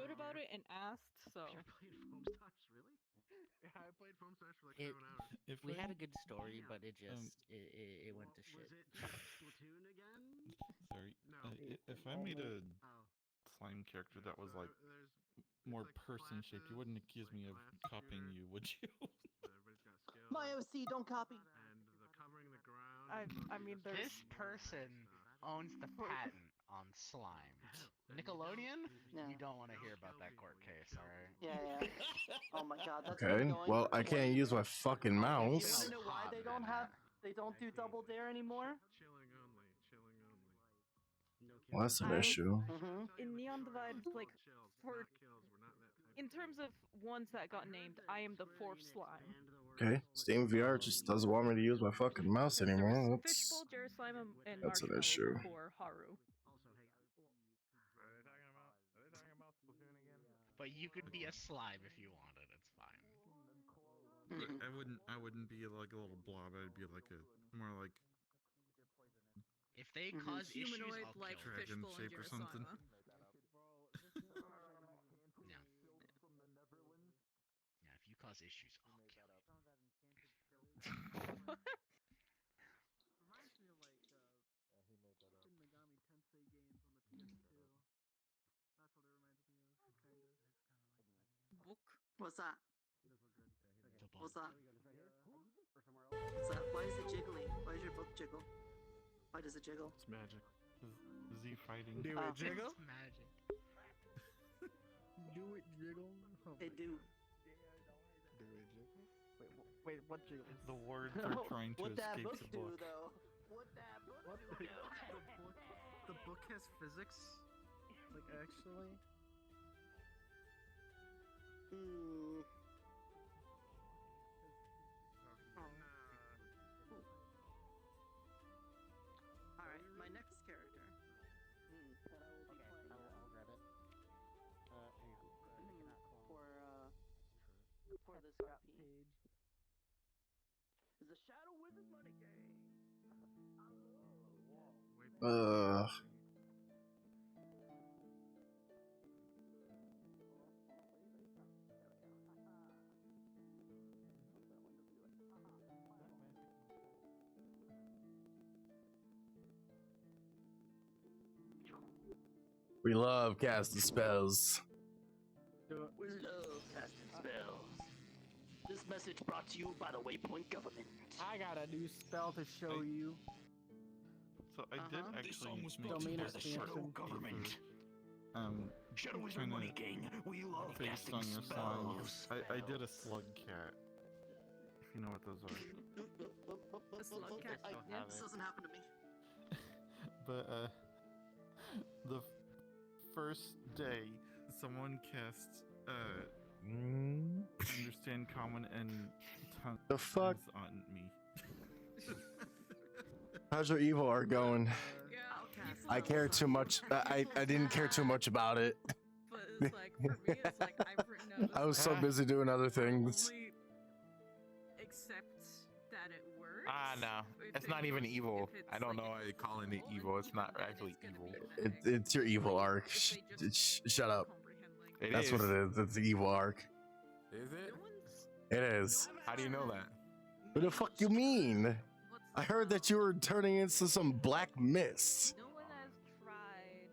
Wrote about it and asked, so. I played Foam Stars, really? Yeah, I played Foam Stars for like 7 hours. If We had a I- good story, Damn. but it just it went to shit. Was it Splatoon again? Sorry. No. If I made a Oh. slime character that was So like there's more like person shaped, you wouldn't accuse like me of class copying shooter. you, would you? Everybody's got skills. My OC, don't copy. And the covering the ground. I mean, there's. This person owns the patent on slime. Nickelodeon? Yeah. You don't want to hear about that court case, alright? Yeah. Oh my god, that's Okay, been going well, for I can't 20 use my years. fucking You mouse. wanna know why they don't do double dare anymore? Chilling only. Chilling only. No kills. Well, that's an I'm- issue. In Neon Divide, like, for. In terms of ones that got named, I am the fourth slime. Okay, Steam VR just doesn't want me to use my fucking mouse There anymore. was That's Fishbowl, Jerry Slime, and that's an Marshmallow issue. for Haru. Are they talking about Splatoon again? But you could be a slime if you wanted, it's fine. I wouldn't be like a little blob. I'd be like a more like If they cause issues, Humanoid I'll like kill them. dragon Fishbowl and shape or something. Jerry Yeah. Yeah, if you cause issues, I'll kill you. Reminds me of like Shin Megami Tensei games on the PS2. That's what it reminds me of, kind of. Book. What's that? The What's bug. that? What's that? Why is it jiggly? Why does your book jiggle? Why does it jiggle? It's magic. Z fighting. Do it jiggle? It's magic. Do it jiggle? Oh They do. Do it jiggle? Wait, what jiggle? The words are trying to What that escape book the do book. though? What that book do? The book has physics? Like, actually? Hmm. Alright, my next character. I'll grab it. For the scrap page. Is the Shadow Wizard money game? We love casting spells. We love casting spells. This message brought to you by the Waypoint government. I got a new spell to show you. So I did Uh-huh. actually make Domain a expansion. government. Shadow Wizard kinda Money Gang, we love based casting on your slime. spells. I did a slug cat. If you know what those are. A slug cat. I still Yeah. have This it. doesn't happen to me. But the first day, someone cast understand common and tongues The fuck? on me. How's your evil art going? Yeah, I care too much. I didn't care too much about it. But it's like, for me, it's like, I've written out. I was so busy doing other things. Only accept that it works. Ah, no. if It's not even if evil. it's I don't like know why you call it evil. It's not then actually it's gonna evil. be bad. It's your evil Like, arc. if they just Shut up. comprehend, like, It That's is. what it is. It's the evil arc. Is it? No one's. It is. How do you know that? What the fuck you mean? What's I heard that you were turning into some black mist. No one has tried.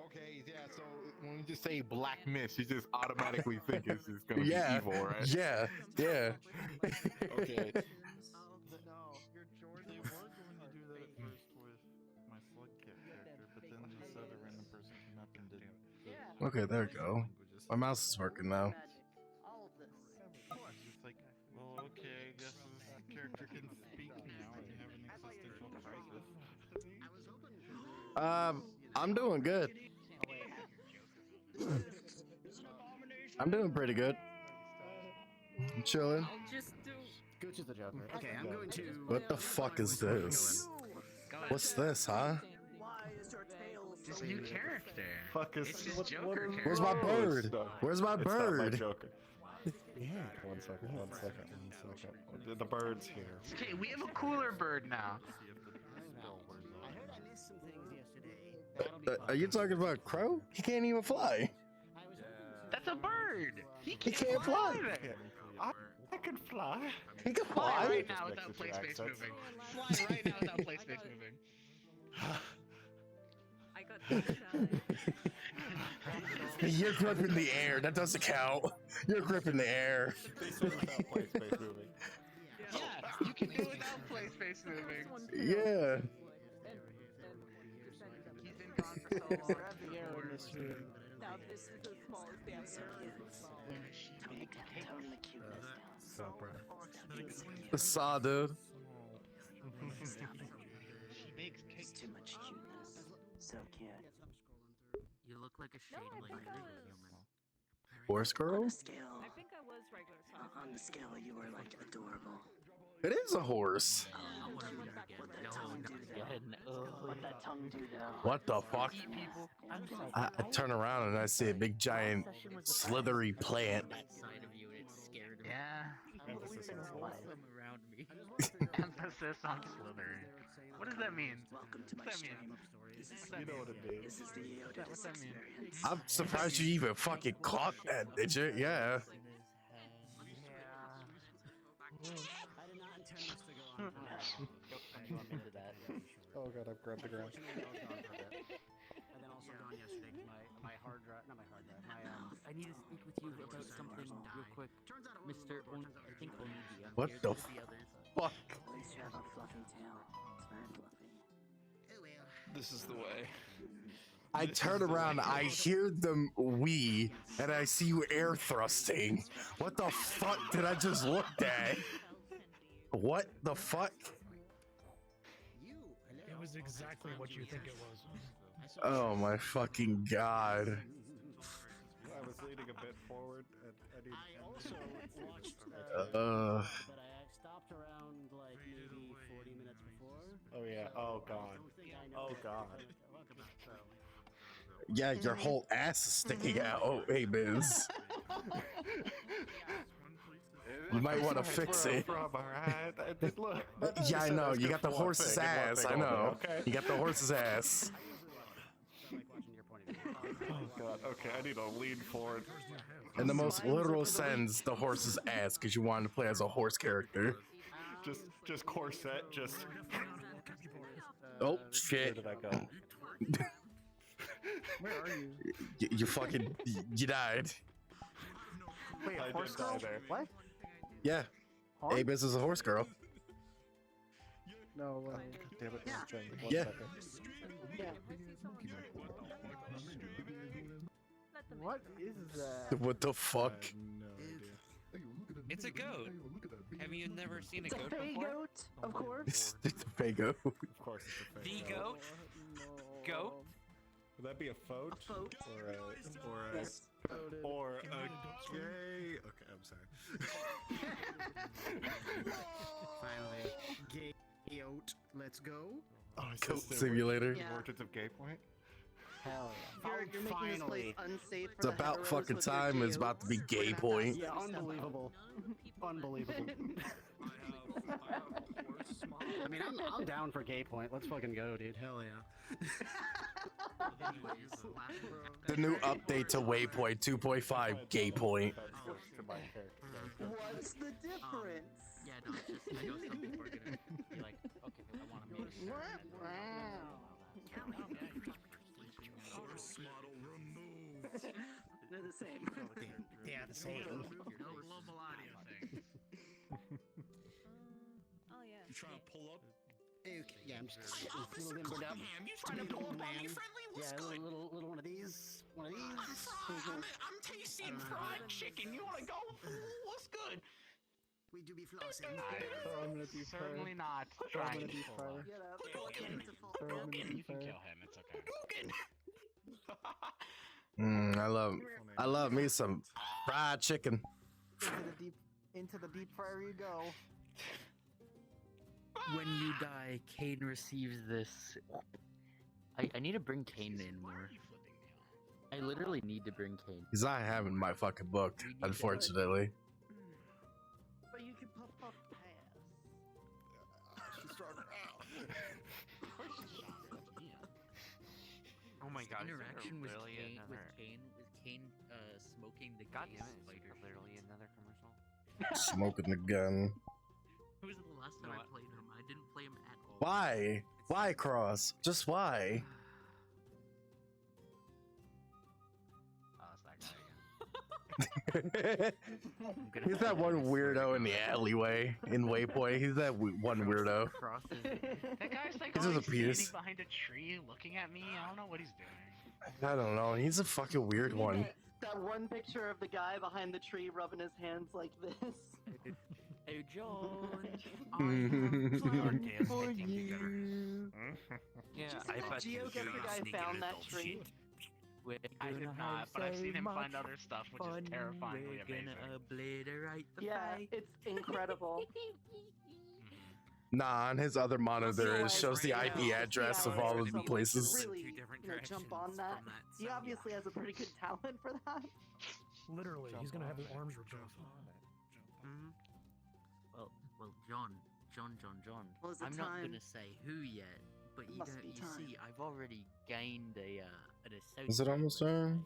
Okay, yeah, so when we just say black mist, you just automatically think it's just gonna Yeah. be evil, right? Yeah. Yeah. Okay. No, you're Jordan. They were going to do that at first with my slug cat character, but then just a random person came up and did it. Okay, there we go. My mouse is working now. Magic. All of this. It's just like, well, okay, I guess this character can speak now and have an existential crisis. I'm doing good. I'm doing pretty good. I'm chilling. I'll just do. Gooch is the Joker. Okay, I'm going to. What the fuck is this? What's this, huh? Why is your tail This so new big? character. Fuck is It's his what- Joker what is- character. Where's my No, bird? it's not. Where's my It's not my bird? Joker. Yeah. One second. The bird's here. Okay, we have a cooler bird now. See if the spell wears I off. heard I missed some things yesterday. That'll be Are you talking about Crow? He can't even fly. I was Yeah, That's a bird. He He can't fly. I can fly. He can Fly fly. right now without play space moving. Fly right now without play space moving. I got shy. You're gripping the air. That doesn't count. You're gripping the air. They said without play space moving. Yeah, you can do it without play space moving. Yeah. He's been gone for so long. Grab the air in this room. Now this is the smallest dancer. Tone the cuteness down. So proud. Saw, dude. She makes There's cakes. too much cuteness. So cute. You look like a shade No, I think I was. human. Horse On girl? a scale, I think I was regular size. on the scale, you were like adorable. It is a horse. What that tongue do though? What that tongue do though? What the fuck? I turn around and I see a big giant slithery plant. That side of you, and it scared me. Yeah. Emphasis on Wholesome around me. Emphasis on Slytherin. What does that mean? Welcome to my What's that mean? stream. This is, You know what it means. this is the Yoda What's that mean? experience. I'm surprised you even fucking caught that, did you? Yeah. I did not intend this to go on. I'm into that. Oh god, I've grabbed the ground. And then also gone yesterday 'cause my hard drive, not my hard drive, I need to speak with you about something real quick, Mr. I think Onidi. I'm What here the to the others. Fuck? At least you have a fluffy tail. It's very fluffy. This is the way. I turn around, I hear them wee, and I see you air thrusting. What the fuck did I just look at? What the fuck? It was exactly what you think it was. Oh my fucking god. I was leaning a bit forward. And I also watched, Uh. but I stopped around like maybe 40 minutes before. Oh yeah. Oh god. Oh god. Yeah, your whole ass is sticking out. Oh, hey, Biz. You might want to fix it. Yeah, I know. You got the horse's ass. I know. You got the horse's ass. Oh god. Okay, I need to lean forward. In the most literal sense, the horse's ass, because you wanted to play as a horse character. Just corset. Just. Oh Where shit! did I go? Where are you? You fucking you died. Wait, I a did horse die girl? there. What? Yeah, Horse? hey, Biz is a horse girl. No way. Damn it, Yeah. Jen, one Yeah. second. What is that? What the I fuck? have no idea. It's a goat. Have you never seen a It's a goat fey before? goat, of course. It's a Fago. Of course it's a fake. The goat? Goat? Would that be a foat? A foat. Or a Yes. or a gay? Okay, I'm sorry. Finally, gay out. Let's go. Oh, is Goat this the Simulator. Yeah. Origins of Gay Point? Hell You're making this place unsafe for It's the about heteros fucking with your time. It's geos. about to be We're gay gonna have to point. yeah. step up. Unbelievable. Unbelievable. I mean, I'm down for gay point. Let's fucking go, dude. Hell yeah. The new update to Waypoint 2.5, gay point. To my character. What's the difference? Yeah, no, it's just, I know some people are gonna be like, okay, I want to make sure. They're the same. They are the same. No global audio thing. Oh yeah. You trying to pull up? Okay, yeah, I'm just getting a little limbered up. You trying to pull up on me, friendly? What's Yeah, good? little one of these. One of these. I'm tasting fried chicken. You wanna go? What's good? We do be flossing. I'm gonna be Certainly fair. not I'm trying gonna to be pull fair. up. Get up. Hadouken! I'm gonna be You can fair. kill him. It's okay. Hadouken! I love me some fried chicken. Into the deep fryer you go. When you die, Kane receives this. I need to bring Kane in more. I literally need to bring Kane. Because I haven't my fucking book, unfortunately. But you can pop up pass. She's stronger. Oh my god. Interaction with really Kane, another... Kane smoking the God gay damn it! spider. It's literally another commercial. Smoking the gun. It was the last time know I what? played him. I didn't play him at all. Why? Why, Cross? Just why? Oh, it's that guy again. He's that one weirdo in the alleyway in Waypoint. He's that one weirdo. That guy's like He's just a always standing piece. behind a tree looking at me. I don't know what he's doing. I don't know. He's a fucking weird one. That one picture of the guy behind the tree rubbing his hands like this. Hey, John. Mhm. for you. Yeah, Just I that bet you geoguessr guy sneaking found that adult tree. shit. I did not, but I've seen him find other stuff, which is terrifyingly amazing. Obliterate the Yeah, fight. it's incredible. Nah, on his other monitor, it Realize shows the right IP now, address yeah, of all of it's the someone places. to really, jump on that. He obviously has a pretty good talent for that. Literally, he's gonna have his arms ripped off. Well, John. Well, is it I'm not time? gonna say who yet, but you Must know, be you time. see, I've already gained an associate. Is it almost time?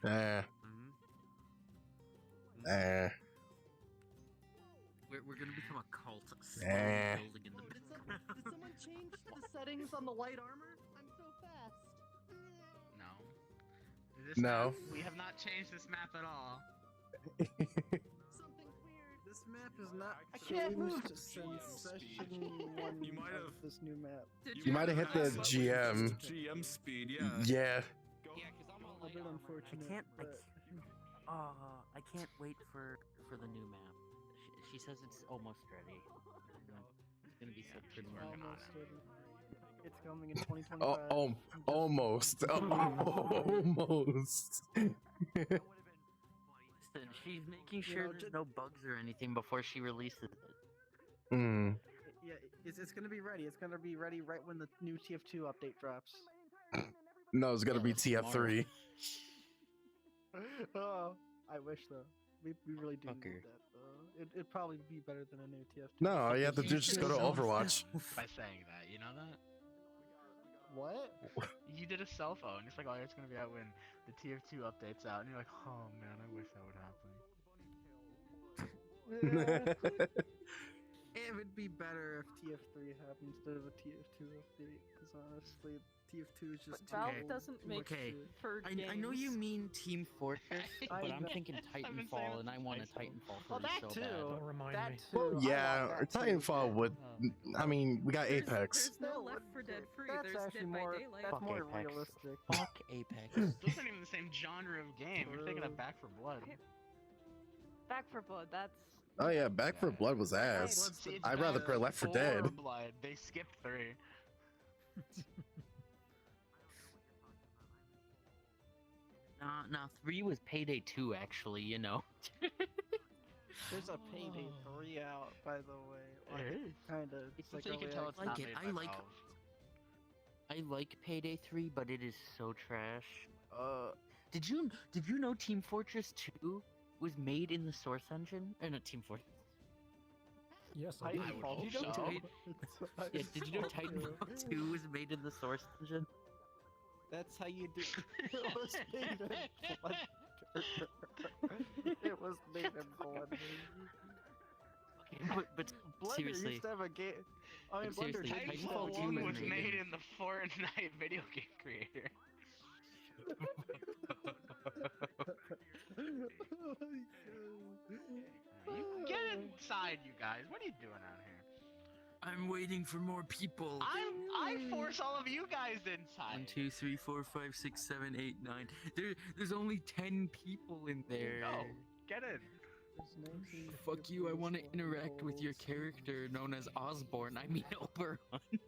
Eh. Eh. We're gonna become a cult. Eh. Building in the Did someone change the settings on the light armor? I'm so fast. No. This No. Map, we have not changed this map at all. Something's weird. This map is not I can't move. changed since session 1 You might of this new map. You might have hit the GM. GM speed, yeah. Yeah. A bit unfortunate. I can't wait for the new map. She says it's almost ready. It's gonna be so pretty. Almost ready. It's coming in 2025. Almost. Almost. Listen, she's making sure there's no bugs or anything before she releases it. Hmm. Yeah, it's gonna be ready. It's gonna be ready right when the new TF2 update drops. No, it's gonna be TF3. Oh, I wish though. We really do Fucker. need that though. It'd probably be better than a new TF2. No, all you have to do is just go to Overwatch. By saying that, you know that? What? You did a cell phone. It's like, oh, it's gonna be out when the TF2 update's out, and you're like, oh man, I wish that would happen. It would be better if TF3 happened instead of a TF2 update, because honestly, TF2 is just Valve too doesn't too make much Okay. shit. for I know you games. mean Team Fortress, I but I'm know. thinking been saying Titanfall, it and I since want a high school. Titanfall Well, 3 that so too. bad. Don't remind that me. too. I Yeah, want that too. Titanfall would. I mean, we got Apex. There's no Left 4 Dead free. That's There's actually Dead more. by Daylight. That's Fuck more Apex. realistic. Fuck Apex. Those aren't even the same genre of game. You're thinking of Back for Blood. Back for Blood. That's Oh yeah, Back for Blood was ass. See, it's I'd rather Back play Left 4 Dead. Blood. They skipped 3. Nah, 3 was Payday 2, actually, you know. There's a Payday 3 out, by the way. Like, There is. kinda. It's like so you can early tell it's access. not like it. made I by like- Valve. I like Payday 3, but it is so trash. Did you know Team Fortress 2 was made in the Source engine? Not Team Fortress. Yes, I did. would hope Did you know so. Yeah, did you know Titanfall 2 was made in the Source engine? That's how you do. It was made in blood. It was made in blood. Okay, but Blender seriously, used to have a game. I mean, But Blender seriously, did used to Titanfall have a 1 2 game was made made in- in the Fortnite video game creator. You get inside, you guys. What are you doing out here? I'm waiting for more people. I force all of you guys 1, inside. 2, 3, 4, 5, 6, 7, 8, 9. There's only 10 people in there. Go, get in. Fuck you, I want to interact with your character known as Osborne. I mean Oberon. You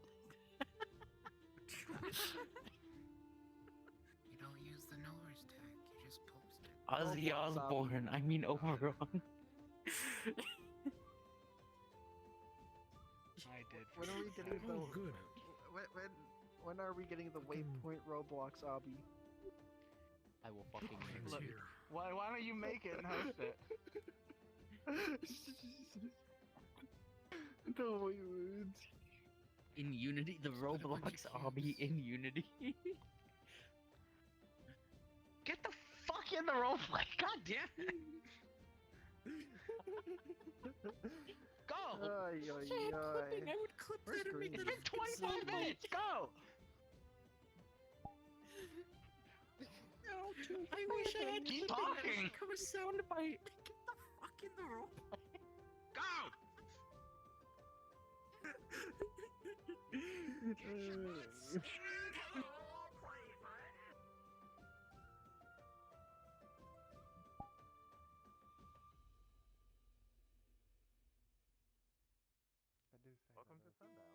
don't use the Knowers tag, you just post it. Ozzy Osbourne. I mean Oberon. I did. When are we getting the? Oh, good. When are we getting the Waypoint Roblox obby? I will fucking It's Look, here. why don't you make it and host it? No, in Unity, the Roblox obby in Unity. Get the fuck in the roleplay. God damn it. Go. Ay, ay, ay. I would clip Where's that and make Green? that It's been 25 minutes. Go. No, dude, I wish I had Keep clipping talking. that become a soundbite. Get the fuck in the roleplay. Go. Welcome to Sundial.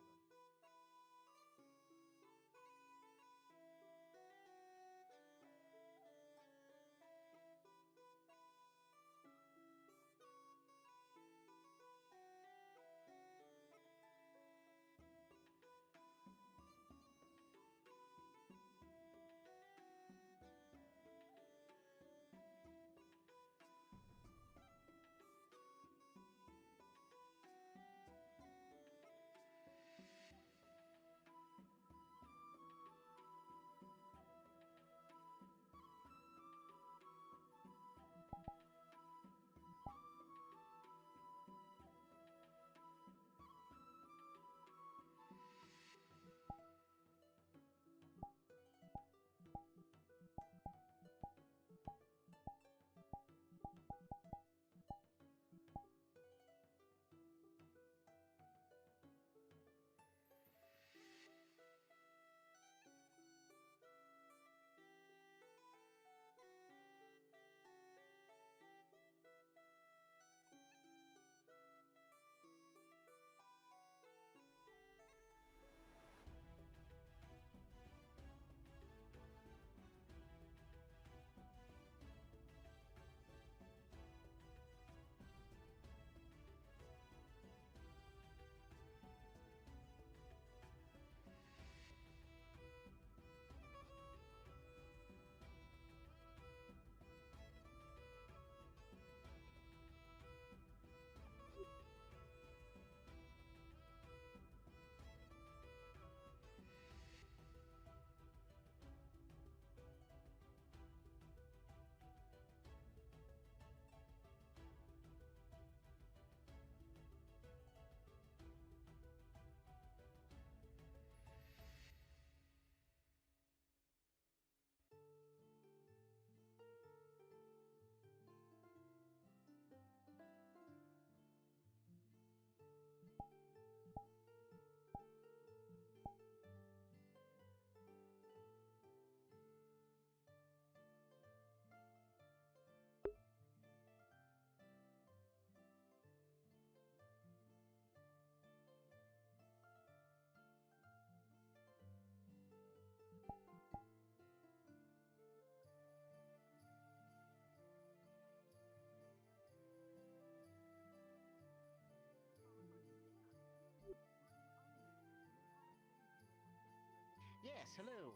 Yes, hello.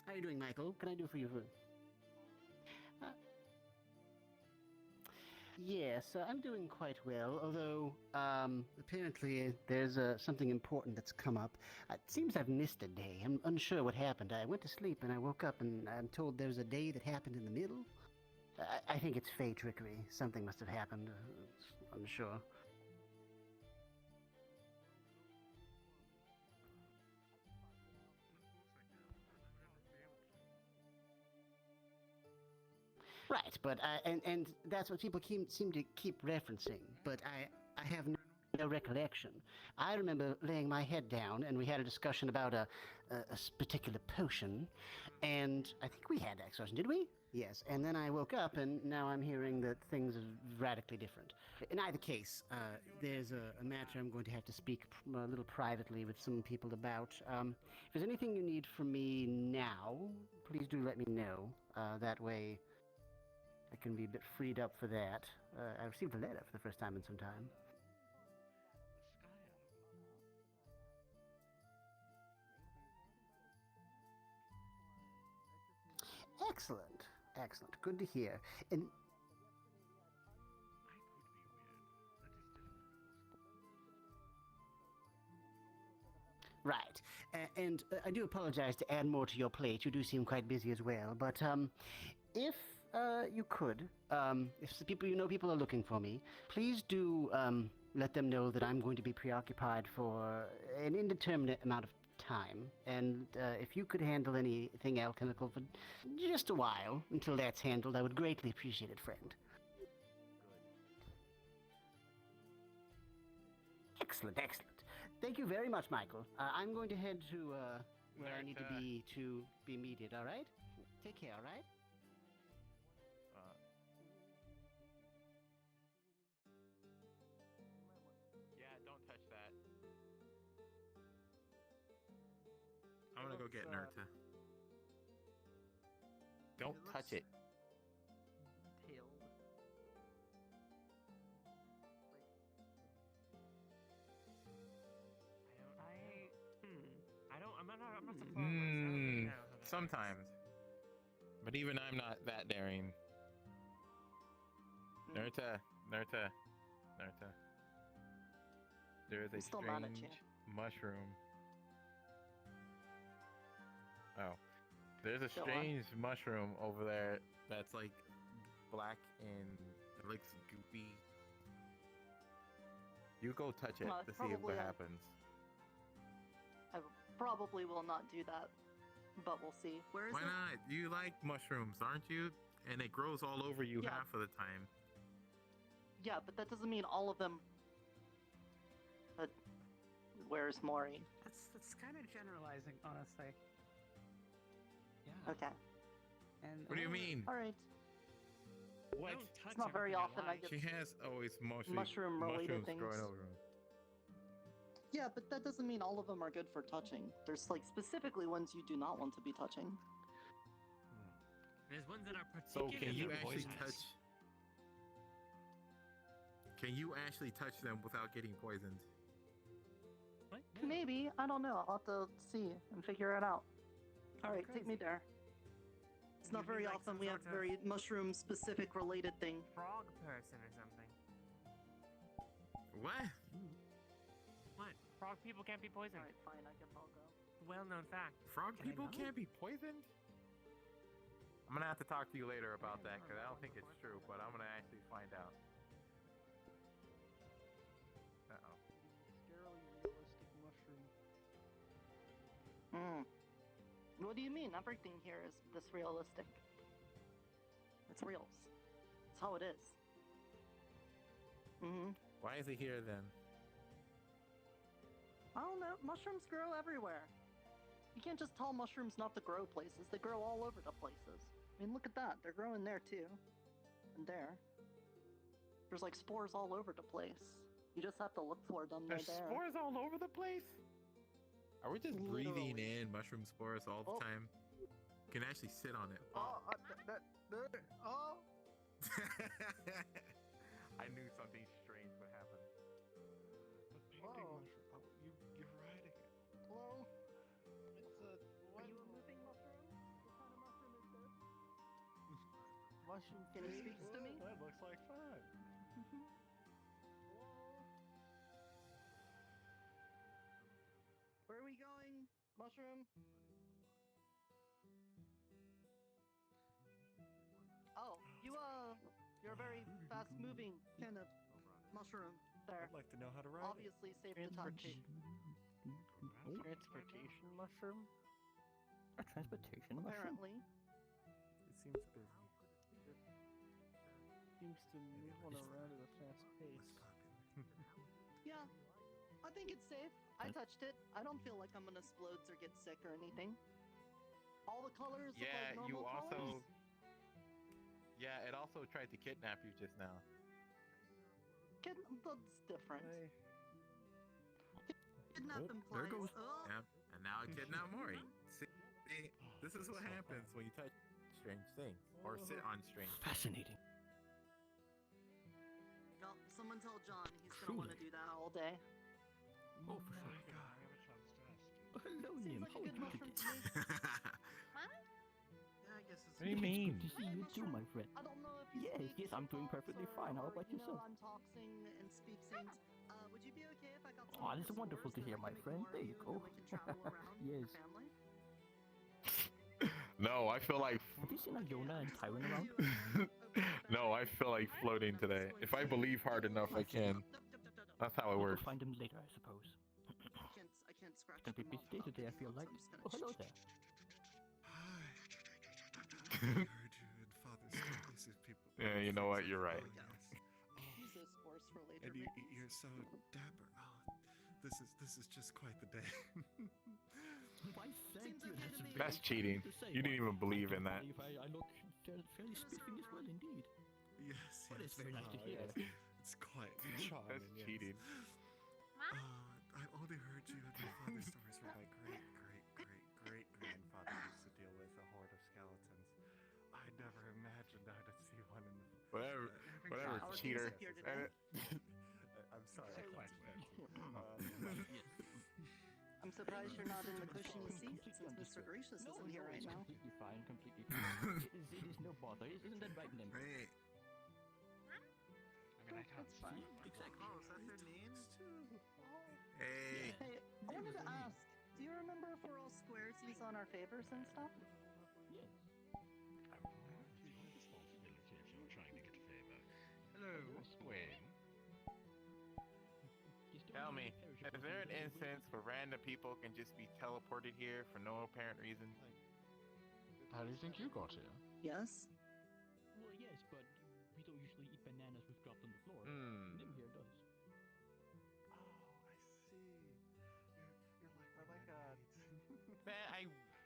How are you doing, Michael? What can I do for you? Yes, I'm doing quite well, although, apparently there's something important that's come up. It seems I've missed a day. I'm unsure what happened. I went to sleep and I woke up and I'm told there's a day that happened in the middle. I think it's fey trickery. Something must have happened. Unsure. Right, but and that's what people seem to keep referencing. But I have no recollection. I remember laying my head down, and we had a discussion about a particular potion, and I think we had that discussion, did we? Yes. And then I woke up, and now I'm hearing that things are radically different. In either case, there's a matter I'm going to have to speak a little privately with some people about. If there's anything you need from me now, please do let me know. That way I can be a bit freed up for that. I received a letter for the first time in some time. Excellent, excellent. Good to hear. And right, And I do apologize to add more to your plate. You do seem quite busy as well. But if you could, if the people are looking for me, please do let them know that I'm going to be preoccupied for an indeterminate amount of time. And if you could handle anything alchemical for just a while until that's handled, I would greatly appreciate it, friend. Excellent, excellent. Thank you very much, Michael. I'm going to head to where I need to be meted, all right? Take care, all right? Yeah, don't touch that. I'm gonna go get Nerta. Don't touch it. Detailed. I'm not so far away. Sometimes. But even I'm not that daring. Nerta. There is a still mad at you. strange mushroom. Oh. There's a Go on. strange mushroom over there that's like black and it looks goopy. You go touch it Well, to see if probably, what happens. I probably will not do that, but we'll see. Where is Why it? not? You like mushrooms, aren't you? And it grows all over you Yeah. half of the time. Yeah, but that doesn't mean all of them. Where's Maury? That's kind of generalizing, honestly. Yeah. Okay. And What do you mean? All right. What? It's not very often I get She has always mushroom-related mushrooms things. growing over her. Yeah, but that doesn't mean all of them are good for touching. There's like specifically ones you do not want to be touching. There's ones that are So particularly can you actually poisonous. touch? Can you actually touch them without getting poisoned? What? Maybe, I don't know. I'll have to see and figure it out. All right, take me there. It's not You'd be very like often some we have sort of very mushroom-specific related thing. frog person or something. What? What? Frog people can't be poisoned. All right, fine. I guess I'll go. Well-known fact. Frog Can I people go? can't be poisoned? I'm gonna have to talk to you later about that because I don't think it's true, but I'm gonna actually find out. Uh-oh. Scarily realistic mushroom. What do you mean? Everything here is this realistic. It's real. It's how it is. Why is he here then? I don't know. Mushrooms grow everywhere. You can't just tell mushrooms not to grow places. They grow all over the places. I mean, look at that. They're growing there too. And there. There's like spores all over the place. You just have to look for them. There's They're there. spores all over the place? Are we just breathing Literally. in mushroom spores all the time? You can actually sit on it. Oh. I knew something strange would happen. Whoa. You're riding it. Hello? It's a Are you a moving mushroom? What kind of mushroom is this? Mushroom. Can you speak to me? That looks like fun. Where are we going? Mushroom? Oh, you're a very fast-moving kind of mushroom there. I'd like to know how to ride it. Obviously safe to touch. Transportation mushroom? A transportation mushroom? Apparently. It seems busy. Seems to move on around at a fast pace. Yeah, I think it's safe. I touched it. I don't feel like I'm gonna explode or get sick or anything. All the colors look Yeah, like you normal also... colors. Yeah, it also tried to kidnap you just now. That's different. Hey. Kidnap Oh, implies. there goes. Oh, Yep, and now it kidnapped Maury. See, this is what happens when you touch strange things or sit on strange things. Fascinating. well, someone tell John he's gonna want to do that all day. Oh, for sure. Hello, Seems Nim. like How a good are you mushroom today? to me. Yeah, I guess it's. What do you mean? Good to see you too, my friend. I don't know if he Yes, speaks I'm doing fox perfectly or- fine. How or, about you know, yourself? I'm talking and speaks things. would you be okay if I got some Oh, of this your is wonderful scores to hear, that I my can friend. ignore There you and go. then we can travel around with Yes. your family? No, I feel like. Have you seen Iona and Tyron around? No, I feel like floating today. If I believe hard enough, I can. That's how it We'll works. go find him later, I suppose. I can't scratch It's gonna be a them busy off day without today, I getting feel up, so like. I'm just gonna... Oh, hello there. Hi. I heard you in Father's stories of people. Yeah, you know what? You're right. Use those scores for later, And maybe. you're so dapper. Oh, this is just quite the day. Why, thank you. That's, very That's cheating. kind to say. You didn't even believe in that. I look fairly spiffing as well, indeed. Yes, Well, it's very nice to oh, hear. yes. It's quite charming. That's yes. cheating. I only heard you in your father's stories where my great grandfather used to deal with a horde of skeletons. I never imagined I'd see one in the Whatever, cheater. I'm sorry. I'm surprised you're not in the cushiony seat since Mr. Gracious isn't here right now. Completely fine, completely fine. It is no bother. Isn't that right, Nim? Hey. I mean, I can't That's fine. Exactly. Oh, is that their names too? Hey. Hey, I wanted to ask, do you remember if we're all squaresies on our favors and stuff? Yes. Hello, Wayne. Tell me, is there an instance where random people can just be teleported here for no apparent reason? How do you think you got here? Yes. Well, yes, but we don't usually eat bananas we've dropped on the floor. Hmm. Nim here does. Oh, I see. You're like Man, I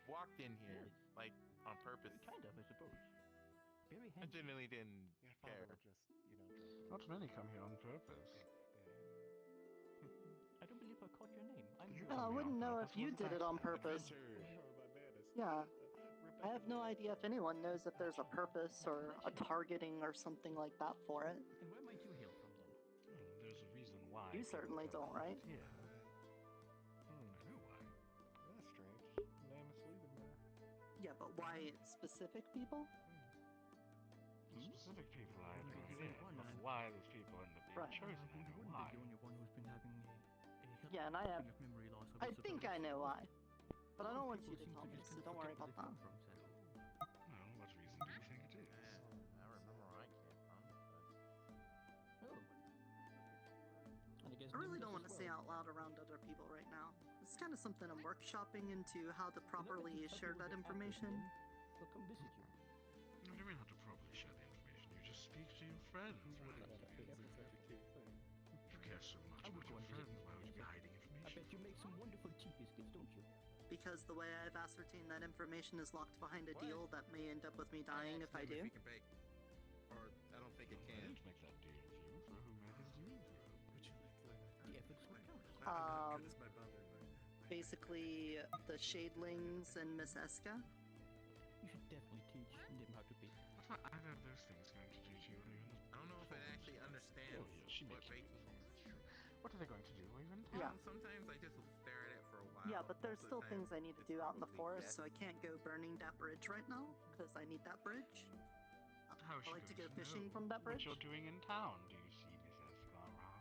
walked in here, like, on purpose. Kind of, I suppose. Very I handy. genuinely didn't Your father care. would just, Not many come here on purpose. I don't believe I caught your name. I'm You Well, I come here wouldn't on know if purpose, you wasn't did it on accident. purpose. Bananas. Yeah. I have no idea if anyone knows if there's a purpose or a targeting or something like that for it. And where might you hail from then? There's a reason why. You certainly don't, right? Yeah. I know why. That's strange. Name is leaving there. Yeah, but why specific people? Specific people I Only know the yeah, one but I- why those people end up being Right. chosen, I know Wouldn't why. be the only one who's been having a Yeah, and I have. of memory loss. I think I know why. But I don't want you to People tell seem me, just so kind of don't worry forget about where that. they come from, sadly. Well, what reason do you think it is? I remember where I came from. Oh. And I guess I really Nim don't does want to as say well. out loud around other people right now. It's kind of something I'm workshopping into how to properly share that information. They'll come visit you. What do you mean how to properly share the information? You just speak to your friends, right? If you care so much I would about go your and visit friends, why would you be hiding I information? bet you make some wonderful tea biscuits, don't you? Because the way I've ascertained that information is locked behind a What? deal that may end up with me dying if I do. If we can bake. Or, I don't think it can. Let's make that deal with you for who made his deal with you. Would you like to learn that? The efforts will count. I'm not good as my mother, but Basically, the Shadelings and Miss Eska. You should definitely teach Nim how to bake. What are either of those things going to do to you when you're in the I don't know if it actually understands Oh, yeah, she what makes you baking is. True. What are they going to do while you're in town? Yeah. Sometimes I just stare at it for a while. Yeah, but there's Most of still the things time, I need to it's do out in the probably forest, death. so I can't go burning that bridge right now, because I need that bridge. How is I she like to going go fishing know from that bridge. What you're doing in town? Do you see Miss Eska around at all?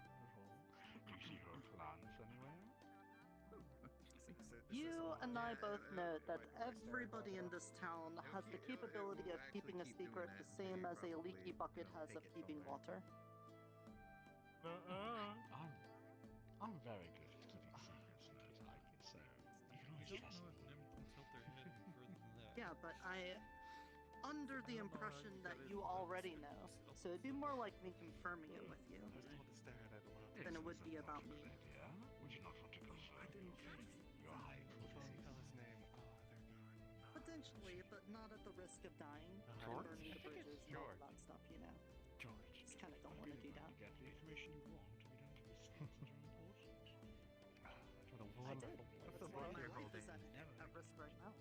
Do you see her plants anywhere? You and I Yeah, both know that like if I stare at everybody in myself. this town It'll has the keep- it'll capability of actually keeping a keep doing secret that the until same you as a probably, leaky bucket has take of it keeping somewhere. water. I'm very good at keeping secrets, Nate, so you can always trust me. Yeah, but I under the impression that you already know, so it'd be more like me confirming it with you. I was told to stare at it a while. Then it would be about me. Idea? Would you not want to confirm your hypothesis? Tell his name. Oh, they're gone. Potentially, but not at the risk of dying and George? burning the bridges and all of George. that stuff, you know. George, Just kind of don't want to do that. you get the information you want, we don't risk it. What a I wonderful. did. That's That's the why book my you're life is holding. at risk right now.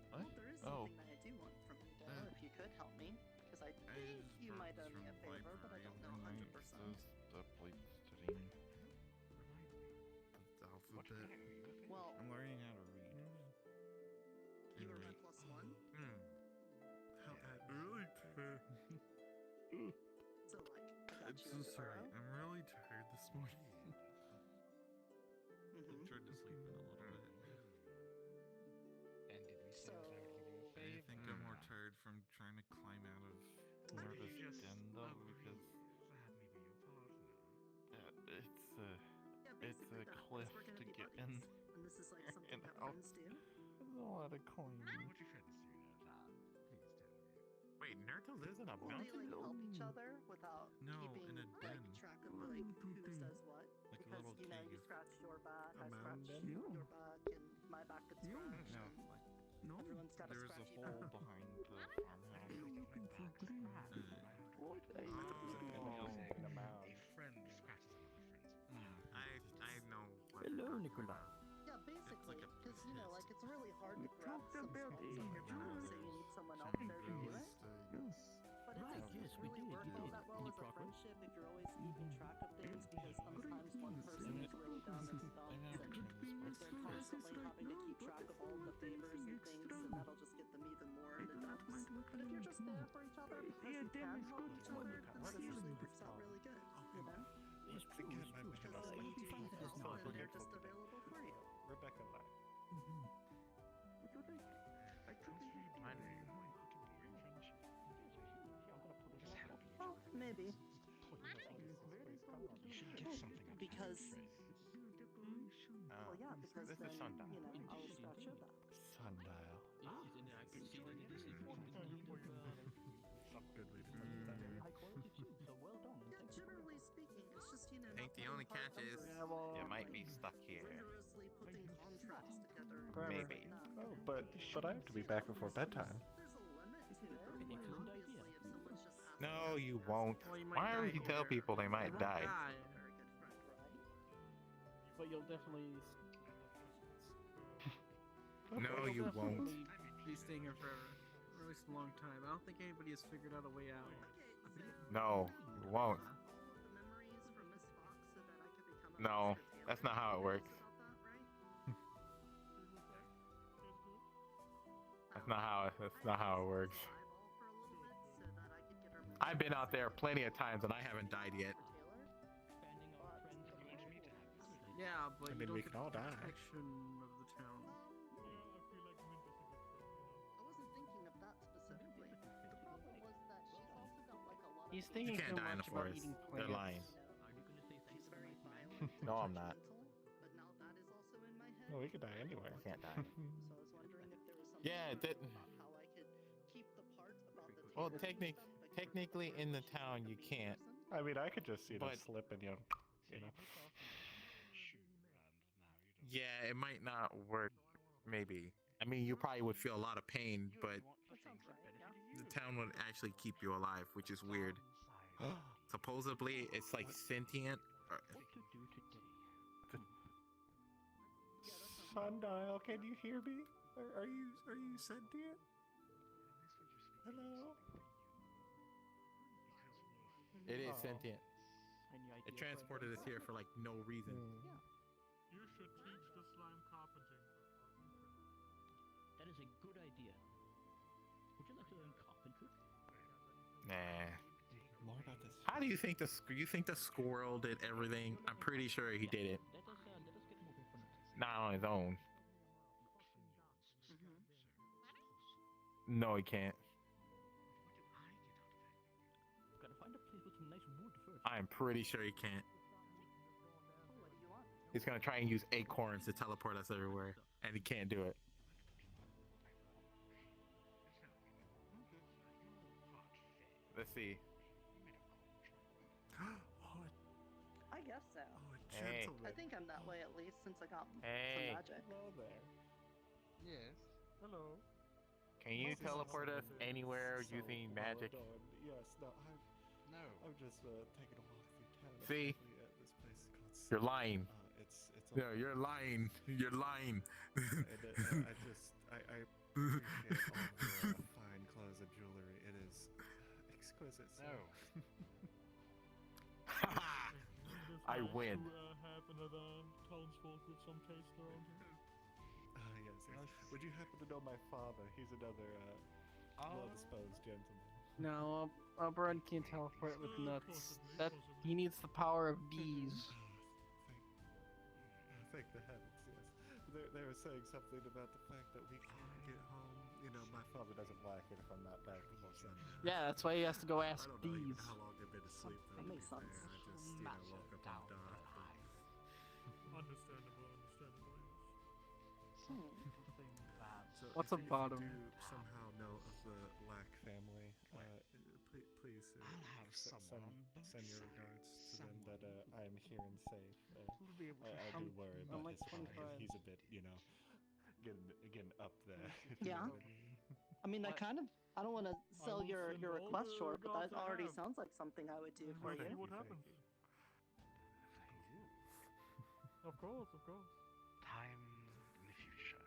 What? Well, there is Oh. something that I do want from you, though, if you could help me. Because I think you might owe me a favor, but I don't know 100%. What can I do? Well, I'm learning how to read. you were my +1. How Really? So, like, I got got I'm you so into sorry. Uro. I'm really tired this morning. I Mhm. tried to sleep in a little bit. And did we say So- without giving a I fave? think I'm more tired from trying to climb out of Nervous Den though, because Let me be your partner. it's Yeah, it's basically a that, 'cause cliff we're gonna to be get buddies. in. And this is like something And that out. friends do. There's a lot of climbing. What your friends do, Nerta? Please tell me. Wait, Naruto lives in a Well, they mountain? like help each other without No, keeping in a like den. track of like who says what. Like a Because little you know, you cave. scratch your back, A I mountain scratch den? your back, and my back gets scratched, No, and like everyone's got a there was a scratchy hole back. behind the farmhouse. A in the mound. friend scratches another friend's I know what Hello, you're talking Nicola. about. Yeah, basically, like a because you know, like pit. it's really hard to grab some spots on your back, so you need someone else there to do it. But it Right, doesn't yes, we really did, work we all did. that well Any as a progress? friendship if you're always keeping track of things, because sometimes one person is really dumb and stumps, and if they're constantly having to keep track of all the favors and things, and that'll just get them even more in the dumps. But if you're just there for each other because you can help each other, then it usually works out really good, you know? It's true, it's true. Because you You'll be do fine need for this help, now, and buddy. they're just available for you. Rebecca lied. My name. Well, maybe. You should get something up Because, Oh, well, yeah, because this then, is sundial. you know, I'll scratch your back. Sundial. It is, and I can see that it is a good Good way to very high quality too. So well done. And Yeah, thank you. generally speaking, it's just, you know, I think not the putting only hard catch is numbers, you might like, be stuck here. rigorously putting contracts together. and Forever. things like that. Oh, but I have to be back before bedtime. There's a limit to it. Very Like, excellent obviously, idea. if someone's just asking No, you asking won't. Well, you might Why would die you tell here. people they might You won't die? die, a very good friend, right? but you'll definitely. No, you won't. Be staying here forever, or at least a long time. I don't think anybody has figured out a way out. No, you won't. All of the memories from Miss Fox so that I could become a No, master tailor. that's not how it works. About that, right? That's not how it works. Eyeball for a little bit so that I could get her I've been out there plenty of times and I haven't died yet. Yeah, but I you mean, don't we get can all the die. protection of the town. I wasn't thinking of that specifically. The problem was that she's also got like a lot of. He's You thinking can't too die in much the about forest. eating They're plants. lying. She's very violent. No, I'm not. But now that is also in my head. No, we could die anywhere. I can't die. So I was wondering if there was something Yeah, that- about how I could keep the part about the Well, tailoring stuff, but keep technically the in the part town of you being a can't. person. I mean, I could just, But- slip and, you know. Yeah, it might not work. Maybe. I mean, you probably would feel a lot of pain, but That sounds right, yeah. the town would actually keep you alive, which is weird. Supposedly, it's like sentient. What to do today? Sundial, can you hear me? Are you sentient? Hello? It is Oh. sentient. Any idea It for transported us here for like no reason. You should teach the slime carpenting. That is a good idea. Would you like to learn carpentry? Nah. More about this. How do you think the squirrel did everything? I'm pretty sure he did it. Let us get moving for now. Not on his own. Mm-hmm. No, he can't. Gotta find a place with some nice wood first. I'm pretty sure he can't. Oh, what do you want? He's gonna try and use acorns to teleport us everywhere, and he can't do it. Let's see. I guess so. Hey. I think I'm that way at least since I got Hey. some magic. Hello there. Yes. Hello. Can you teleport us anywhere using magic? Yes, no, No. I'm just taking a walk through town. See? Actually, this place is called. You're lying. It's No, you're lying. You're lying. and, I appreciate all your fine clothes and jewelry. It is exquisite. So. No. I win. Have another townsfolk with some taste around here. Yes, yes. Would you happen to know my father? He's another well-disposed gentleman. No, Oberon can't teleport with nuts. He needs the power of bees. Thank the heavens, yes. They were saying something about the fact that we can't get home. You know, my father doesn't like it if I'm not back before sundown. Yeah, that's why he has to go ask I don't know even bees. how long they've been asleep, though, That to be makes fair. sense. I just, you know, woke up in the dark. Understandable. Hmm. So What's if about you him? do somehow know of the Lack family, please send your regards to them that I am here and safe. I do worry I'm about like his father. 25. He's a bit, you know, getting up there. if Yeah. You know what I mean? I mean, I don't want to sell will your send all request the short, but that regards I already have. sounds like something I would do for We'll see you. what happens. Of course. Time in the future.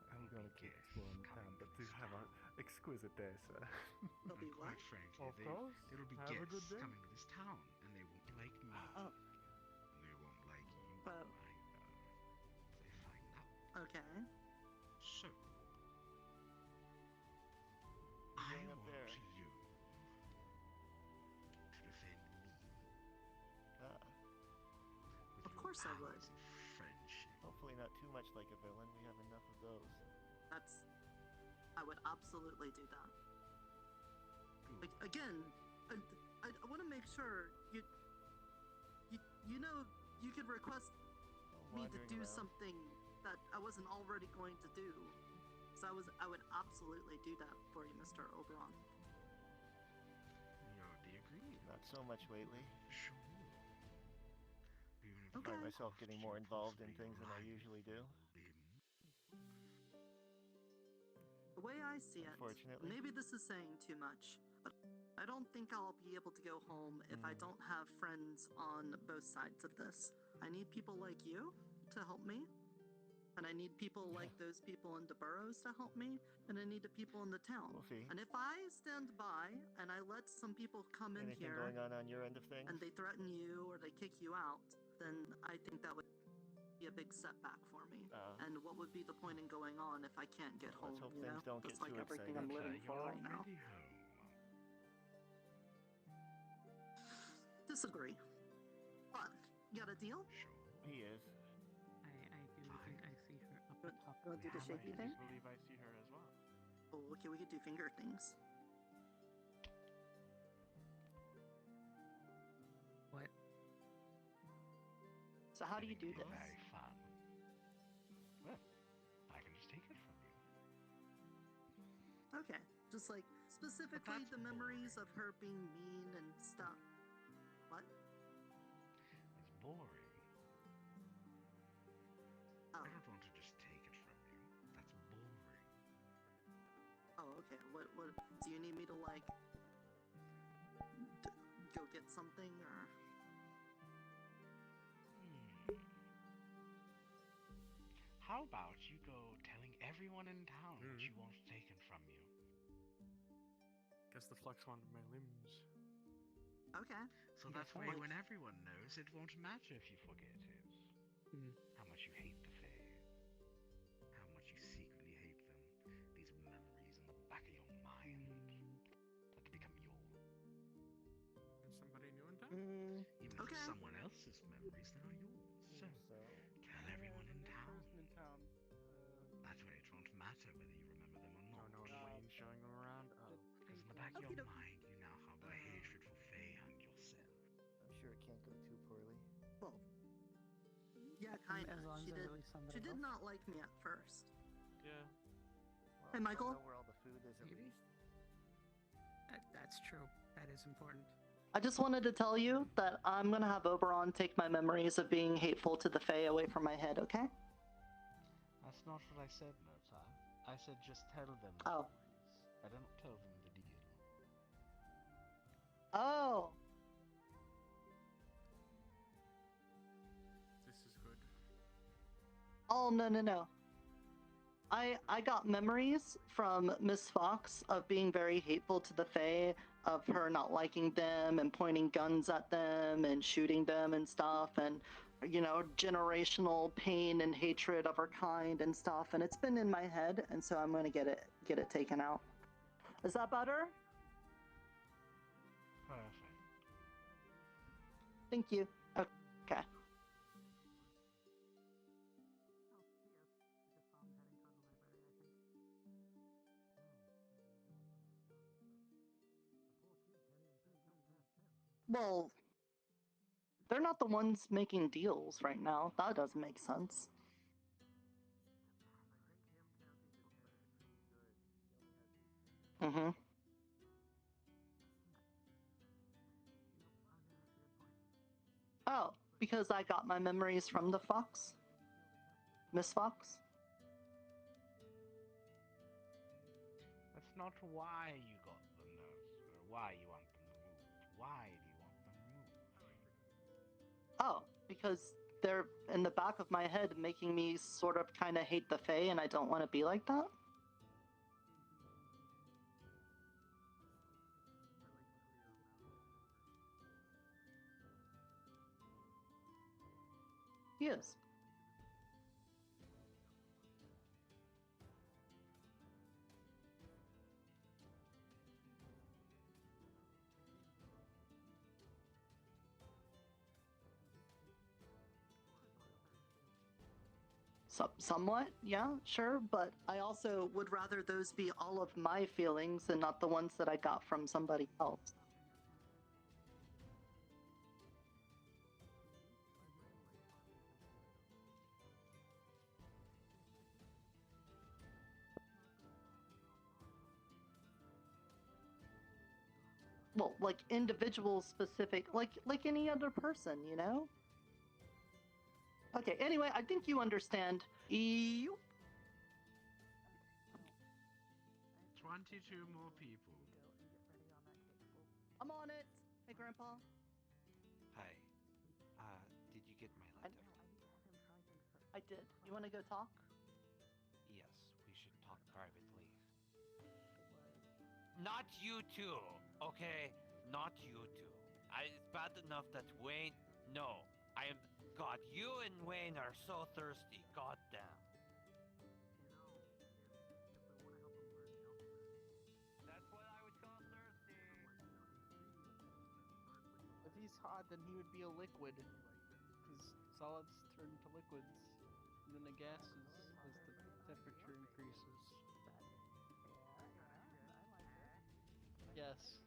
I'm going to keep exploring the town, but do have an exquisite day, sir. They'll be what? Quite frankly, Of course. there will be Have a good guests day. coming to this town, and they won't like me. Oh. They won't like you Oh. either. They find out. Okay. So, I Going up want there. you to defend me with Of your course I would. powers of friendship. Hopefully not too much like a villain. We have enough of those. I would absolutely do that. Like, again, I want to make sure you know, you could request me to do something that I wasn't already going to do. So I would absolutely do that for you, Mr. Oberon. You already agreed. Not so much lately. Sure. Even if Okay. I find myself getting more involved in things than I usually do. The way I see it, Unfortunately. maybe this is saying too much, but I don't think I'll be able to go home if I don't have friends on both sides of this. I need people like you to help me, and I need people like those people in the boroughs to help me, and I need the people in the town. We'll see. And if I stand by and I let some people come in Anything here going on your end of things? and they threaten you or they kick you out, then I think that would be a big setback for me. And what would be the point in going on if I can't get home? Let's hope you know? things don't That's get like too everything exciting. I'm living for You're right now. already home. Disagree. But, you got a deal? Sure. He is. I do think I see her up You top. want to do the shaky thing? believe I see her as well. Oh, okay, we could do finger things. What? So how do you do this? Very fun. Well, I can just take it from you. Okay, just like specifically that's the memories of her being mean and stuff. What? It's boring. Oh, I don't want to just take it from you. That's boring. oh, okay. What? Do you need me to like go get something or? How about you go telling everyone in town what you want taken from you? Guess the flex wanted my limbs. Okay. So that way, when everyone knows, it won't matter if you forget it. How much you hate the Fae. How much you secretly hate them. These memories in the back of your mind that become yours. Somebody new in town? Even if Okay. it's someone else's memories, they're not yours. So, tell everyone in town. Person in town. That way it won't matter whether you remember them or not. Wayne showing them around. Oh. Because in the back of your mind, you now harbor hatred for Fae and yourself. I'm sure it can't go too poorly. Well, yeah, kind of. As long She as I did. release somebody She did else? not like me at first. Yeah. Well, Hey, Michael? I know where all the food is at Maybe. least. That's true. That is important. I just wanted to tell you that I'm gonna have Oberon take my memories of being hateful to the Fae away from my head. Okay? That's not what I said, Nota. I said just tell them the Oh. stories. I don't tell them the deal. Oh. This is good. Oh, no. I got memories from Miss Fox of being very hateful to the Fae, of her not liking them and pointing guns at them and shooting them and stuff, and you know, generational pain and hatred of her kind and stuff, and it's been in my head, and so I'm gonna get it taken out. Is that better? Thank you. Okay. Well, they're not the ones making deals right now. That doesn't make sense. Mm-hmm. Oh, because I got my memories from the Fox? Miss Fox? That's not why you got them, though. Why you want them removed. Why do you want them removed? Oh, because they're in the back of my head making me sort of kind of hate the Fae, and I don't want to be like that. He is. Somewhat, yeah, sure, but I also would rather those be all of my feelings and not the ones that I got from somebody else. Well, like individual specific, like any other person, you know? Okay, anyway, I think you understand. 22 more people. I'm on it. Hey, Grandpa. Hi. Did you get my letter? I did. You want to go talk? Yes, we should talk privately. Not you two, okay? Not you two. It's bad enough that Wayne. No, I am. God, you and Wayne are so thirsty. God damn. That's what I would call thirsty. If he's hot, then he would be a liquid, because solids turn to liquids, and then the gases as the temperature increases. Yes.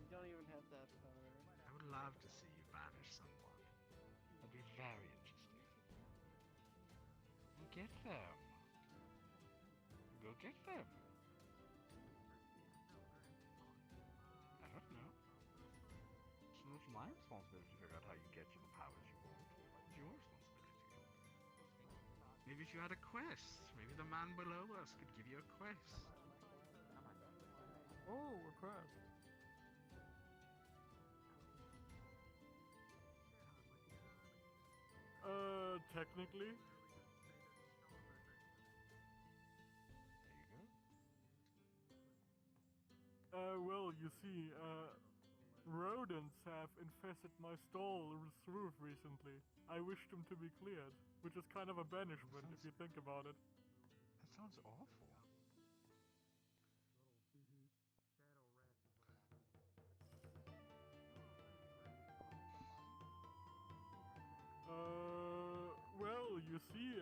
You don't even have that power. I would love to see you banish someone. That'd be very interesting. Go get them. Go get them. I don't know. It's not my responsibility to figure out how you get you the powers you want. It's your responsibility. Maybe if you had a quest. Maybe the man below us could give you a quest. Oh, request. Technically. Well, you see, rodents have infested my stall's roof recently. I wish them to be cleared, which is kind of a banishment if you think about it. That sounds awful. Well, you see,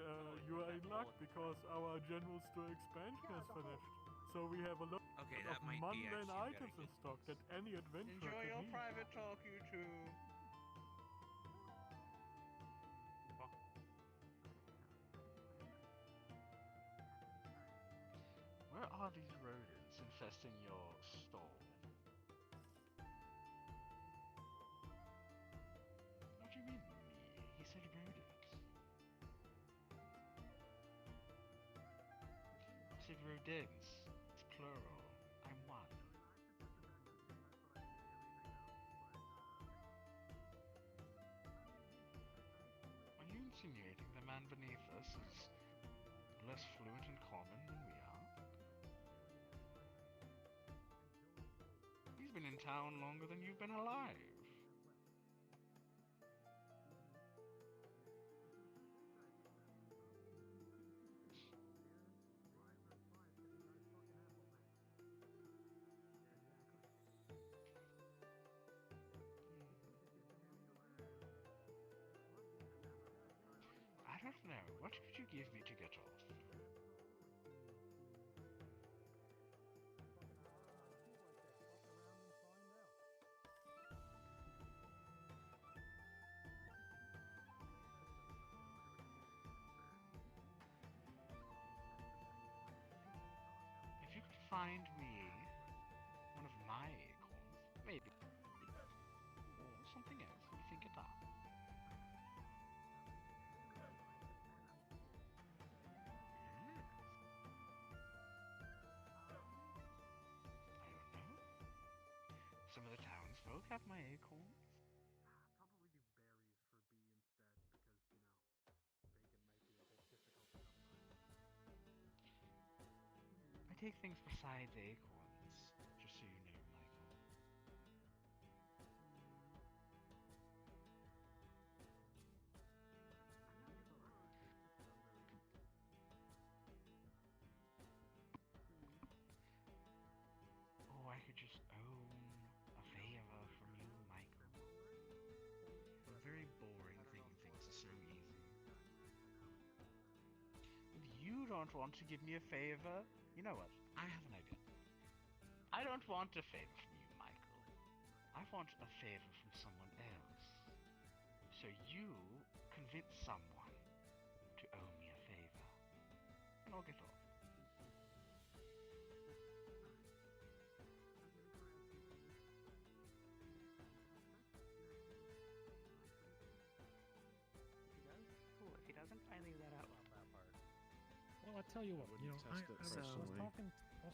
you are in luck because our general store expansion is finished. So we have a lot of mundane items in stock that any adventurer Enjoy could your need. private talk, you two. Where are these rodents infesting your stall? What do you mean, me? He said rodents. I said rodents. It's plural. I'm one. Are you insinuating the man beneath us is less fluent and common than we are? He's been in town longer than you've been alive. what could you give me to get off? If you could find me one of my acorns, maybe, or something else, let me think it up. I don't know. Some of the townsfolk have my acorns. I take things besides acorns, just so you know, Michael. Oh, I could just own a favor from you, Michael. A very boring thing thinks is so easy. If you don't want to give me a favor, you know what? I have an idea. I don't want a favor from you, Michael. I want a favor from someone else. So you convince someone to owe me a favor. And I'll get off. If he doesn't, I leave that out. Well, I tell you what, you know, I test it was personally. talking to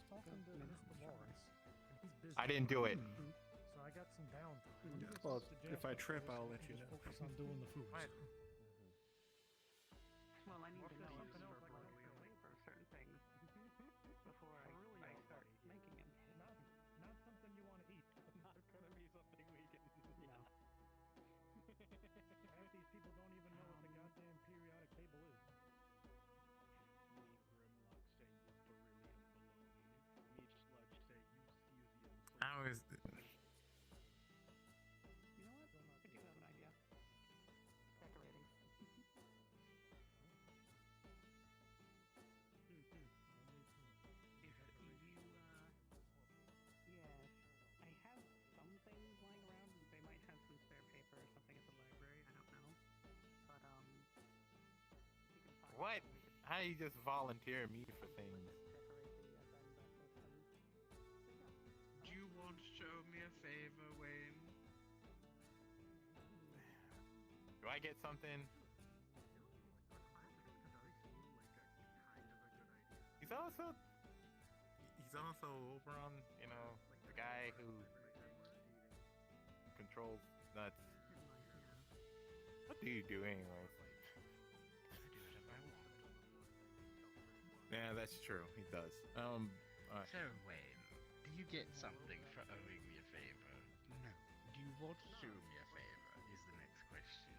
Mr. Morris, and he's busy. I didn't do it. So I got some downtime. Yeah. I'm Well, gonna if I suggest trip, that I'll we let you just know. Focus on doing the food. Well, I need to know something else like for certain things before I start making them. Not something you want to eat. Not gonna be something we can. No. Half these people don't even know what the goddamn periodic table is. I was. You know what? I do have an idea. Decorating. Yes, I have some things lying around. They might have some spare paper or something at the library. I don't know. But you can find What? some, we could How you just volunteer me for things? decorate the end system. Do you want to owe me a favor, Wayne? Do I get something? He's also over on, you know, the guy who controls nuts. What do you do anyways? I do whatever I want. Yeah, that's true. He does. So, Wayne, do you get something for owing me a favor? No. Do you want to owe me a favor? Is the next question.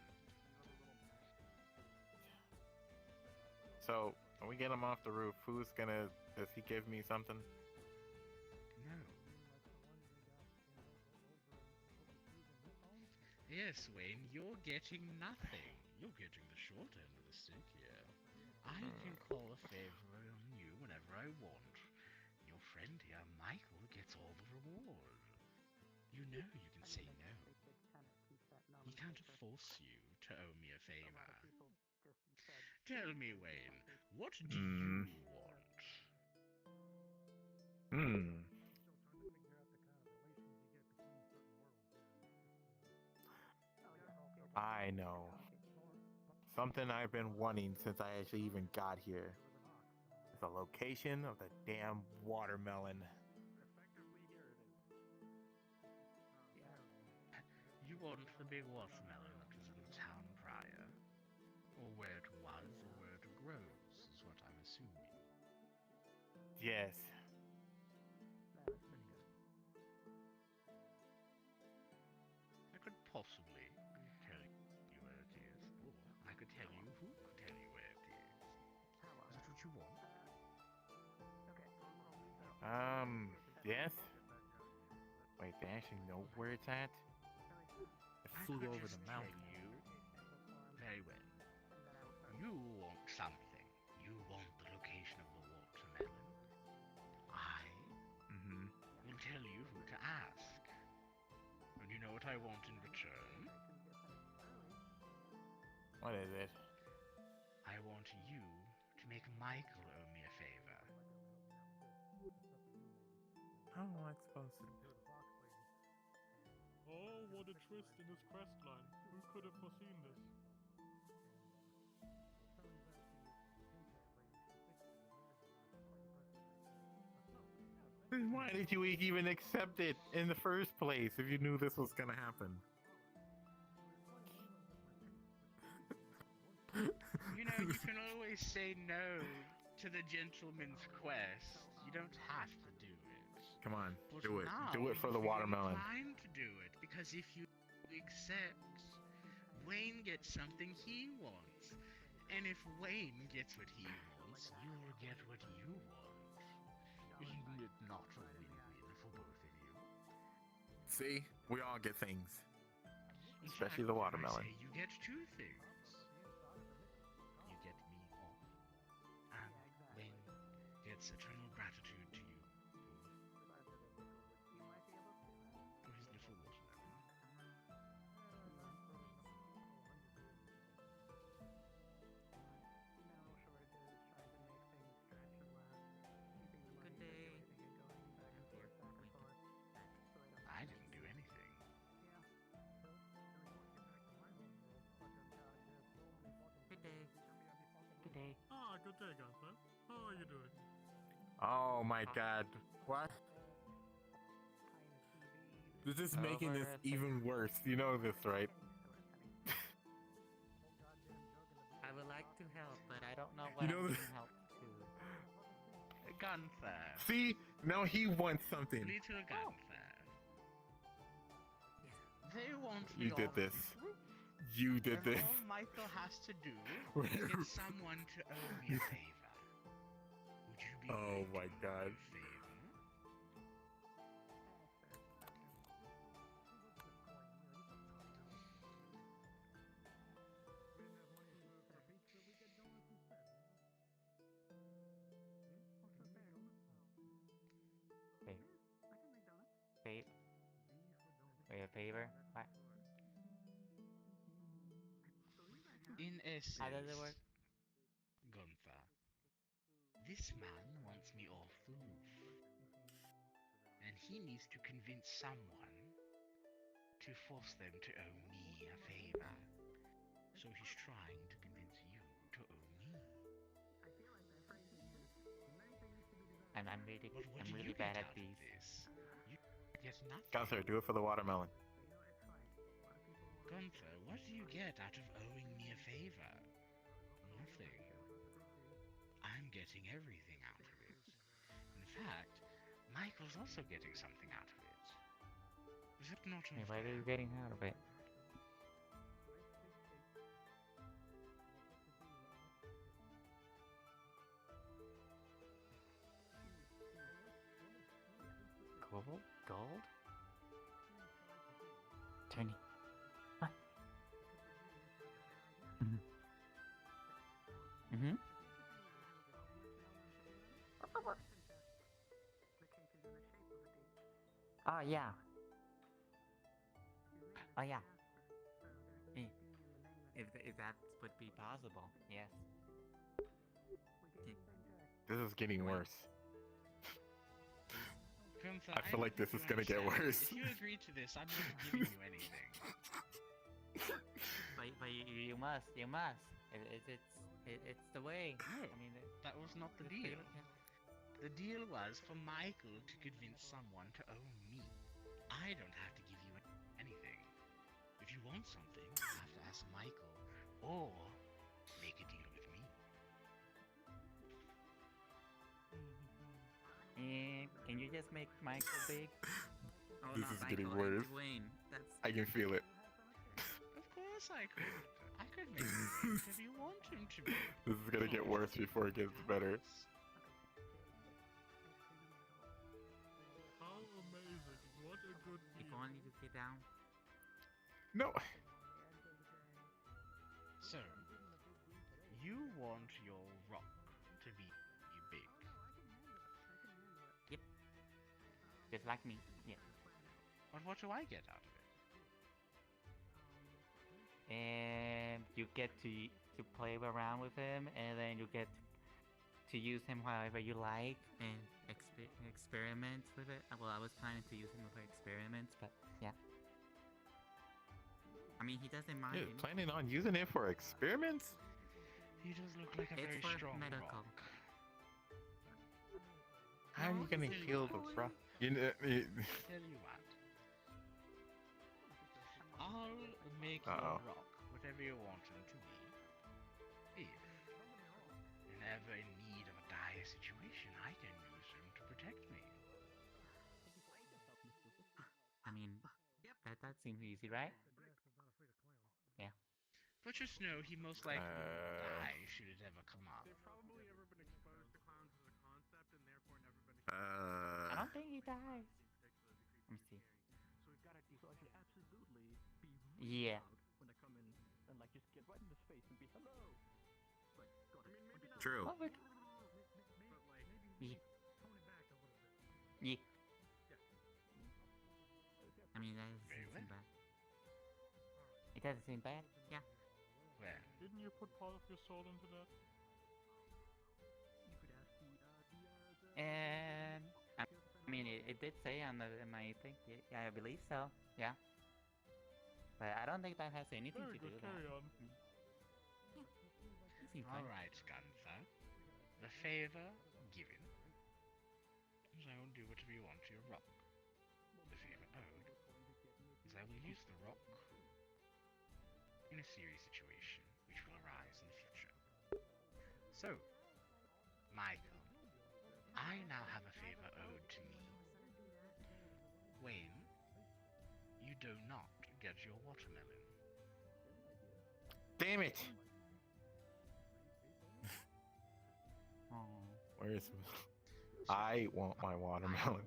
So, when we get him off the roof, does he give me something? No. Yes, Wayne, you're getting nothing. You're getting the short end of the stick here. I can call a favor on you whenever I want. Your friend here, Michael, gets all the reward. You know you can say no. He can't force you to owe me a favor. Tell me, Wayne, what do you want? I know. Something I've been wanting since I actually even got here. Is the location of the damn watermelon. You want the big watermelon that was in the town prior? Or where it was, or where it grows, is what I'm assuming. Yes. I could possibly tell you where it is, or I could tell you who could tell you where it is. Is that what you want? Yes? Wait, they actually know where it's at? It flew over the mountain. Tell you. Very well. You want something. You want the location of the watermelon. I will tell you who to ask. And you know what I want in return? What is it? I want you to make Michael owe me a favor. How am I supposed to? Oh, what a twist in this quest line. Who could have foreseen this? Then why did you even accept it in the first place if you knew this was gonna happen? You know, you can always say no to the gentleman's quest. You don't have to do it. Come on, But do it. now Do it for you the feel watermelon. inclined to do it, because if you accept, Wayne gets something he wants. And if Wayne gets what he wants, you'll get what you want. Isn't it not a win-win for both of you? See, we all get things, In especially fact, the I watermelon. say you get two things. You get me off, and Wayne gets eternal gratitude to you for his little watermelon. Good day. I didn't do anything. Good day. Good day. Ah, good day, Gunther. How are you doing? Oh my god. What? This is making this even worse. You know this, right? I would like to help, but I don't know You what know I'm the- being helped to. Gunther. See? Now he wants something. Little Gunther. They want You your did this. You did and this. all Michael has to do is get someone to owe me a favor. Would you be Oh my god. favor? Wait, a favor? What? In essence, How does it work? Gunther, this man wants me off the roof. And he needs to convince someone to force them to owe me a favor. So he's trying to convince you to owe me. I'm But what do you really get bad at out of these. this? You get nothing. Gunther, do it for the watermelon. Gunther, what do you get out of owing me a favor? Nothing. I'm getting everything out of it. In fact, Michael's also getting something out of it. Is it not Hey, what are unfair? you getting out of it? Gold? Gold? Tony. What? Mm-hmm. Oh, yeah. Oh, yeah. If that would be possible, yes. This is getting worse. Gunther, I feel like don't this is think gonna you get understand. worse. If you agree to this, I'm not giving you anything. But you must. It's the way. No, I mean, that was not the deal. The deal was for Michael to convince someone to owe me. I don't have to give you anything. If you want something, you have to ask Michael, or make a deal with me. Can you just make Michael big? Oh, This not is getting Michael, worse. Dwayne. That's I can feel it. Of course I could. I could make him big if you want him to be. This is gonna get worse before it gets better. How amazing. What a good If deal. only to sit down. No. So, you want your rock to be big. Yep. Just like me. Yeah. But what do I get out of it? And you get to play around with him, and then you get to use him however you like and experiment with it. Well, I was planning to use him for experiments, but yeah. I mean, he doesn't mind. You're planning on using it for experiments? He does look like a very for strong medical. rock. How are you gonna heal the rock? You know, Tell you what. I'll make your rock whatever you want him to be. If you're ever in need of a dire situation, I can use him to protect me. I mean, that seems easy, right? Yeah. But just know he most likely will die should it ever come up. They've probably ever been exposed to clowns as a concept and therefore never been I don't think he dies. Let me see. So we've got to so I should absolutely be Yeah. loud when I come in and like just get right in his face and be hello. Like, got it. maybe not. True. Oh, but But like yeah. tone it back a little bit. Yeah. Yeah. I mean, that doesn't Very seem well. bad. It doesn't seem bad. Yeah. Well, Didn't you put part of your soul into that? You could ask the And I mean, it did say on in my thing. Yeah, I believe so. Yeah. But I don't think that has anything Very to do good, with that. carry on. He seems fine. alright, Gunther. The favor given. Is I will do whatever you want to your rock. The favor owed is I will use the rock in a serious situation which will arise in the future. So, Michael, I now have a favor owed to me. When you do not get your watermelon. damn it! Oh. Where's I want my watermelon.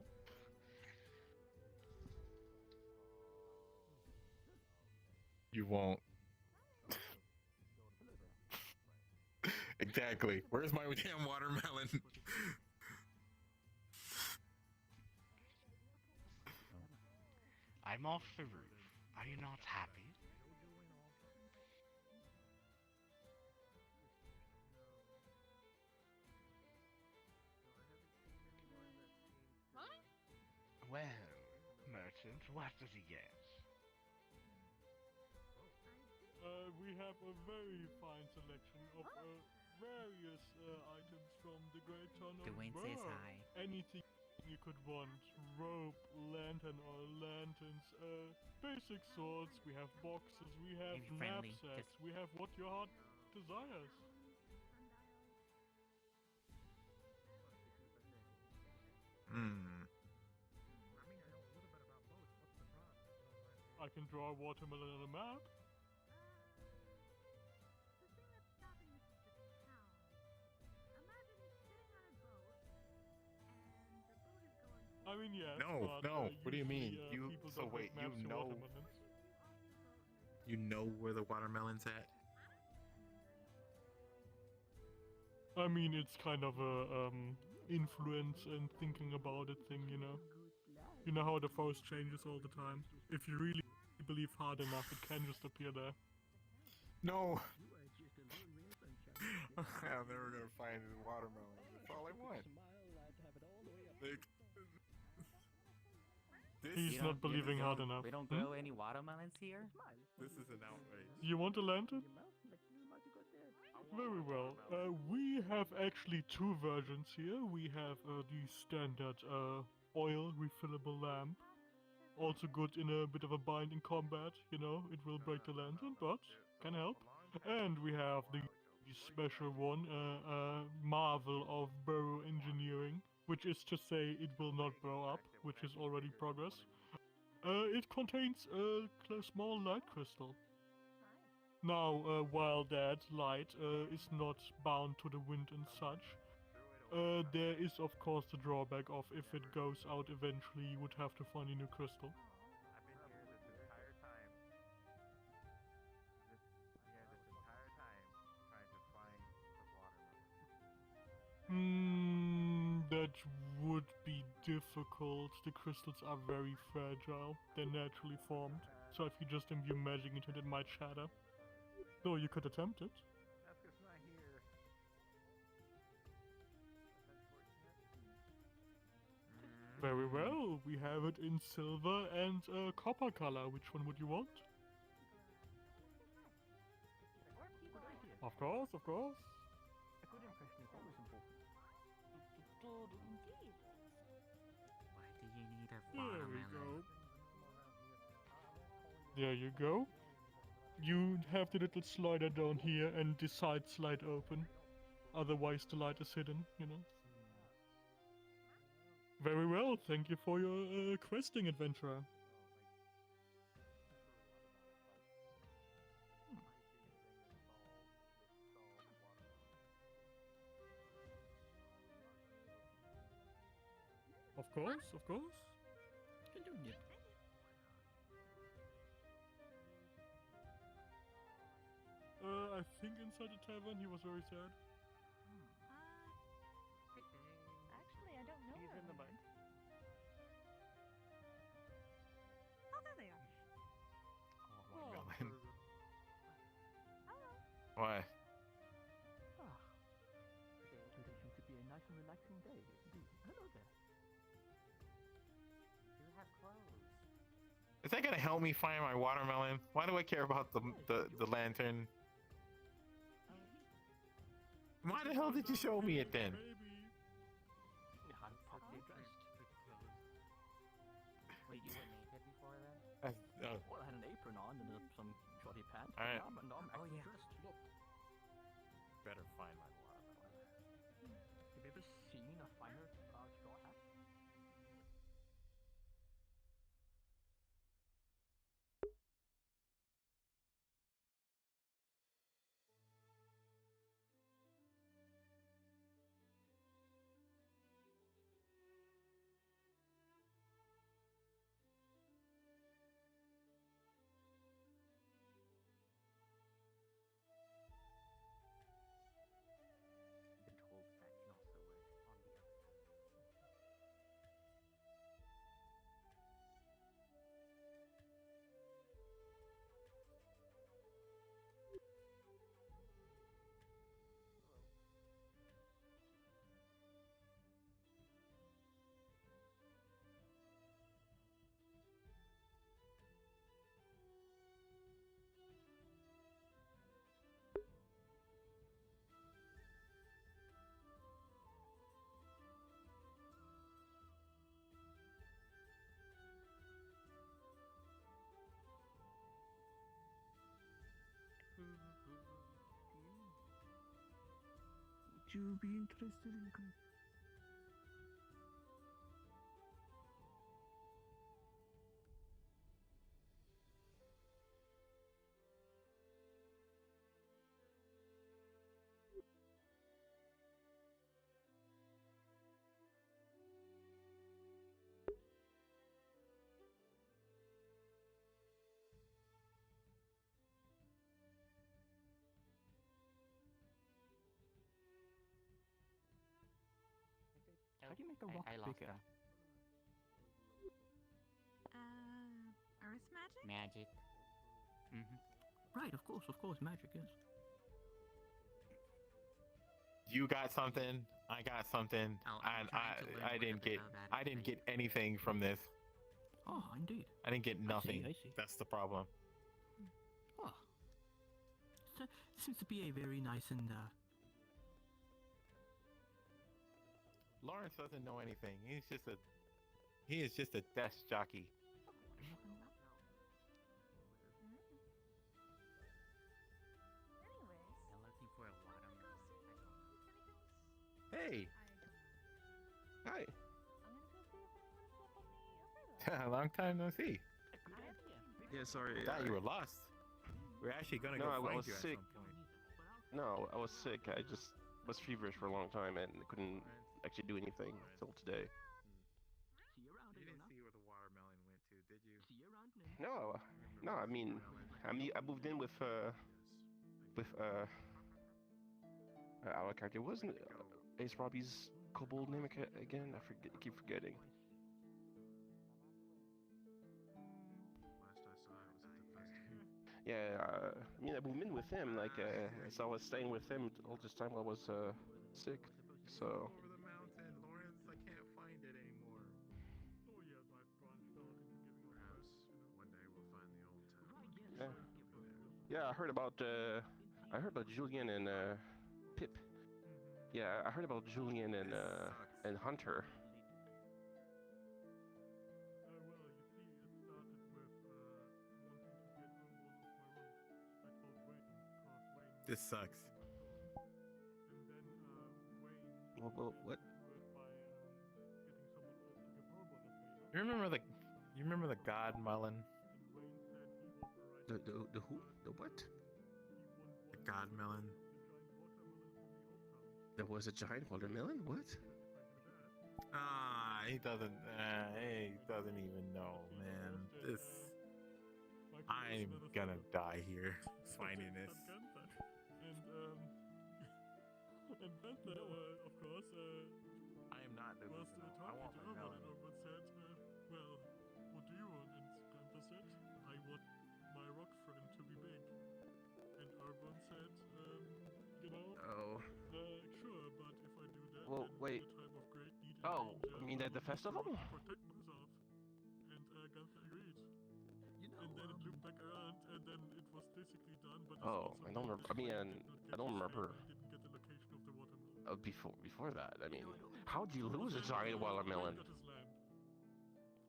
You won't. Exactly. Where's my damn watermelon? I'm off the roof. Are you not happy? Well, merchant, what does he get? We have a very fine selection of various items from the Great Town of Dwayne says Burr. hi. Anything you could want. Rope, lantern or lanterns, basic swords, we have boxes, we have Maybe friendly, knapsacks, just- we have what your heart desires. I can draw a watermelon on a map. I mean, yes. No, but, no. What do you mean? usually, You people so don't make wait, maps you to know watermelons. you know where the watermelon's at? I mean, it's kind of a influence and thinking about it thing, you know. You know how the forest changes all the time. If you really believe hard enough, it can just appear there. No. I'm never gonna find the watermelon. That's all I want. Like, He's You not don't- you believing don't- hard enough. We don't Hmm? grow any watermelons here? this is an outrage. You want a lantern? Very well. We have actually two versions here. We have the standard oil refillable lamp. Also good in a bit of a bind in combat, you know, it will break the lantern, but can help. And we have the special one, marvel of burrow engineering, which is to say it will not blow up, which is already progress. It contains a small light crystal. Now, while that light is not bound to the wind and such, there is of course the drawback of if it goes out eventually, you would have to find a new crystal. I've been here this entire time. This entire time trying to find That would be difficult. The crystals are very fragile. They're naturally formed. So if you just imbue magic into it, it might shatter. Though you could attempt it. That's not here. Very well. We have it in silver and copper color. Which one would you want? Of course, of course. A good impression is always important. Indeed. Why do you need a There we watermelon? go. There you go. You have the little slider down here and the side slide open. Otherwise the light is hidden, you know. Very well, thank you for your questing adventurer. Of course, of course. I think inside the tavern he was very sad. Actually, I don't know. He's in the where I mine. went. Oh, there they are. Watermelon. Hello. What? Today seems to be a nice and relaxing day. Hello there. You have clothes. Is that gonna help me find my watermelon? Why do I care about the lantern? Why the hell did you show me it then? I'm partly dressed. Wait, you were naked before then? Well, I had an apron on and some shorty pants. All right. But now I'm Oh, actually yeah. dressed. Look. Better find my watermelon. Have you ever seen a finer straw hat? Been told that's not the word on the other side. Would you be interested in How do you make a rock I lost bigger? them. Earth magic? Magic. Right, of course, magic is. You got something. I got something. Oh, I'm and trying to learn I didn't whatever get. the bad I didn't thing get anything from this. Oh, indeed. I didn't get nothing. I see. That's the problem. Oh. Seems to be a very nice and Lawrence doesn't know anything. He is just a desk jockey. Anyways. I'm looking for a watermelon. Hey. Hi. I'm gonna go see if anyone's up on the over there. Long time no see. Yeah, sorry. Thought you were lost. We're actually gonna No, go I find was you sick. at some point. No, I was sick. I just was feverish for a long time and couldn't actually do anything until today. see you around, You didn't Iona. see where the watermelon went to, did you? See you around, Nin. No, I mean, I moved in with our character wasn't Ace Robbie's kobold name again? I keep forgetting. Last I saw it was at the festival. Yeah, I mean, I've been with him, like, so I was staying with him all this time while I was sick, so... Over the mountain, Lawrence, I can't find it anymore. Oh yeah, I've branched out into giving up Perhaps one day we'll find the old town. Yeah. Yeah, I heard about Julian and, Pip. Yeah, I heard about Julian and Hunter. Well, you see, it started with wanting to get on one of my roofs. I told Wayne, because Wayne. This sucks. And then Wayne. Well, what? Do it by getting someone else to give her one a favor. You remember the God Mullen? And Wayne said he authorized. The who? The what? The God Melon. There was a giant watermelon? What? Ah, he doesn't even know, man. This, I'm gonna die here finding this. And Bentler, of course, I am not was delusional. talking I want to my Urban, melon. and Urban said, well, what do you want? And Bentler said, I want my rock friend to be big. And Urban said, you know, Oh. Sure, but if I do that, Well, then wait. in a time of great need and Oh, danger, I mean at the I will festival? have to protect myself. And Gunther agreed. You know, And then it looped back around, and then it was basically done. But Oh, I don't remember. I mean, I don't remember. Didn't get the location of the watermelon. Before that, I mean, how'd you lose a giant watermelon? Got his land.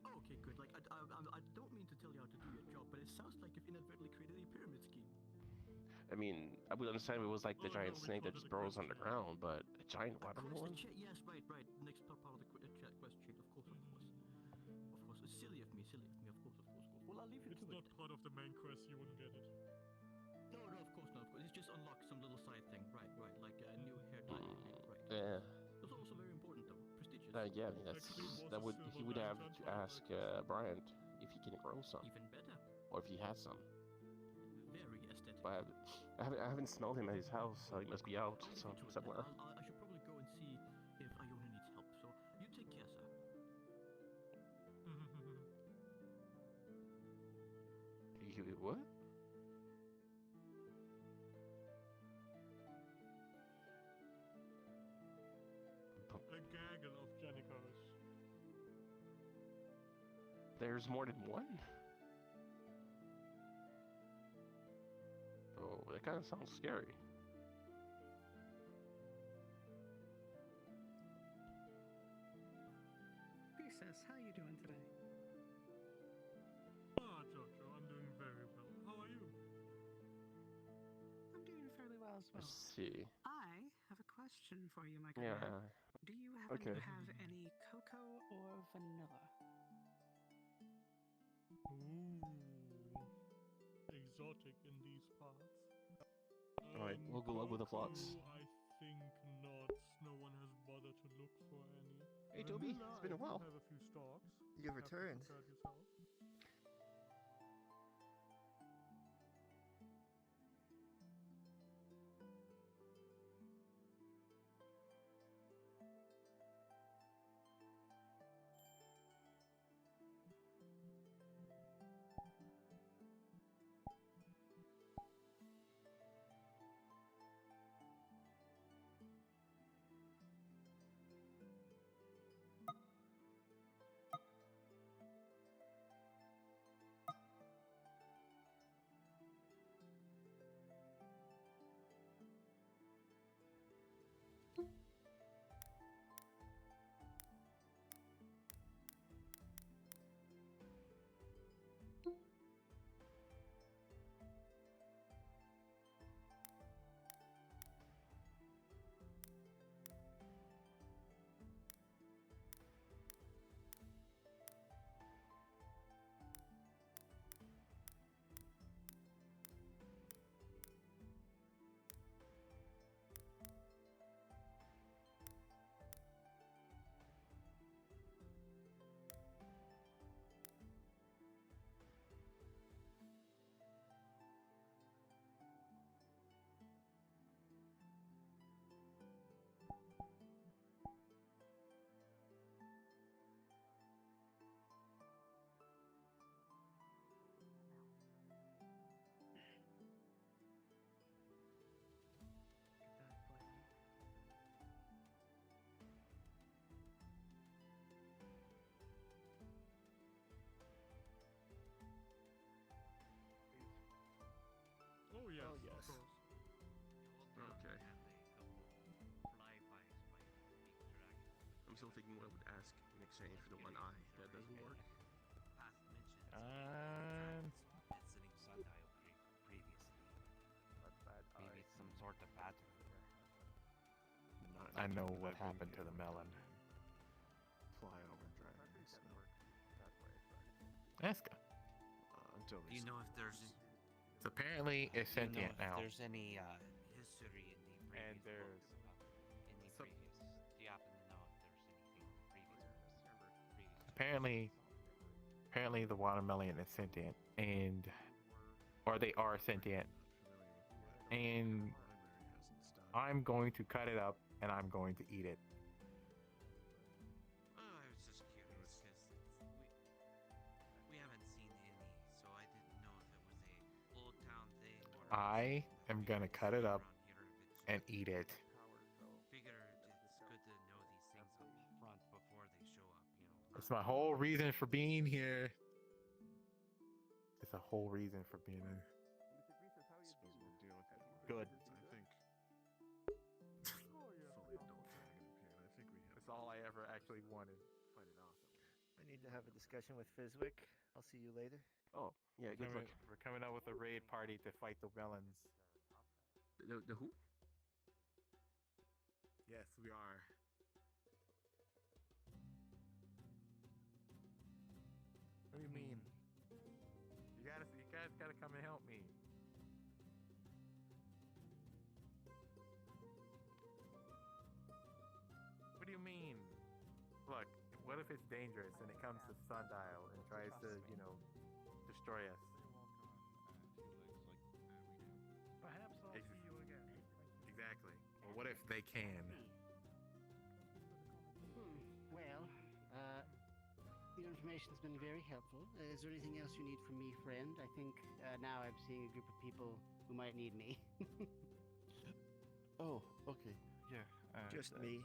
okay, good. Like, I don't mean to tell you how to do your job, but it sounds like you've inadvertently created a pyramid scheme. I mean, I would understand if it was like the Oh, giant no, we snake that called just it a burrows question. underground, but a giant Of course, watermelon? yes, right. Next part of the chat question. Of course. Of course. It's silly of me. Of course. Well, I'll leave you It's to not it. part of the main quest. You wouldn't get it. No, of course not. Of course. It's just unlock some little side thing. Right. Like a new hair dye. Right. Yeah. That's also very important, though. Prestigious. Yeah, I mean, he would have to ask Bryant if he can grow some, Even better. or if he has some. Very aesthetic. But I haven't smelled him at his house, so he must be out somewhere. I should probably go and see if Iona needs help. So you take care, sir. What? A gaggle of Janikos. There's more than one? Oh, that kind of sounds scary. Princess, how you doing today? Ah, Jojo, I'm doing very well. How are you? I'm doing fairly well as well. Let's see. I have a question for you, my Yeah. guy. Do you happen Okay. to have any cocoa or vanilla? Ooh, exotic in these parts. Alright, we'll go up with the flocks. I think not. No one has bothered to look for any. Hey, Toby, Vanilla, it's been a I do while. have a few stalks. You Have returned. prepared yourself. something I would ask in exchange for the one eye that doesn't work? Visiting Sundial previously. Maybe it's some sort of pattern. I know what happened to the melon. Fly over dragons. Ask him. Until Do you know if there's It's apparently it's do you know sentient if now. there's any history in the previous And there's do you happen to know if there's anything in the previous Apparently the watermelon is sentient, and or they are sentient, and I'm going to cut it up and I'm going to eat it. Oh, I was just curious because we haven't seen any, so I didn't know if it was a old town thing or I am gonna cut it up and eat it. figure it's good to know these things up front before they show up, you know. It's my whole reason for being here. It's a whole reason for being here. Suppose we'll deal with it. Good. I think. Fully adult dragon appeared. I think we have. That's all I ever actually wanted. Fight it off. I need to have a discussion with Fizwick. I'll see you later. Oh, yeah, good luck. We're coming up with a raid party to fight the melons. The who? Yes, we are. What do you mean? You guys gotta come and help me. What do you mean? Look, what if it's dangerous and it comes to Sundial and tries to, destroy us? Perhaps I'll see you again. Exactly. Well, what if they can? Well, your information's been very helpful. Is there anything else you need from me, friend? I think now I'm seeing a group of people who might need me. Oh, okay. Yeah. Just me.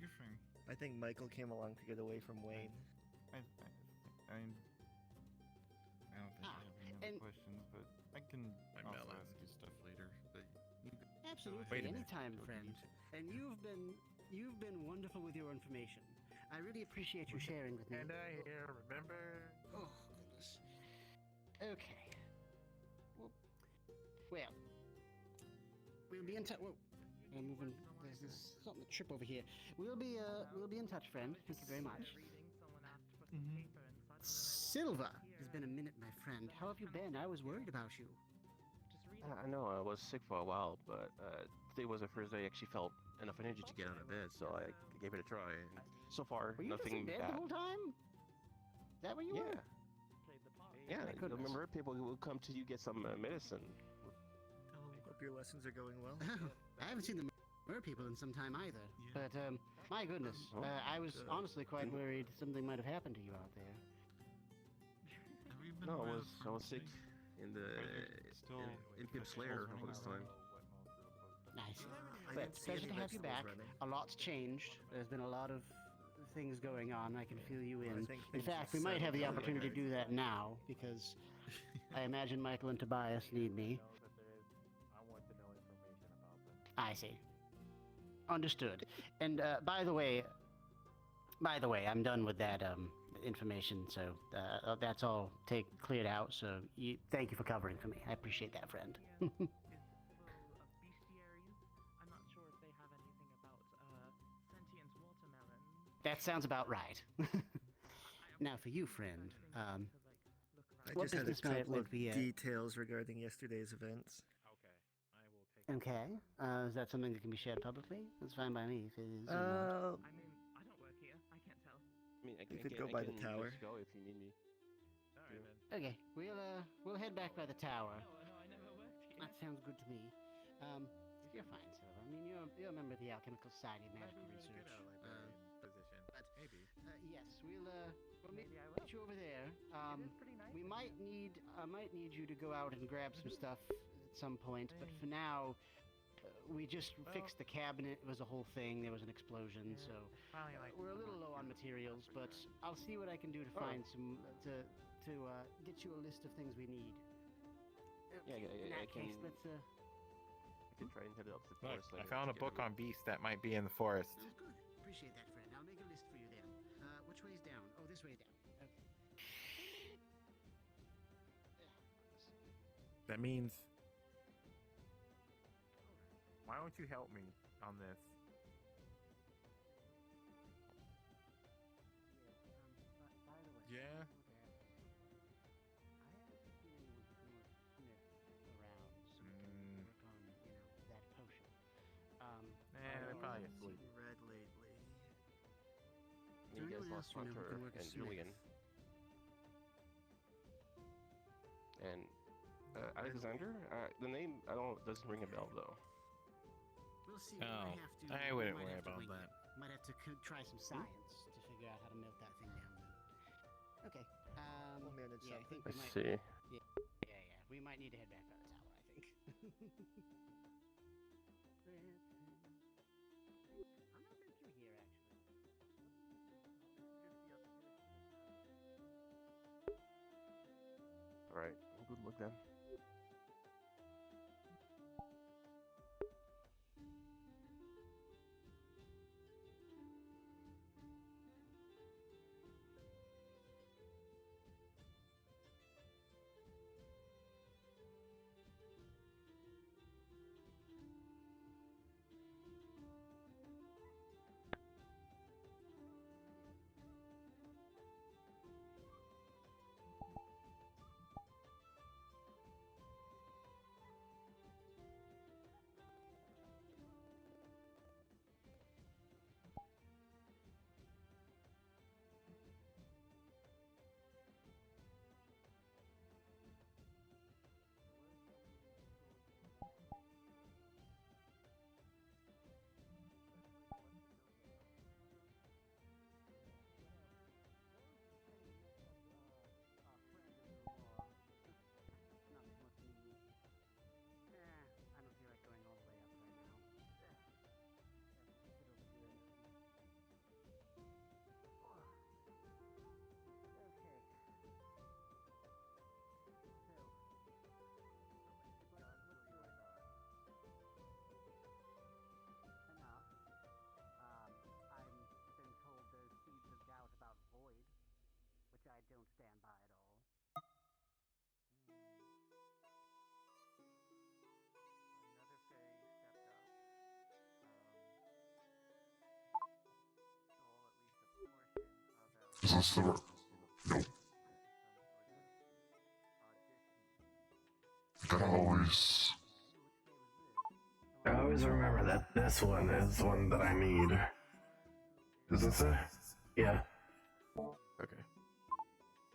You're fine. I think Michael came along to get away from Wayne. I don't think I have any other questions, but I can also ask you stuff later. But Absolutely, anytime, friend. And you've been wonderful with your information. I really appreciate you sharing with me. And I here, remember? Oh, goodness. Okay. Well, we'll be in touch. Whoa, I'm moving. There's something to trip over here. We'll be in touch, friend. Thank you very much. Silva, it's been a minute, my friend. How have you been? I was worried about you. I know I was sick for a while, but today was the first day I actually felt enough energy to get out of bed, so I gave it a try. And so far, Were you just nothing in bed bad. the whole time? Is that where you were? Yeah, My you goodness. remember people who will come to you get some medicine. Hope your lessons are going well. I haven't seen the mer people in some time either. But my goodness, I was honestly quite worried something might have happened to you out there. No, I was sick in the in Pip's lair all this time. Nice. I But didn't see pleasure any to have you vegetables back. running. A lot's changed. There's been a lot of things going on. I can feel you I in. think In things fact, have we might have the settled down opportunity to there. do that now because I imagine Michael and Tobias need me. I want to know information about them. I see. Understood. And by the way, I'm done with that information. So that's all cleared out. So thank you for covering for me. I appreciate that, friend. I'm not sure if they have anything about sentient watermelon. That sounds about right. Now for you, friend. I What just had a business might couple of be details regarding yesterday's events. Okay. Is that something that can be shared publicly? That's fine by me if it is. Uh, I mean, I don't work here. I can't tell. I mean, I You can, could I go by the can tower. just go if you need me. Okay, we'll head back by the tower. No, I never worked here. That sounds good to me. You're fine, Silver. I mean, you're a member of the Alchemical Society of Magical Research. Position. But Maybe. yes, we'll meet Maybe I will. you over there. It is pretty nice. We might need I might need you to go out and grab some stuff at some point, but for now, we just fixed the cabinet. It was a whole thing. There was an explosion, so Finally, like, we're a little low on materials. But I'll see what I can do to find some to get you a list of things we need. Yeah, In I that can. case, let's I can try and head up to the Look, forest I later found a to get book them. on beasts that might be in the forest. Good. Appreciate that, friend. I'll make a list which way's down? Oh, this way's down. Okay. That means. Why don't you help me on this? By the way. Yeah. I haven't seen anyone who can work Smith around, so we can work on, that potion. They're probably asleep. Red lately. You guys lost Hunter and Julian. And Alexander? The name doesn't ring a bell though. We'll see. Oh, I wouldn't worry about that. Might have to try some science to figure out how to melt that thing down. Then. Okay. We'll manage yeah, I something. think we Let's might. see. Yeah. We might need to head back on the tower. I think. I'm not been through here actually. All right. Good look then. Which I don't stand by at all. Another Fae stepped up. Stole at least a portion of our. Is this the nope. I always remember that this one is the one that I need. Is this it? Yeah. Okay.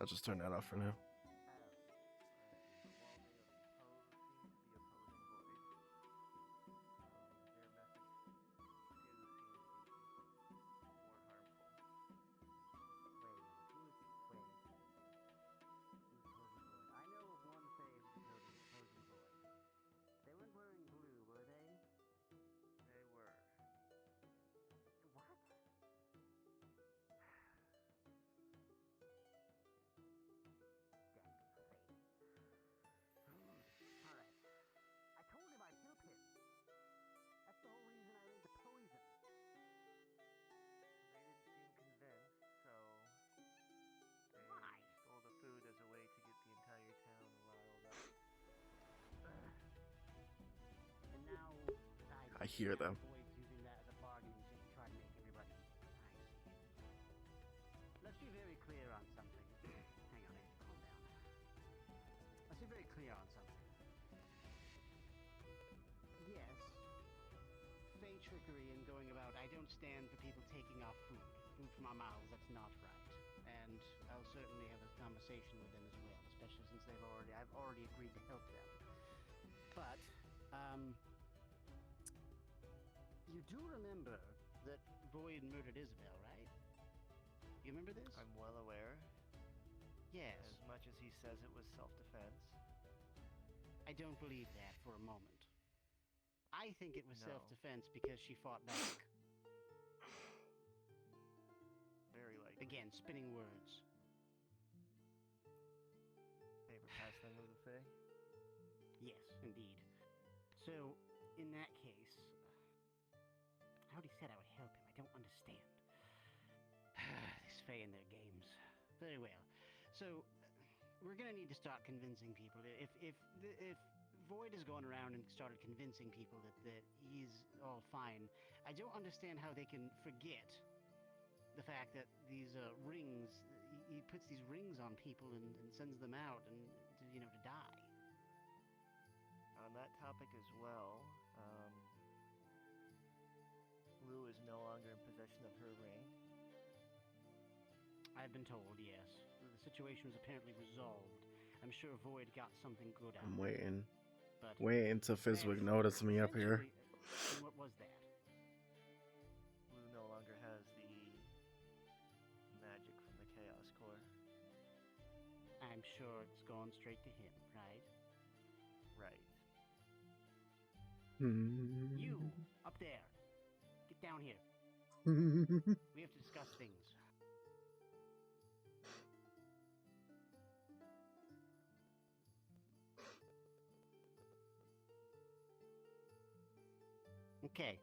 I'll just turn that off for now. I know of one Fae who's opposing Void. They weren't wearing blue, were they? They were. What? Alright. I told him I'd help him. That's the whole reason I made the poison. They didn't seem convinced, so they Why? stole the food as a way to get the entire town riled up. And now I hear them. Void's using that as a bargaining chip to try to make everybody. I see. Let's be very clear on something. Hang on, I need to calm down. Let's be very clear on something. Yes, Fae trickery and going about. I don't stand for people taking our food from our mouths. That's not right. And I'll certainly have a conversation with them as well, especially since I've already agreed to help them. But, you do remember that Void murdered Isabel, right? You remember this? I'm well aware. Yes. As much as he says it was self-defense. I don't believe that for a moment. I think it was No. self-defense because she fought back. Very likely. Again, spinning words. Favorite pastime of the Fae? Yes, indeed. So, in that case, I already said I would help him. I don't understand. These Fae playing their games. Very well. So, we're gonna need to start convincing people. If Void has gone around and started convincing people that he's all fine, I don't understand how they can forget the fact that these rings, he puts these rings on people and sends them out and to die. On that topic as well, Lou is no longer in possession of her ring. I've been told, yes. The situation was apparently resolved. I'm sure Void got something good out I'm of it. waiting. But Waiting till Fizwick notice me up here. And what was that? Lou no longer has the magic from the Chaos Core. I'm sure it's gone straight to him, right? Right. You, up there. Get down here. We have to discuss things. Okay.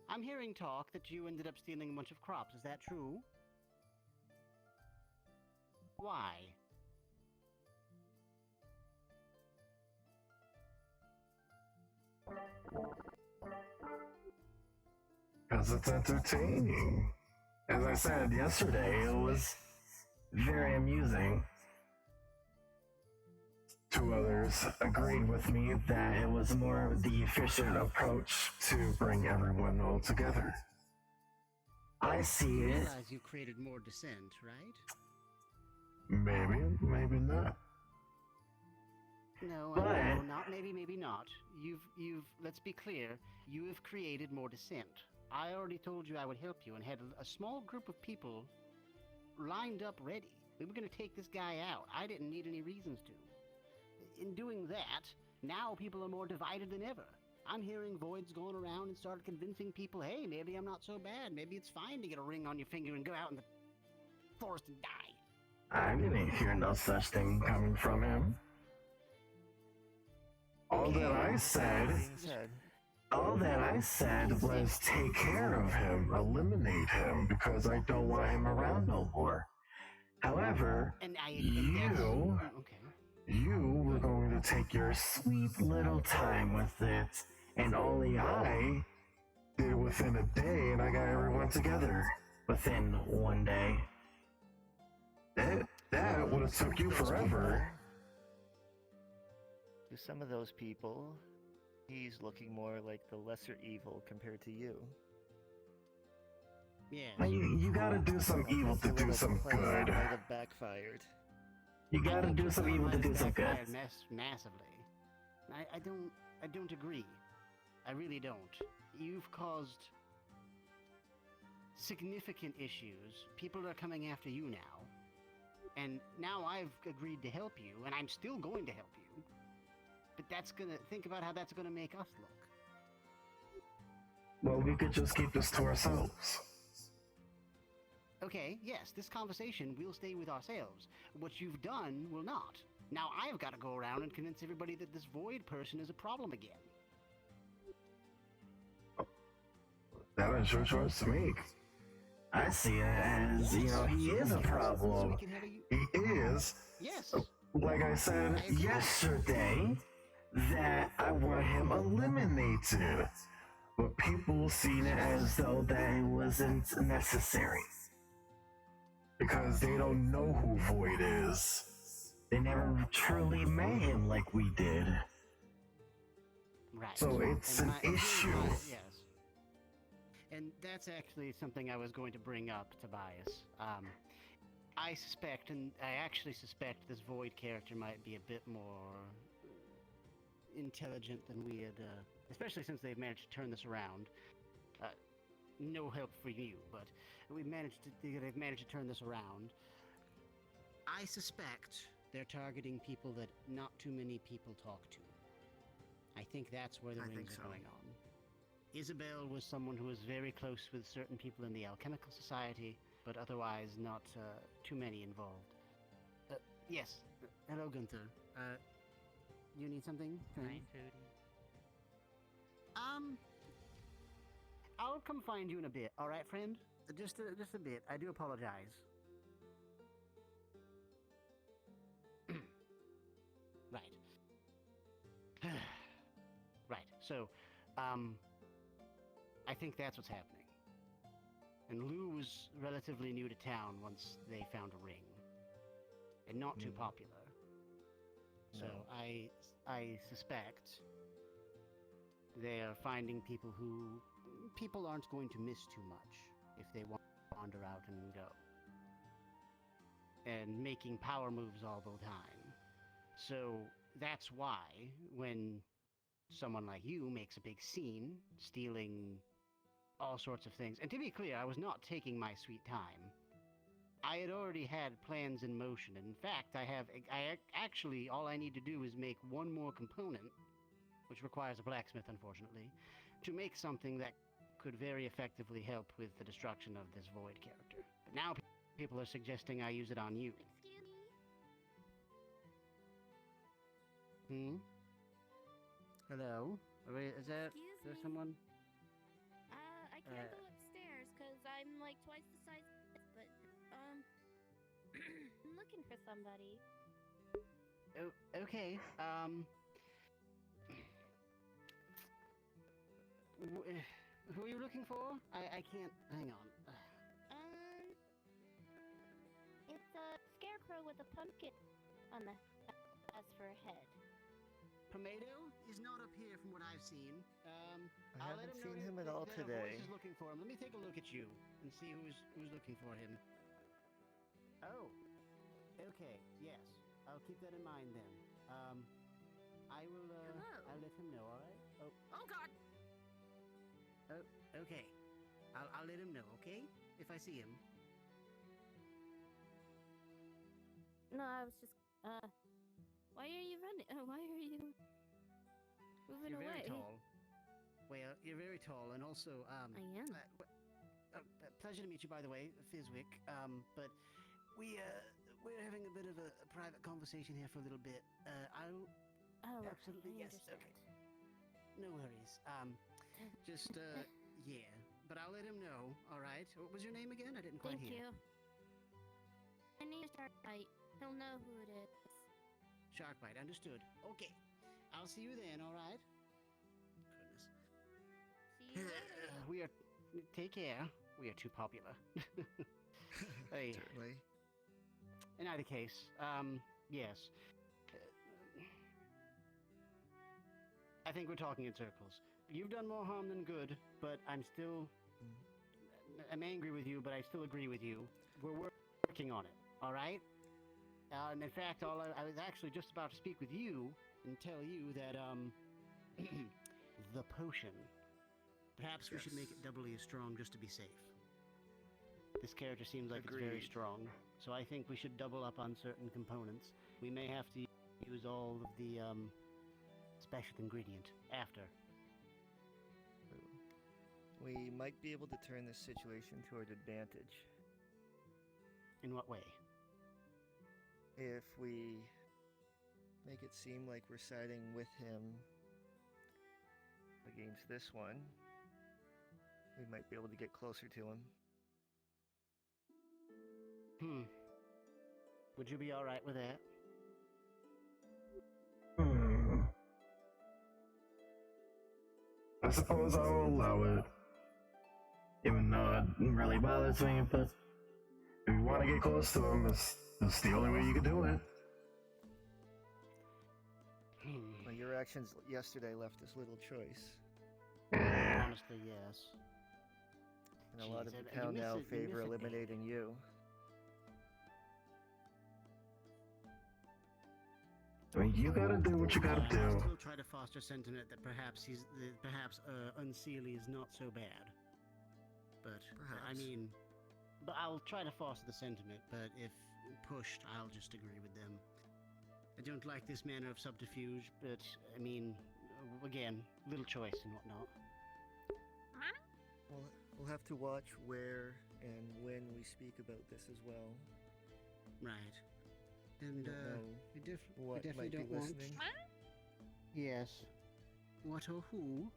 I'm hearing talk that you ended up stealing a bunch of crops. Is that true? Why? Because it's entertaining. As I said yesterday, it was very amusing. Two others agreed with me that it was more the efficient approach to bring everyone all together. I see You it. realize you created more dissent, right? Maybe, maybe not. No, But- no, not maybe, maybe not. Let's be clear, you have created more dissent. I already told you I would help you and had a small group of people lined up ready. We were going to take this guy out. I didn't need any reasons to. In doing that, now people are more divided than ever. I'm hearing Void's going around and started convincing people, hey, maybe I'm not so bad. Maybe it's fine to get a ring on your finger and go out in the forest and die. I didn't hear no such thing coming from him. All that I said was take care of him, eliminate him, because I don't want him around no more. However, you were going to take your sweet little time with it, and only I did it within a day, and I got everyone together within one day. That would have took you forever. To some of those people, he's looking more like the lesser evil compared to you. Yeah. You gotta do some evil to do some good. Might have backfired. You gotta do some evil to do some good. Massively. I don't agree. I really don't. You've caused significant issues. People are coming after you now. And now I've agreed to help you, and I'm still going to help you. But think about how that's gonna make us look. Well, we could just keep this to ourselves. Okay, yes, this conversation will stay with ourselves. What you've done will not. Now I've got to go around and convince everybody that this Void person is a problem again. That is your choice to make. I see it as, he is a problem. He is. Yes. Like I said yesterday, that I want him eliminated. But people seen it as though that it wasn't necessary. Because they don't know who Void is. They never truly met him like we did. Right. So it's an issue. Yes. And that's actually something I was going to bring up, Tobias. I actually suspect this Void character might be a bit more intelligent than we had, especially since they've managed to turn this around. No help for you, but they've managed to turn this around. I suspect they're targeting people that not too many people talk to. I think that's where the rings are going on. Isabel was someone who was very close with certain people in the Alchemical Society, but otherwise not too many involved. Yes. Hello, Gunther. You need something? Hi, Tootie. I'll come find you in a bit, alright, friend? just a bit. I do apologize. Right. Right. So, I think that's what's happening. And Lou was relatively new to town once they found a ring, and not too popular. So I suspect they are finding people who people aren't going to miss too much if they wander out and go, and making power moves all the time. So that's why when someone like you makes a big scene, stealing all sorts of things. And to be clear, I was not taking my sweet time. I had already had plans in motion. In fact, actually, all I need to do is make one more component, which requires a blacksmith, unfortunately, to make something that could very effectively help with the destruction of this Void character. But now people are suggesting I use it on you. Hmm? Hello? Is there someone? I can't go upstairs because I'm like twice the size of this, but, I'm looking for somebody. Oh, okay, who are you looking for? I can't, hang on. It's a scarecrow with a pumpkin on the as for a head. Pomato is not up here from what I've seen. I haven't seen him at all today. Voice is looking for him. Let me take a look at you and see who's looking for him. Oh, okay, yes. I'll keep that in mind then. I will, I'll let him know, alright? Oh God! Oh, okay. I'll let him know, okay? If I see him. No, I was just, why are you running? Why are you moving You're away? very tall. Well, you're very tall, and also, I am. Pleasure to meet you, by the way, Fizwick. But we're having a bit of a private conversation here for a little bit. Absolutely, I yes, understand. okay. No worries. Just, yeah. But I'll let him know, alright? What was your name again? I didn't quite Thank hear. you. My name is Sharkbite. He'll know who it is. Sharkbite, understood. Okay. I'll see you then, alright? See you later. We are... Take care. We are too popular. Hey. Certainly. In either case, yes. I think we're talking in circles. You've done more harm than good, but I'm still... I'm angry with you, but I still agree with you. We're working on it, alright? And in fact, I was actually just about to speak with you and tell you that, the potion. Perhaps we should make it doubly as strong just to be safe. This character seems like it's very strong, so I think we should double up on certain components. We may have to use all of the, special ingredient after. We might be able to turn this situation to our advantage. In what way? If we make it seem like we're siding with him against this one, we might be able to get closer to him. Would you be alright with that? I suppose I'll allow it. Even though it really bothers me, but if you want to get close to him, it's the only way you can do it. Well, your actions yesterday left us little choice. Honestly, yes. And a lot of Jeez, the town now favor eliminating you. I mean, you gotta do what you gotta do. I'll still try to foster sentiment that perhaps Unseelie is not so bad. But, I mean... But I'll try to foster the sentiment, but if pushed, I'll just agree with them. I don't like this manner of subterfuge, but, I mean, again, little choice and whatnot. Well, we'll have to watch where and when we speak about this as well. Right. And, we what definitely might be don't want... listening. Yes. What or who?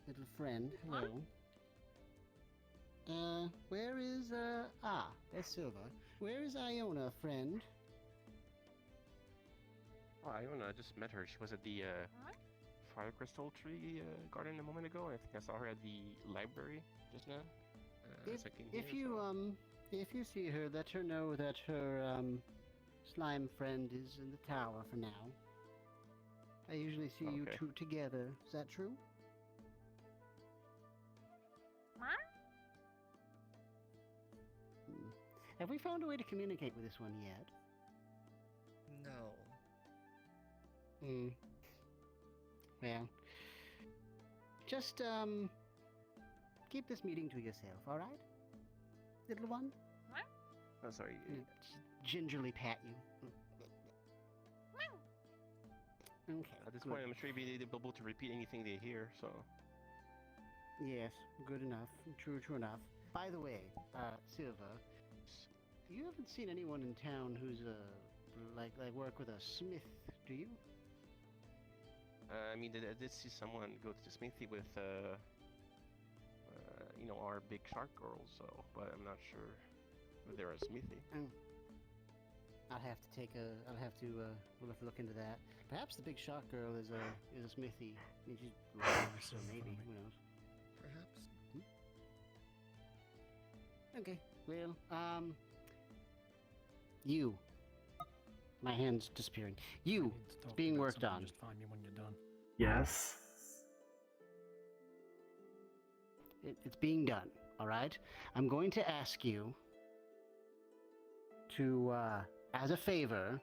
Little friend, hello. Where is, that's Silva. Where is Iona, friend? Oh, Iona, I just met her. She was at the Fire Crystal Tree Garden a moment ago. I think I saw her at the library just now. If you see her, let her know that her, slime friend is in the tower for now. I usually see you two together. Is that true? Have we found a way to communicate with this one yet? No. Well, just, keep this meeting to yourself, alright? Little one? Oh, sorry. Just gingerly pat you. Okay. At this good. point, I'm sure you'll be able to repeat anything they hear, so. Yes, good enough. True enough. By the way, Silva, you haven't seen anyone in town who's, like work with a smith, do you? I mean, I did see someone go to the smithy with, you know, our big shark girl, so, but I'm not sure if they're a smithy. I'll have to look into that. Perhaps the big shark girl is a smithy. I mean, she's so maybe, who knows? Perhaps. Okay, well, you. My hand's disappearing. You, it's being worked on. Just find me when you're done. Yes. It's being done, alright? I'm going to ask you to, as a favor,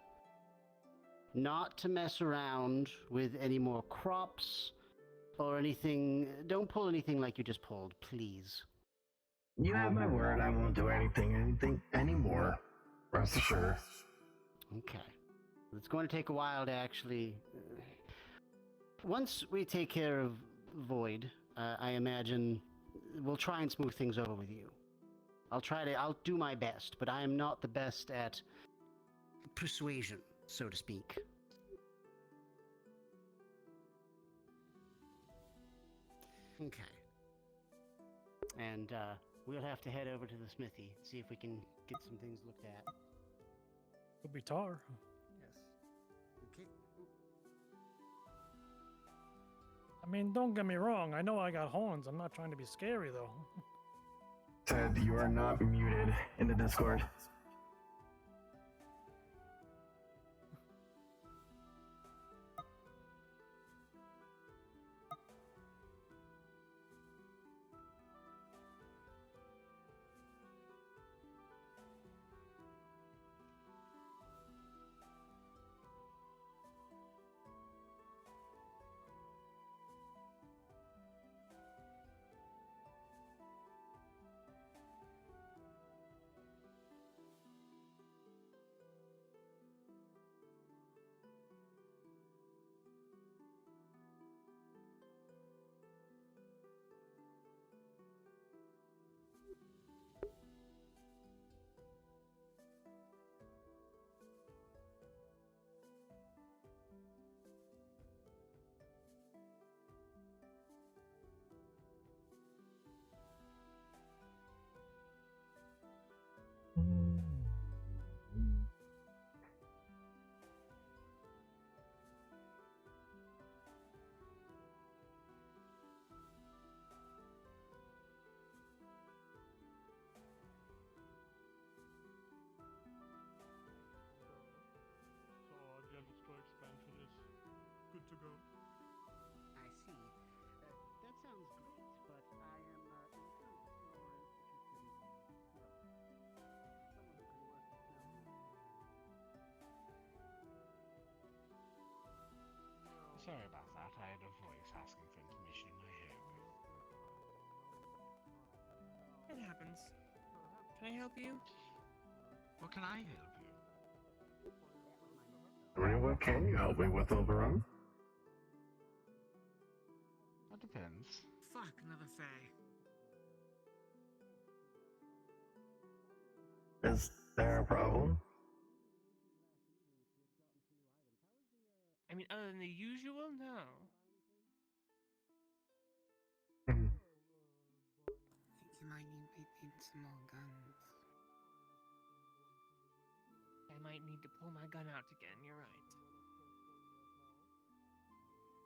not to mess around with any more crops or anything. Don't pull anything like you just pulled, please. You have my word, I won't do anything anymore. Rest assured. Okay. It's going to take a while to actually... once we take care of Void, I imagine we'll try and smooth things over with you. I'll do my best, but I am not the best at persuasion, so to speak. Okay. And, we'll have to head over to the smithy, see if we can get some things looked at. Could be tar. Yes. Okay. I mean, don't get me wrong. I know I got horns. I'm not trying to be scary, though. Ted, you are not muted in the Discord. So our General Store expansion is good to go. I see. That sounds great, but I am in fact more interested in, someone who can work with Sorry about that. I had a voice asking for information in my head. It happens. Can I help you? What can I help you? I mean, what can you help me with, Oberon? That depends. Fuck, another Fae. Is there a problem? I mean, other than the usual, no. I think you might need might need some more guns. I might need to pull my gun out again, you're right.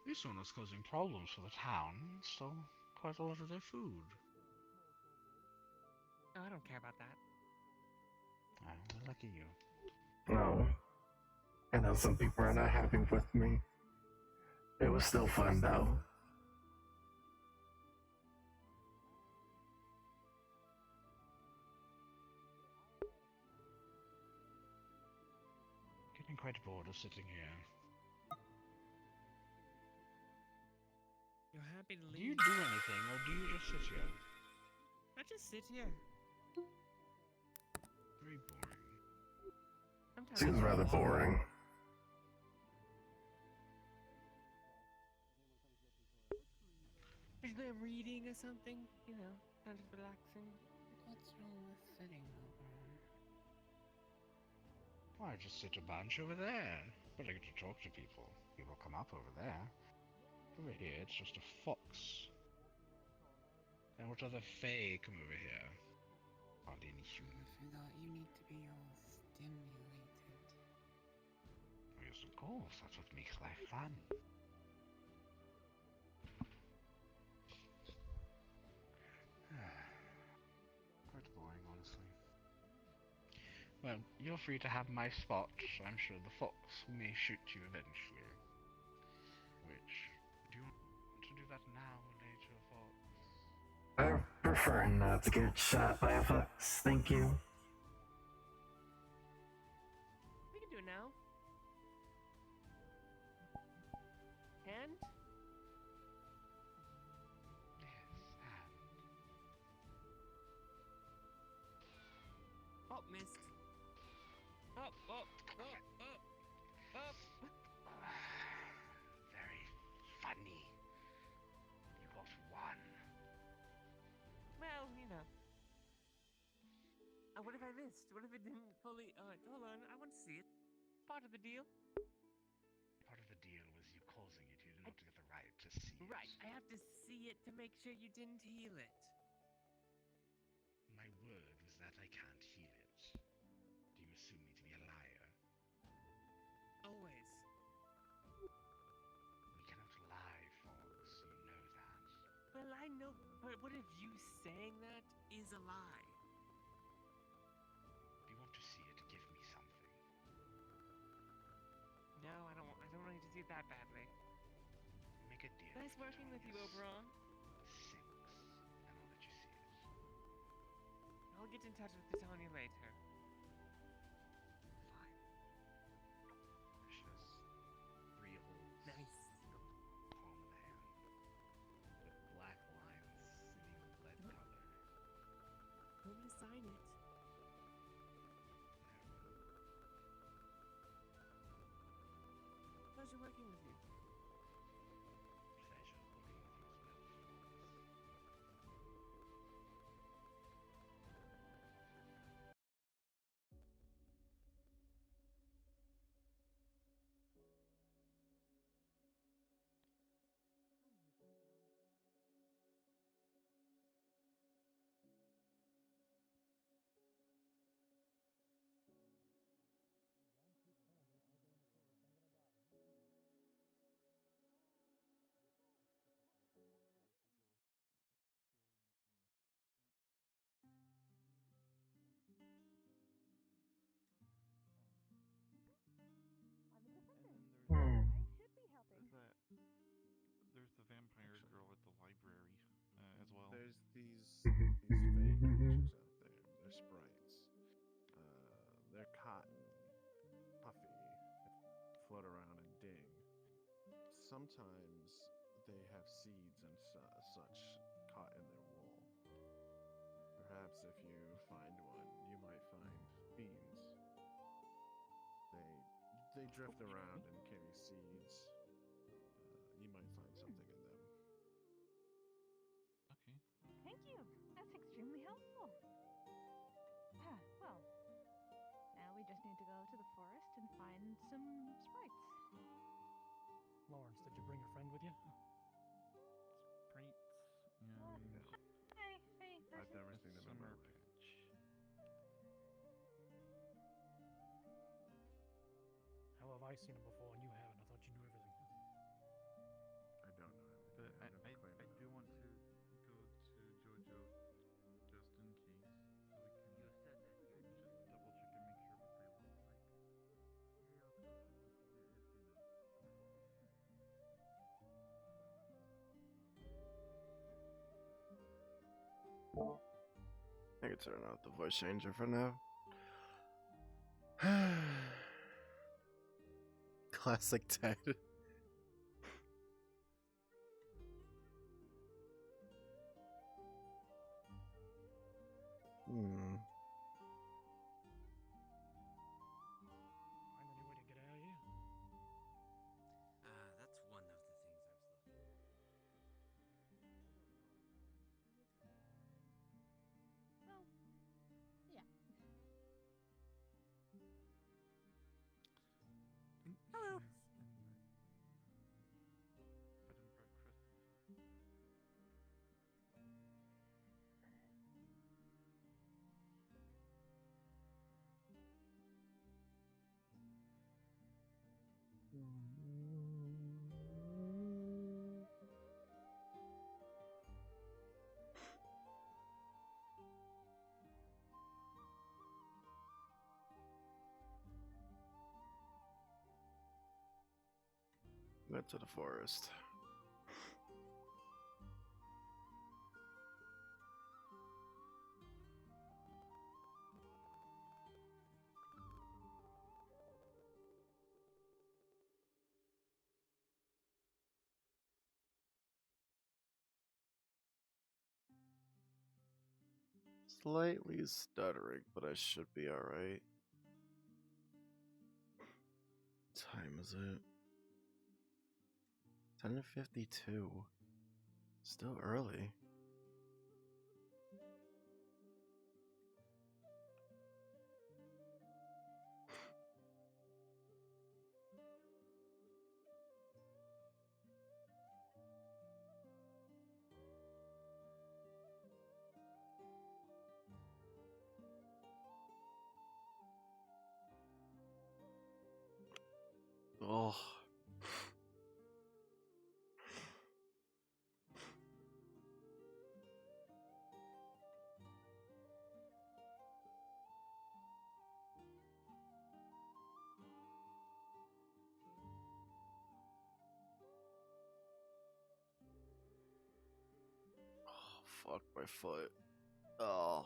This one is causing problems for the town, stole quite a lot of their food. Oh, I don't care about that. Oh, lucky you. No. I know some people are not happy with me. It was still fun though. Getting quite bored of sitting here. You're happy to leave. Do you do anything, or do you just sit here? I just sit here. Very boring. Sometimes Seems rather boring. Usually I'm reading or something, you know, kind of relaxing. What's wrong with sitting over? Why, just sit a bunch over there. But I get to talk to people. People come up over there. Over here, it's just a fox. And what other fae come over here? Hardly any humans. I thought you need to be all stimulated. Oh, yes, of course. That's what makes life fun. Quite boring, honestly. Well, you're free to have my spot. I'm sure the fox may shoot you eventually. Which, do you want to do that now or later, fox? I prefer not to get shot by a fox, thank you. We can do it now. And? Oh, missed. Up, up, up, up, up. Very funny. You got one. Well, you know. What if I missed? What if it didn't fully... hold on. I want to see it. Part of the deal. Part of the deal was you causing it. You did not get the right to see it. Right. I have to see it to make sure you didn't heal it. My word was that I can't heal it. Do you assume me to be a liar? Always. We cannot lie, Fox. You know that. Well, I know, but what if you saying that is a lie? If you want to see it, give me something. No, I don't need to see it that badly. Make a deal. Nice working with you, Oberon. 6, and I'll let you see it. I'll get in touch with Titania later. Fine. Precious. 3 holes. Nice. Palm of the hand. With black lines sitting lead color. Want me to sign it? Pleasure working with you. Pleasure working with you as well, Fox. Hmm. There's the vampire girl at the library as well. There's these fake creatures out there. They're sprites. They're cotton, puffy, float around and ding. Sometimes they have seeds and such caught in their wool. Perhaps if you find one, you might find beans. They drift around and carry seeds. You might find something in them. Okay. Thank you. That's extremely helpful. Well, now we just need to go to the forest and find some sprites. Lawrence, did you bring a friend with you? Sprites and Hey, I've never seen them in my I seen him before and you haven't? I thought you knew everything. I don't know everything. But I never claimed do that. want to go to JoJo just in case, so we can You said that you just double check and make sure what they look like. I can turn out the voice changer for now. Classic Ted. Hmm. Find any way to get out of here? That's one of the things I was looking for. Well, yeah. Hello. Went to the forest. Slightly stuttering, but I should be alright. What time is it? 10:52. Still early. Oh. Fuck my foot. Oh.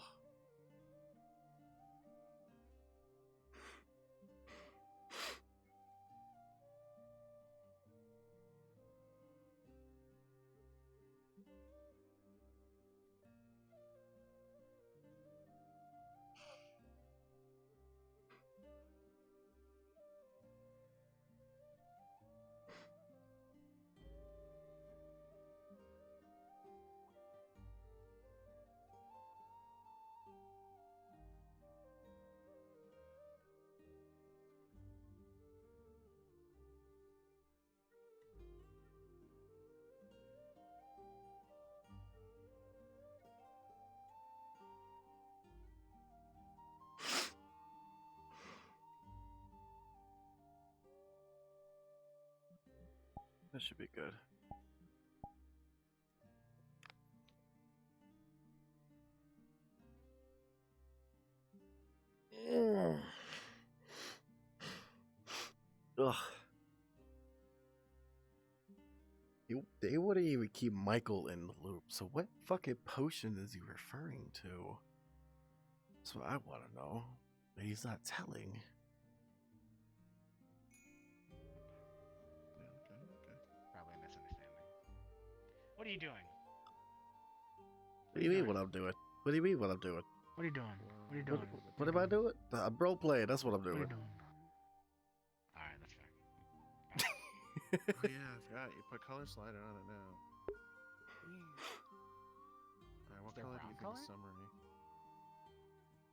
That should be good. Ugh. They wouldn't even keep Michael in the loop, so what fucking potion is he referring to? That's what I want to know. But he's not telling. Probably a misunderstanding. What are you doing? What do you mean what I'm doing? What do you mean what I'm doing? What are you doing? What are you doing? What am I doing? I'm role playing, that's what I'm doing. What are you doing? Alright, that's fair. Oh yeah, I forgot. You put color slider on it now. Alright, what Is there color do brown you think color? is summery?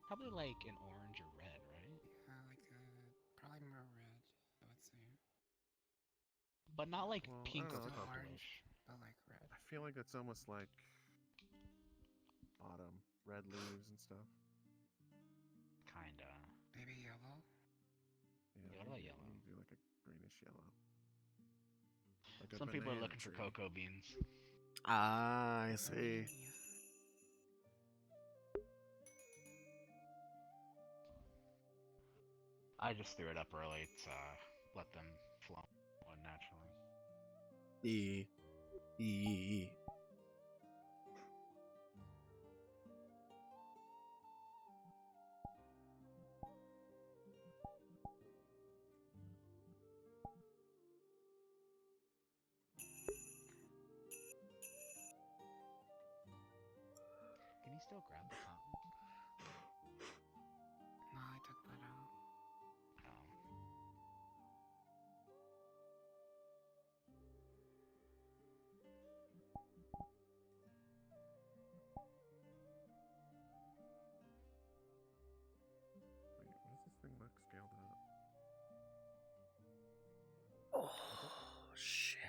Probably like an orange or red, right? Probably more red, I would say. But not like Well, pink I or don't know. purplish. But like red. I feel like it's almost like autumn, red leaves and stuff. Kinda. Maybe yellow. Yeah, Yeah, what about maybe yellow? do like a greenish yellow. Like a Some people are banana looking for tree. cocoa beans. Ah, I see. I just threw it up early to let them flow naturally. E. Can you still grab the cotton? No, I took that out. Wait, what does this thing look scaled up? Oh, shit.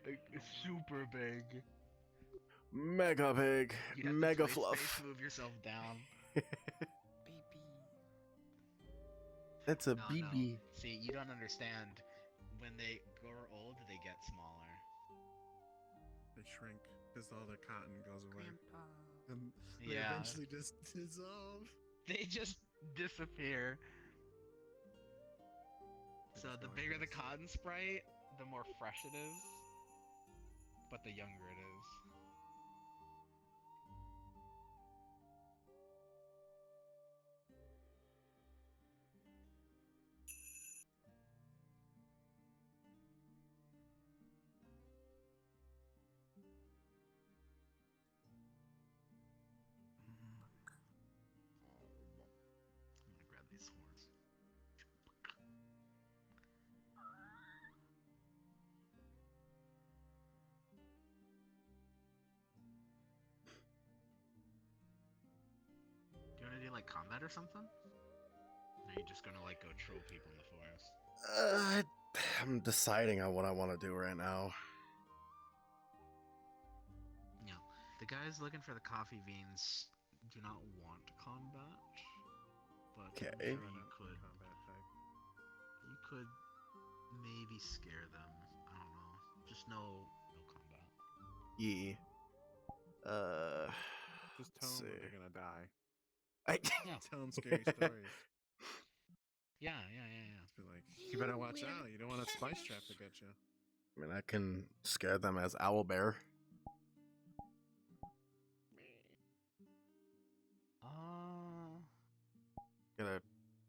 Big. It's super big. Mega big. You'd have Mega to fluff. space move yourself down. That's a No. BB. See, you don't understand. When they grow old, they get smaller. They shrink because all the cotton goes away. Grandpa. And they Yeah. eventually just dissolve. They just disappear. So the bigger the cotton sprite, the more fresh it is, but the younger it is. I'm gonna grab these horns. Do you want to do like combat or something? Or are you just gonna like go troll people in the forest? I'm deciding on what I want to do right now. Yeah, the guys looking for the coffee beans do not want combat, but Okay. I'm sure you could. You could maybe scare them. I don't know. Just no combat. Yeah. Just let's tell them see. they're gonna die. Yeah. Tell them scary stories. Yeah. Just be like, you better watch out. You don't want a spice trap to get you. I mean, I can scare them as Owlbear.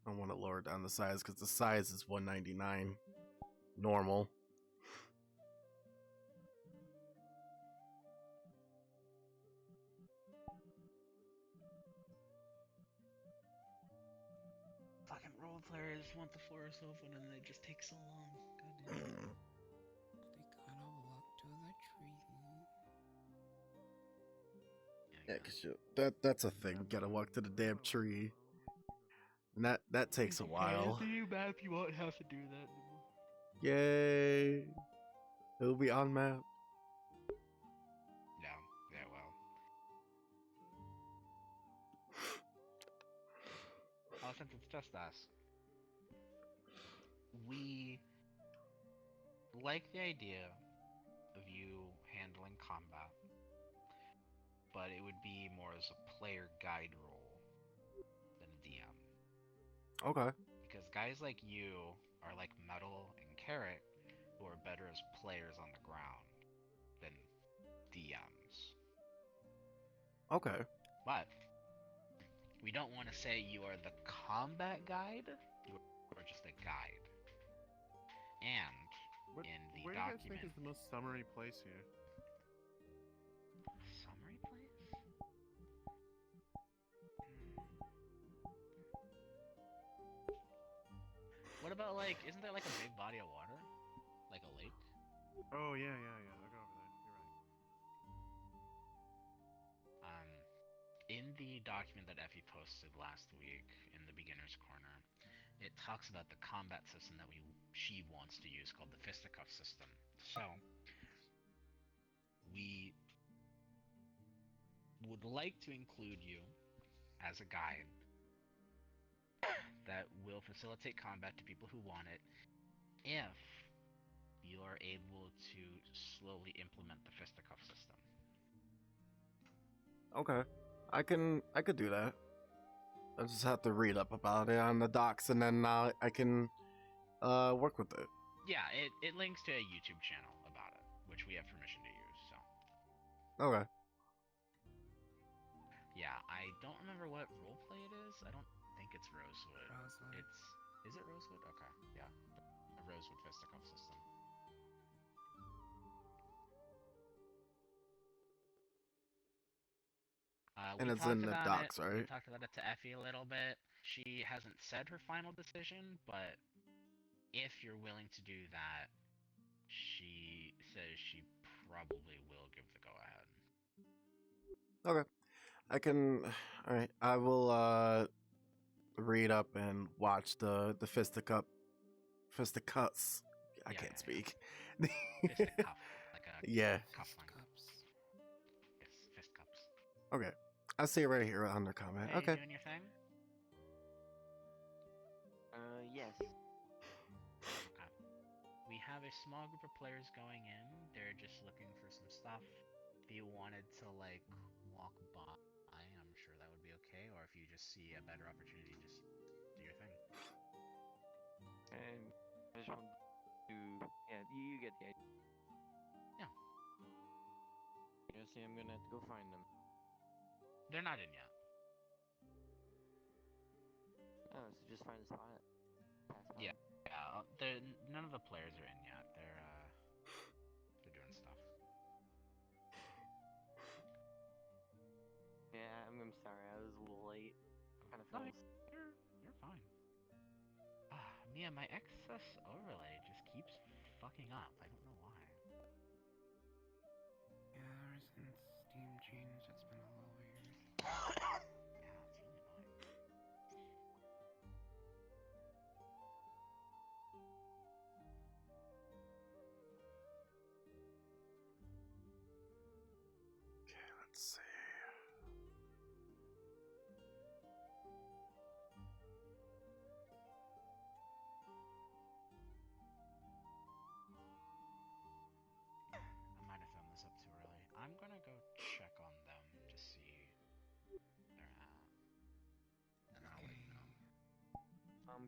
I want to lower down the size because the size is 199 normal. Fucking role players want the forest open and they just take so long. God damn it. They gotta walk to the tree. Yeah, because that's a thing. You gotta walk to the damn tree. And that takes a while. The new map, you won't have to do that anymore. Yay! It'll be on map. Yeah, well. Since it's just us, we like the idea of you handling combat, but it would be more as a player guide role than a DM. Okay. Because guys like you are like Metal and Carrot, who are better as players on the ground than DMs. Okay. But we don't want to say you are the combat guide, you are just a guide. And in the Where do you guys document... think is the most summary place here? Summary place? What about like, isn't there like a big body of water? Like a lake? Oh, yeah. I'll go over there. You're right. In the document that Effie posted last week in the beginner's corner, it talks about the combat system that she wants to use called the fisticuff system. So we would like to include you as a guide that will facilitate combat to people who want it if you are able to slowly implement the fisticuff system. Okay, I could do that. I just have to read up about it on the docs, and then I can work with it. Yeah, it links to a YouTube channel about it, which we have permission to use. So. Okay. Yeah, I don't remember what roleplay it is. I don't think it's Rosewood. Rosewood. Is it Rosewood? Okay, yeah, a Rosewood fisticuff system. And it's in the docs, right? We talked about it to Effie a little bit. She hasn't said her final decision, but if you're willing to do that, she says she probably will give the go-ahead. Okay. I can. All right. I will read up and watch the fisticuffs. I can't speak. Fisticuff, like a yeah. cufflink. Yes, fist cups. Okay. I see it right here under comment. Hey, Okay. you doing your thing? Yes. We have a small group of players going in. They're just looking for some stuff. If you wanted to, like, walk by, I'm sure that would be okay. Or if you just see a better opportunity, just do your thing. And I just want to... Yeah, you get the idea. Yeah. You see, I'm gonna have to go find them. They're not in yet. Oh, so just find a spot. Yeah. None of the players are in yet. They're doing stuff. Yeah, I'm sorry, I was a little late. I kind of No, felt... you're fine. Mia, my excess overlay just keeps fucking up. I don't know why. Yeah, ever since Steam changed, it's been a little weird. Yeah, it's really annoying. Okay, let's see. I might have found this up too early. I'm gonna go check on them to see where they're at. And then I'll let you know.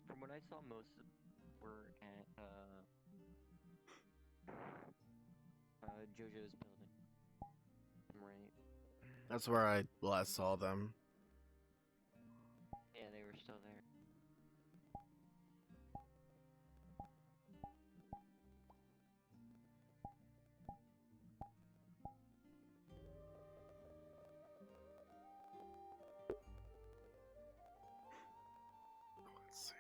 From what I saw, most of were at, JoJo's building. I'm right. That's where I last saw them. Yeah, they were still there. Let's see.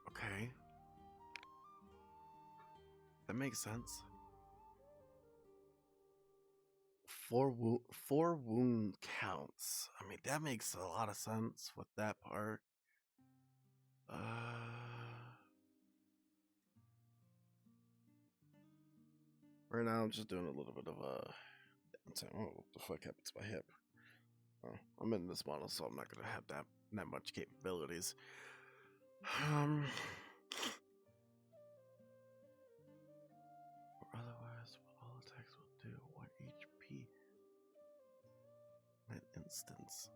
Okay. That makes sense. Four wound counts. I mean, that makes a lot of sense with that part. Right now, I'm just doing a little bit of downtime. Oh, what the fuck happened to my hip? Oh, I'm in this model, so I'm not gonna have that much capabilities. Otherwise, all attacks will do 1 HP in an instance.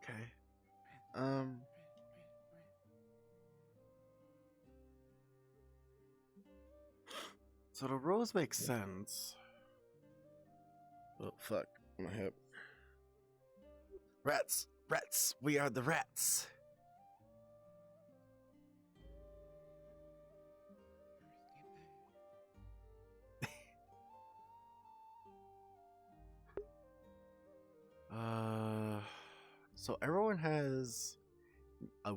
Okay. So the rose makes sense. Oh fuck, my hip. Rats, rats, we are the rats. So everyone has a.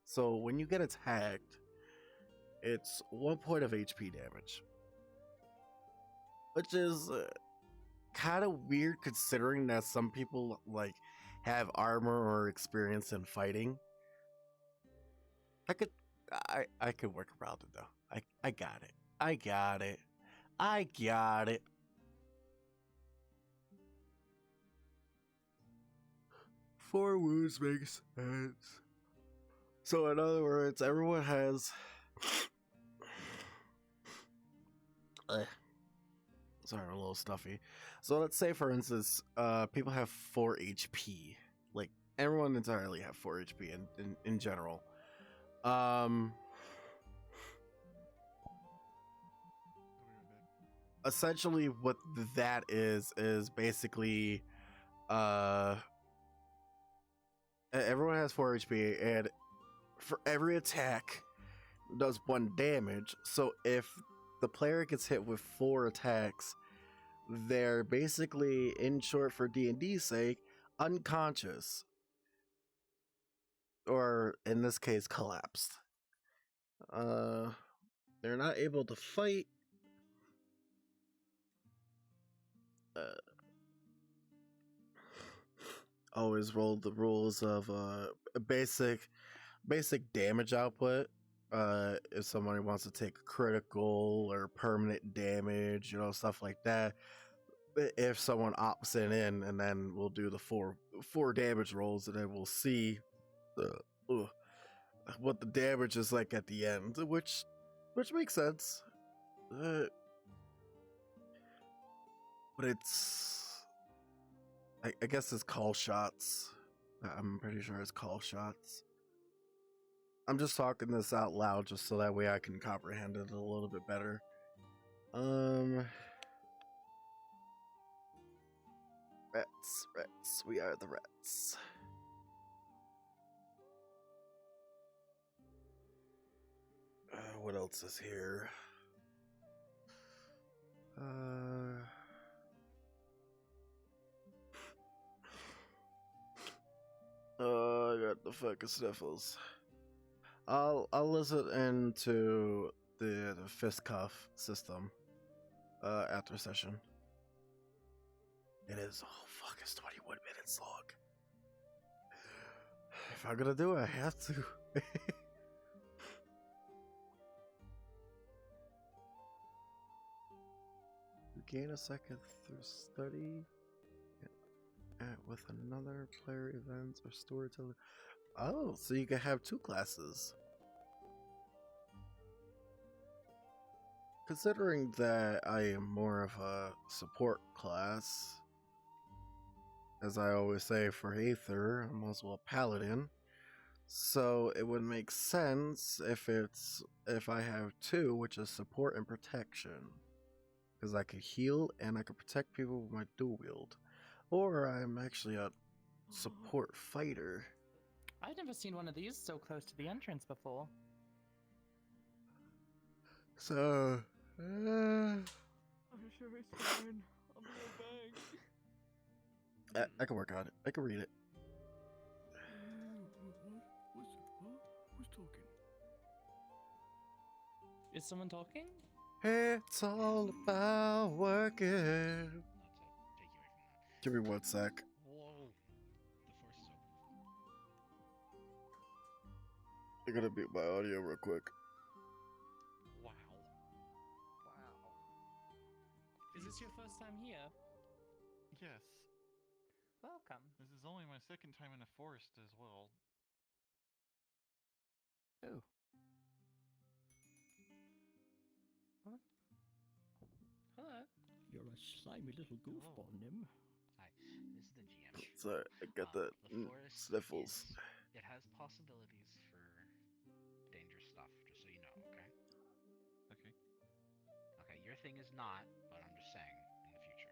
So when you get attacked, it's 1 point of HP damage, which is kind of weird considering that some people like have armor or experience in fighting. I could work around it though. I got it. I got it. I got it. 4 wounds makes sense. So in other words, everyone has sorry, I'm a little stuffy. So let's say for instance, people have 4 HP. Like everyone entirely have 4 HP in general. Essentially what that is basically everyone has 4 HP, and for every attack does 1 damage. So if the player gets hit with 4 attacks, they're basically, in short for D&D's sake, unconscious, or in this case collapsed. They're not able to fight. Always roll the rules of basic damage output. If somebody wants to take critical or permanent damage, you know, stuff like that. If someone opts it in, and then we'll do the four damage rolls, and then we'll see what the damage is like at the end, which makes sense. But it's I guess it's call shots. I'm pretty sure it's call shots. I'm just talking this out loud just so that way I can comprehend it a little bit better. Rats, we are the rats. What else is here? I got the fucking sniffles. I'll listen into the fist cuff system after session. It is, oh fuck, it's 21 minutes long. If I'm gonna do it, I have to. You gain a second through study with another player, events, or storyteller. Oh, so you can have 2 classes. Considering that I am more of a support class, as I always say for Aether, I'm also a paladin. So it would make sense if I have 2, which is support and protection. Because I could heal and I could protect people with my dual wield. Or I'm actually a support fighter. I've never seen one of these so close to the entrance before. So, I'm sure it's fine. I'll be a bang. I can work on it. I can read it. Who's talking? Is someone talking? It's all about working. Give me 1 sec. Whoa. I gotta mute my audio real quick. Wow. Is this your first time here? Yes. Welcome. This is only my second time in a forest as well. Oh. What? Hello. You're a slimy little goofball, Nim. Hi, this is the GM. Sorry, I got the forest sniffles. It has possibilities for dangerous stuff, just so you know, okay? Okay. Okay, your thing is not, but I'm just saying, in the future.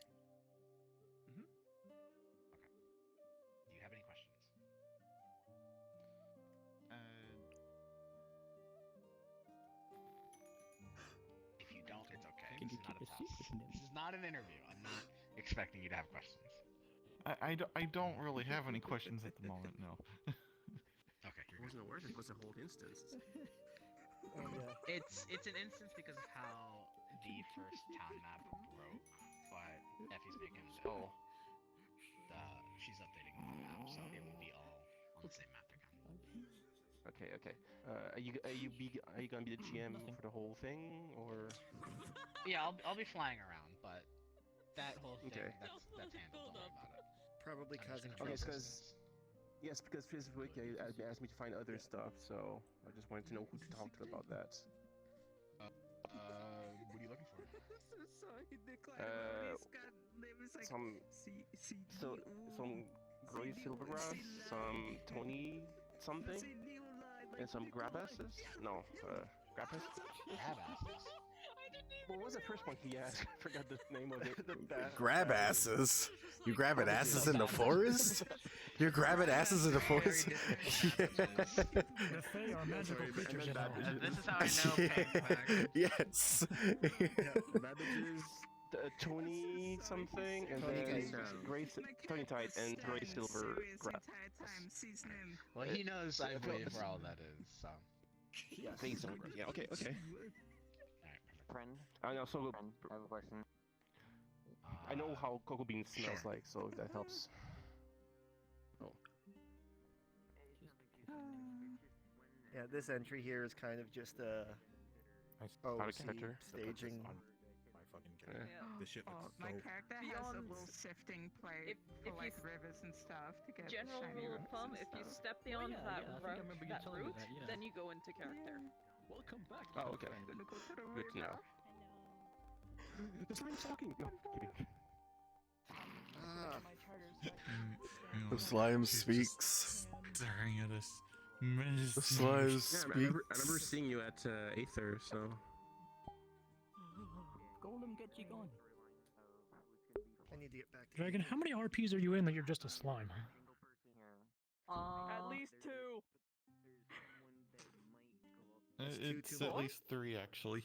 can this you is not keep a a secret, test. Nim? This is not an interview. I'm not expecting you to have questions. I don't really have any questions at the moment, no. Okay, It wasn't a word, it was a whole instance. It's an instance because of how the first town map broke, but Effie's making she's updating the map, so it will be all on the same map again. Okay. Are you gonna be the GM for the whole thing, or? Yeah, I'll be flying around, but that whole thing Okay. that's handled. Don't worry about it. Probably causing Okay, trouble. because previous week they asked me to find other stuff, so I just wanted to know who to talk to about that. What are you looking for? Some Gray Silvergrass, some Tony something, and some Grabasses? No, Grabasses? Grabasses? What was the first one he asked? I forgot the name of it. Grab asses? You grabbing asses in the forest? You're grabbing asses in the forest? The Fae are magical creatures, you know. This is how I know Peg's back. Yes. Babbage's Tony something, and then Tony Tide and Gray Silver Grass. Well, he knows I've waited for all that is, so. Gray Silver Grass. Yeah. Okay. Friend. I also I have a question. I know how cocoa beans smells like, so if that helps. Oh. Yeah, this entry here is kind of just a character staging. My fucking Yeah. character. This shit looks My so... character has a little sifting plate for like rivers and stuff to get General shiny rule of rocks thumb: and if you stuff. step beyond yeah, that I think I remember you telling me route, that, yeah. then you go into character. Welcome back. Oh, okay. Good to know. The slime's talking. No, kidding. The slime speaks. Staring at us. The slime Yeah, speaks. I remember seeing you at Aether, so. Golem, get you going. I need to get back to Dragon, how many RPs are you in that you're just a slime? At least 2. It's at least 3, actually.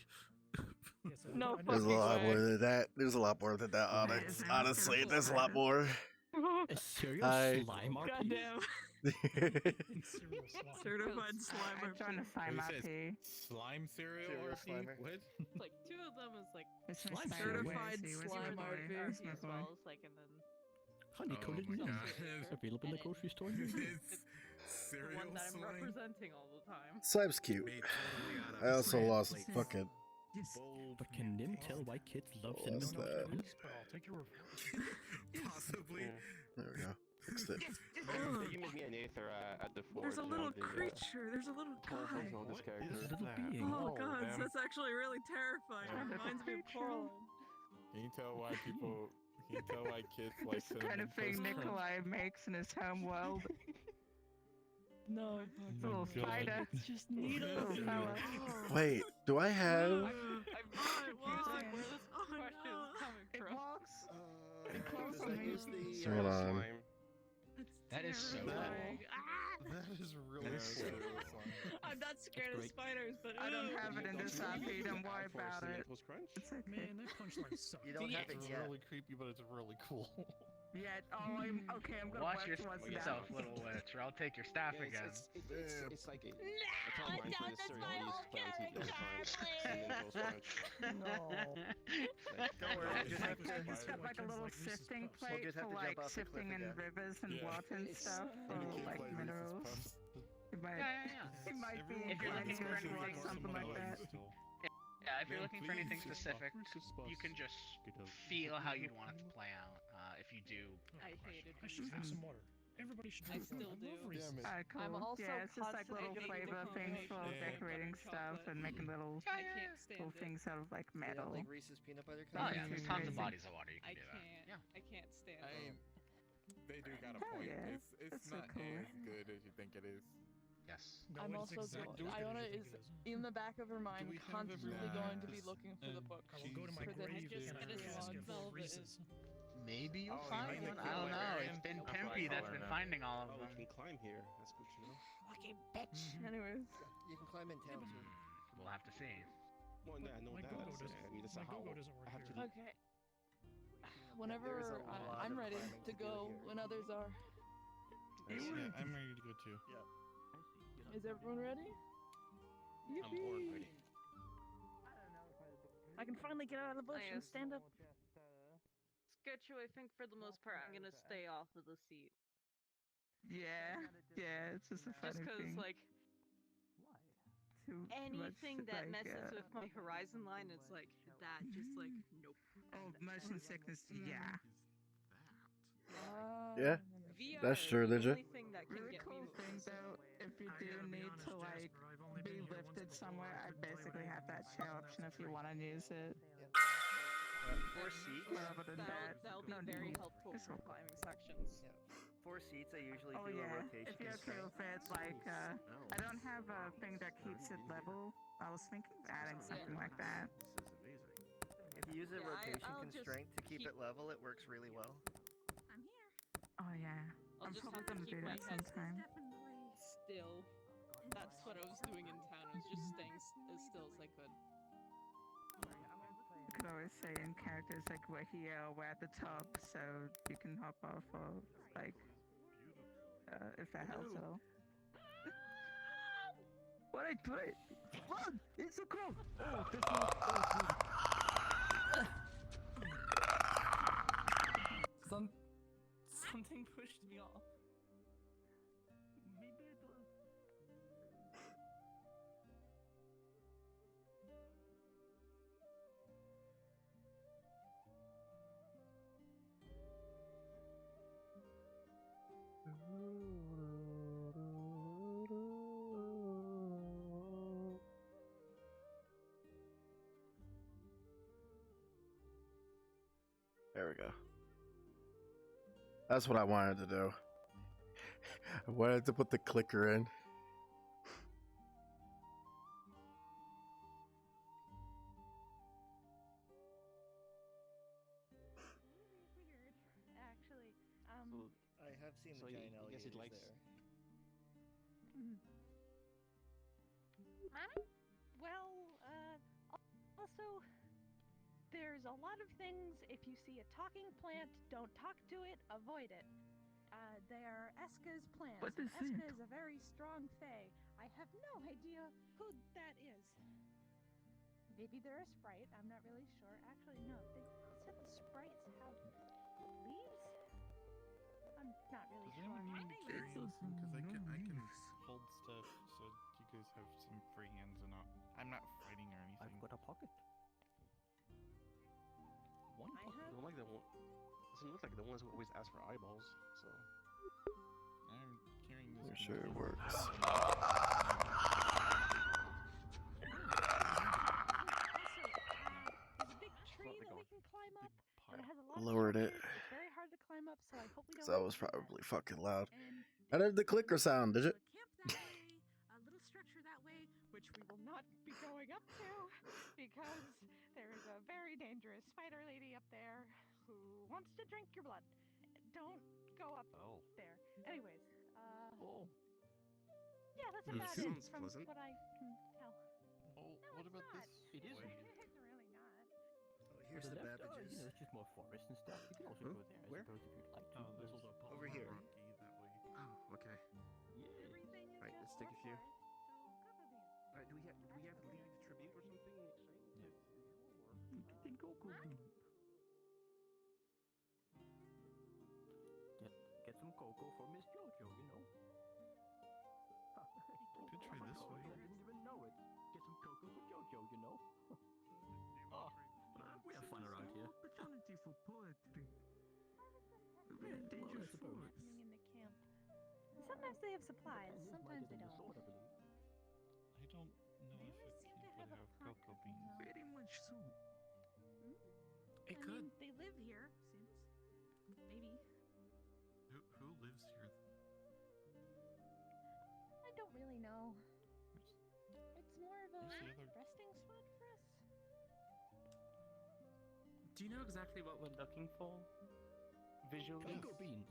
No There's a fucking lot way. more than that. There's a lot more than that, Onyx. Honestly, there's a lot more. A serial slime RP? Goddamn. Certified slime. I'm trying to sign RP. Slime cereal RP? slimer. What? It's like 2 of them is like It's slime certified slime RP. RP as well. It's like, and then Honey-coated Oh my milk. God. Available in the grocery store. It's the cereal one that I'm slime? representing all the time. Slime's cute. Made totally out of I also bread, lost like, fucking. bold But can Nim tell why kids love cinnamon What's toast that? crunch? I'll take your word for it. Possibly. There we go. Fixed it. You met me in Aether at the forge. There's a little on the, creature. There's a little Tall guy. version of this What character. is Little that? being. Oh Oh, god, man. that's actually really terrifying. Yeah. It reminds me of Coraline. Can you tell why people... Can you tell why kids like This is the kind of thing cinnamon toast crunch? Nikolai makes in his home world. No, It's a little God. spider. it's just needles. Little fella. Wait, do I have? I'm confused where this question is coming It from. walks. It close does on that me. use the Hold on. Slime. That is so terrifying. That is really That is cool. I'm not scared of great. spiders, but I don't ew. have it in this RP. Don't worry about it. Toast Crunch? It's okay. Man, that punchline sucks. You don't have it It's yet. really creepy, but it's really cool. Yeah. Oh, I'm okay. I'm gonna Watch work towards yourself, that. little witch, or I'll take your staff again. It's like a tagline for this cereal you used to play on TV all the time. Cinnamon Toast Crunch. No. Don't worry, we'll just have to. He's got like a little sifting plate just have for to like jump off the cliff sifting in again. rivers and water and stuff for like minerals. He might, he might be If you're looking for inclined anything, towards something like that. Yeah, if you're looking for anything specific, you can just feel how you'd want it to play out. If you do, I hated I should have some water. Everybody should I have still do. Reese's. Cool. I'm also Yeah, it's just like little constantly flavor getting things for the decorating stuff and making little I can't stand cool it. things out of like metal. Like Reese's peanut butter oh cups. yeah, there's tons of bodies of water you I can do that. can't. Yeah. I can't stand I it. mean, they do got a Hell point. yeah. It's That's so not cool. as good as you think it is. Yes. No, I'm it's also exactly as Iona good as you is think it is. in the back of her mind we have them constantly now? going to be Yes. looking for the And book. I will go to my For the grave just and I will catalog ask you for velvet Reese's. Maybe you'll Oh, you find mean one. the I don't know. librarian? It's been That's what I Pimpy call that's her been now. finding all of Oh, them. we can climb here. That's good to know. Fucking bitch. Anyways. You can climb in town too. We'll have to see. Well, no, I know My that. go-go doesn't. I mean, that's My how go-go doesn't work I have here. to. Okay. There's Whenever a lot I'm of ready climbing to to do go, here. when others are. Yeah, I'm ready to go too. Yeah. Is everyone ready? I'm born ready. I can finally get out of the bush and stand up. Sketchu, I think for the most part, I'm gonna stay off of the seat. Yeah, it's just a funny Just because, thing. like, Too anything much, that like, messes with my horizon line is like, that just like, nope. Oh, motion sickness, yeah. Yeah, VR that's is true, the Ninja. only thing that can Really get cool me thing motion though, sick. if you do need to like be lifted somewhere, I basically have that chair option if you want to use it. 4 seats. But other than that, That'll be no very need. helpful It's for okay. climbing sections. Yeah. 4 seats. I usually Oh do a yeah, rotation if you're okay constraint. with it, like, I don't have a thing that keeps it level. I was thinking of adding something like that. This is amazing. If you use a rotation I'll just constraint to keep keep- it level, it works really well. I'm here. Oh yeah, I'll I'm just probably have to gonna keep do my that head sometime. still. That's what I was doing in town. I was just staying as still as I could. You could always say in characters like we're here, we're at the top, so you can hop off of, like, if that helps at all. What? Run! It's a crow! Oh, this Something pushed me off. Maybe it was. There we go. That's what I wanted to do. I wanted to put the clicker in. Weird, actually. I have seen So the giant I guess alligators he likes. there. Well, also, there's a lot of things. If you see a talking plant, don't talk to it, avoid it. They are Eska's plants. What is Eska it? is a very strong fae. I have no idea who that is. Maybe they're a sprite. I'm not really sure. Actually, no. They said the sprites have leaves? I'm not really Does sure. anyone need Anyways, materials? Because I can hold stuff so you guys have some free hands and not. I'm not fighting or anything. I've got a pocket. One I pocket. have. I don't like the one. Doesn't look like the ones who always ask for eyeballs. So. I'm carrying this. I'm sure it works. Also, there's a big tree that we can climb up, but it has a lot Lowered of it. structures. It's very hard to climb up, so I hope we don't. So that was probably fucking loud. How did the clicker sound? Did it? Camp that way, a little structure that way, which we will not be going up to because there is a very dangerous spider lady up there who wants to drink your blood. Don't go up there. Anyways, yeah, that's about it sounds from pleasant. what I can tell. Oh, No, what it's about not. this? It is. way? It's really not. Oh, here's the left, Babbages. it's just more forest and stuff. You can also go there, I Where? suppose, if you'd like to. This is Over here. Rocky that way. Oh, okay. Everything is Right, just let's take a few. forest, so cocoa beans. Alright, do we have to leave tribute or something in exchange? Yes. Get cocoa bean. Get some cocoa for Miss Jojo, you know. Could try this way. I didn't even know it. Get some cocoa for Jojo, you know. We have fun around here. Opportunity for poetry. Very dangerous forest. Coming into camp. Sometimes they have supplies, sometimes they don't. I don't know if They a always seem to camp have would a have pot, cocoa beans. Very much so. I mean, they live here, seems. Maybe. Who lives here? I don't really know. It's more of a Where's the other- resting spot for us. Do you know exactly what we're looking for? Visually? Cocoa beans.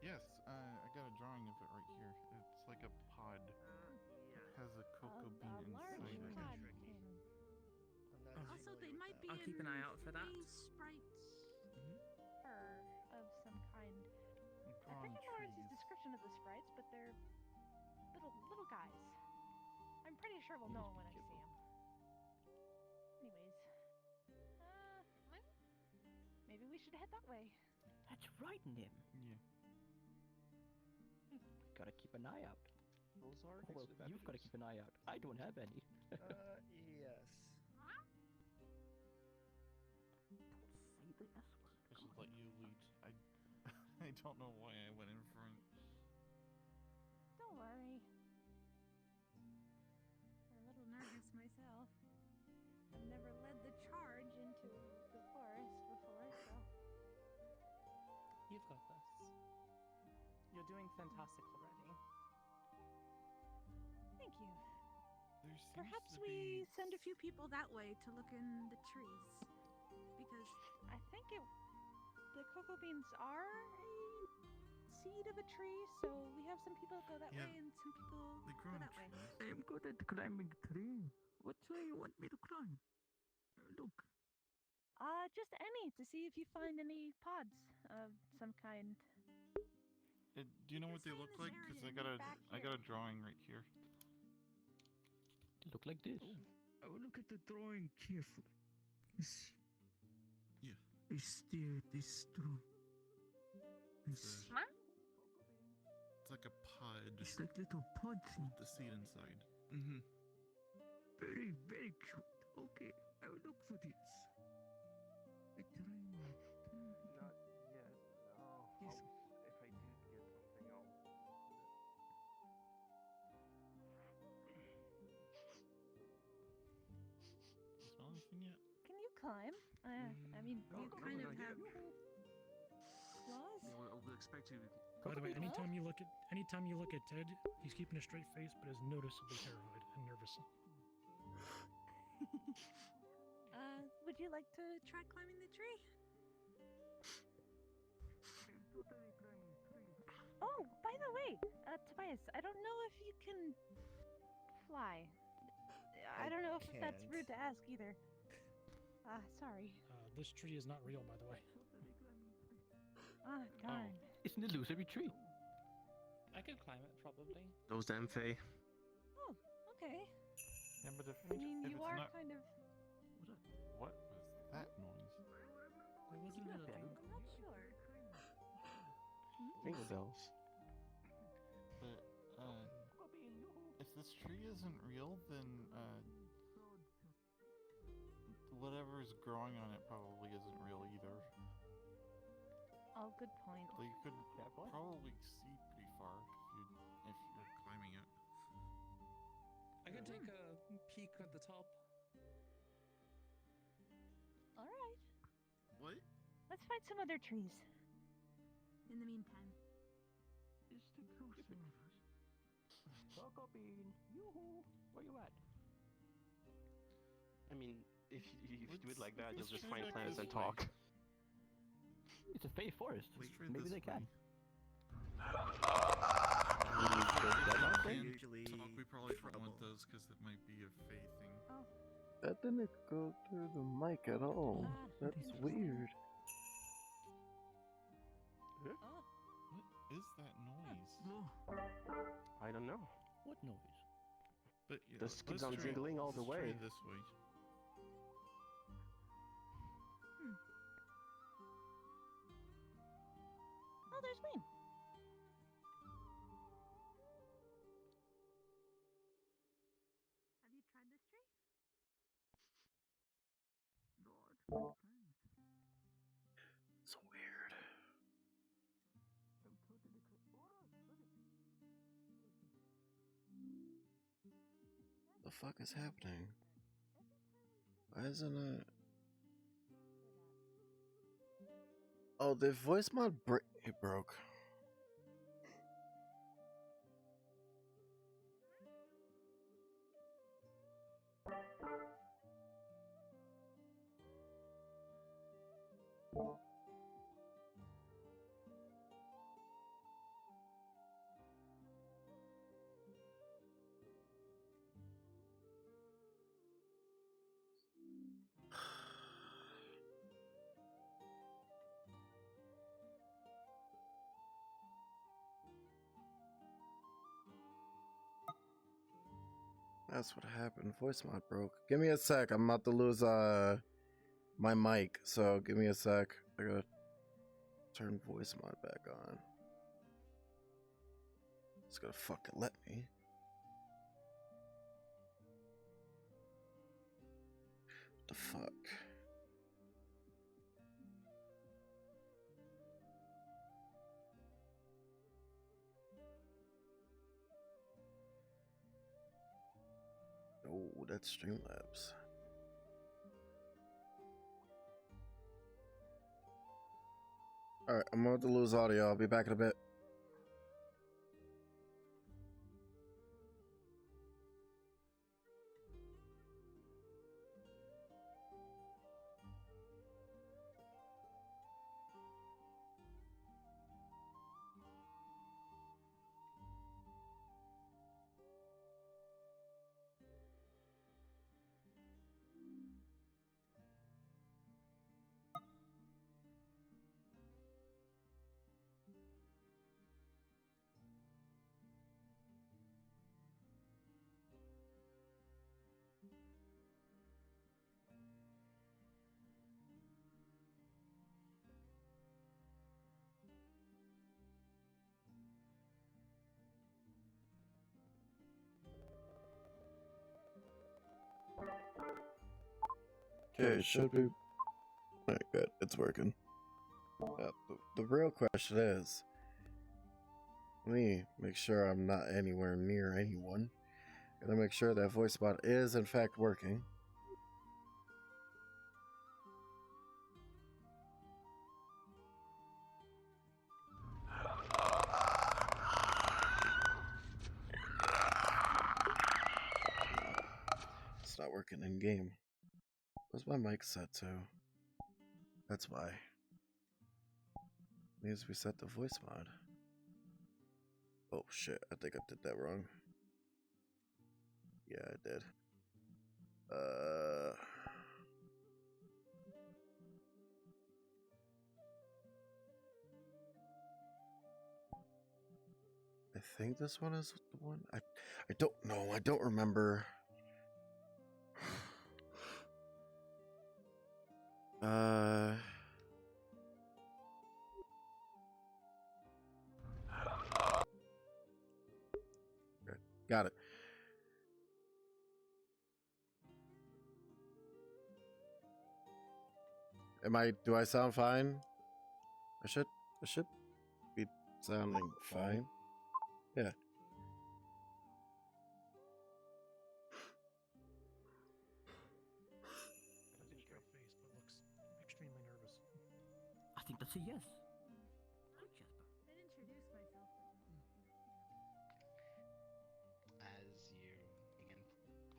Yes, I got a drawing of it right here. It's like a pod. It has a cocoa bean A large inside it. pod thing. Maybe keep an eye out for that. Sprites Or of some kind. I drawing forget Lawrence's trees. description of the sprites, but they're little guys. I'm pretty sure we'll know them when I see them. Anyways, maybe we should head that way. That's riding him. Yeah. Gotta keep an eye out. Those are Oh, well, you've gotta keep an eye out. I don't have any. Yes. Say the S word. I should let you lead. I don't know why I went in front. Don't worry. I'm a little nervous myself. I've never led the charge into the forest before, so. You've got this. You're doing fantastic already. Thank you. There seems Perhaps to we be... send a few people that way to look in the trees. Because I think the cocoa beans are a seed of a tree, so we have some people go that Yeah, way and some people they go grow in that way. trees. I'm good at climbing tree. What tree you want me to climb? Look. Just any to see if you find any pods of some kind. Do you know what they look like? Because I got a drawing right here. They look like this. I will look at the drawing carefully. Yes. Yeah. Is there this true? It's like a pod. It's like little pod thing. The seed inside. Mm-hmm. Very, very cute. Okay, I will look for this. I try not. Not yet. Yes. If I do get something, I'll. Smell anything yet? Can you climb? I mean, you kind of have claws. We'll expect you. By the way, anytime you look at Ted, he's keeping a straight face but is noticeably terrified and nervous. Would you like to try climbing the tree? Oh, by the way, Tobias, I don't know if you can fly. I don't know if that's can't. rude to ask either. Sorry. This tree is not real, by the way. Darn. It's an illusory tree. I could climb it, probably. Those damn Fae. Oh, okay. Yeah, but if I mean, if you it's are not... kind of. What was that noise? There wasn't anything. I'm not sure. Think cells. But if this tree isn't real, then whatever's growing on it probably isn't real either. Oh, good point. Like you could probably see pretty far if you're climbing it. I could take a peek at the top. All right. What? Let's find some other trees. In the meantime. Is the closing. Cocoa bean. Yoo-hoo. Where you at? I mean, if you do it like that, you'll let's just try find that plants this and way. talk. It's a Fey forest. Maybe they can. Usually Talk, we probably don't trouble. want those because it might be a Fae thing. That didn't go through the mic at all. That's weird. What is that noise? I don't know. What noise? But yeah, This keeps let's on try- jiggling all the let's try way. this way. Oh, there's Wayne. Have you tried this tree? So weird. The fuck is happening? Why isn't it? Oh, the voice mod it broke. That's what happened. Voice mod broke. Give me a sec. I'm about to lose my mic, so give me a sec. I gotta turn voice mod back on. It's gonna fucking let me. What the fuck? Oh, that's Streamlabs. Alright, I'm about to lose audio. I'll be back in a bit. Okay, it should be. Alright, good. It's working. The real question is, let me make sure I'm not anywhere near anyone. Gotta make sure that voice bot is in fact working. It's not working in game. What's my mic set to? That's why. Means we set the voice mod. Oh shit, I think I did that wrong. Yeah, I did. I think this one is the one. I don't know. I don't remember. Got it. Do I sound fine? I should be sounding fine. Yeah. Extremely nervous. I think that's a yes. Good, Jasper. I didn't introduce myself. As you begin pulling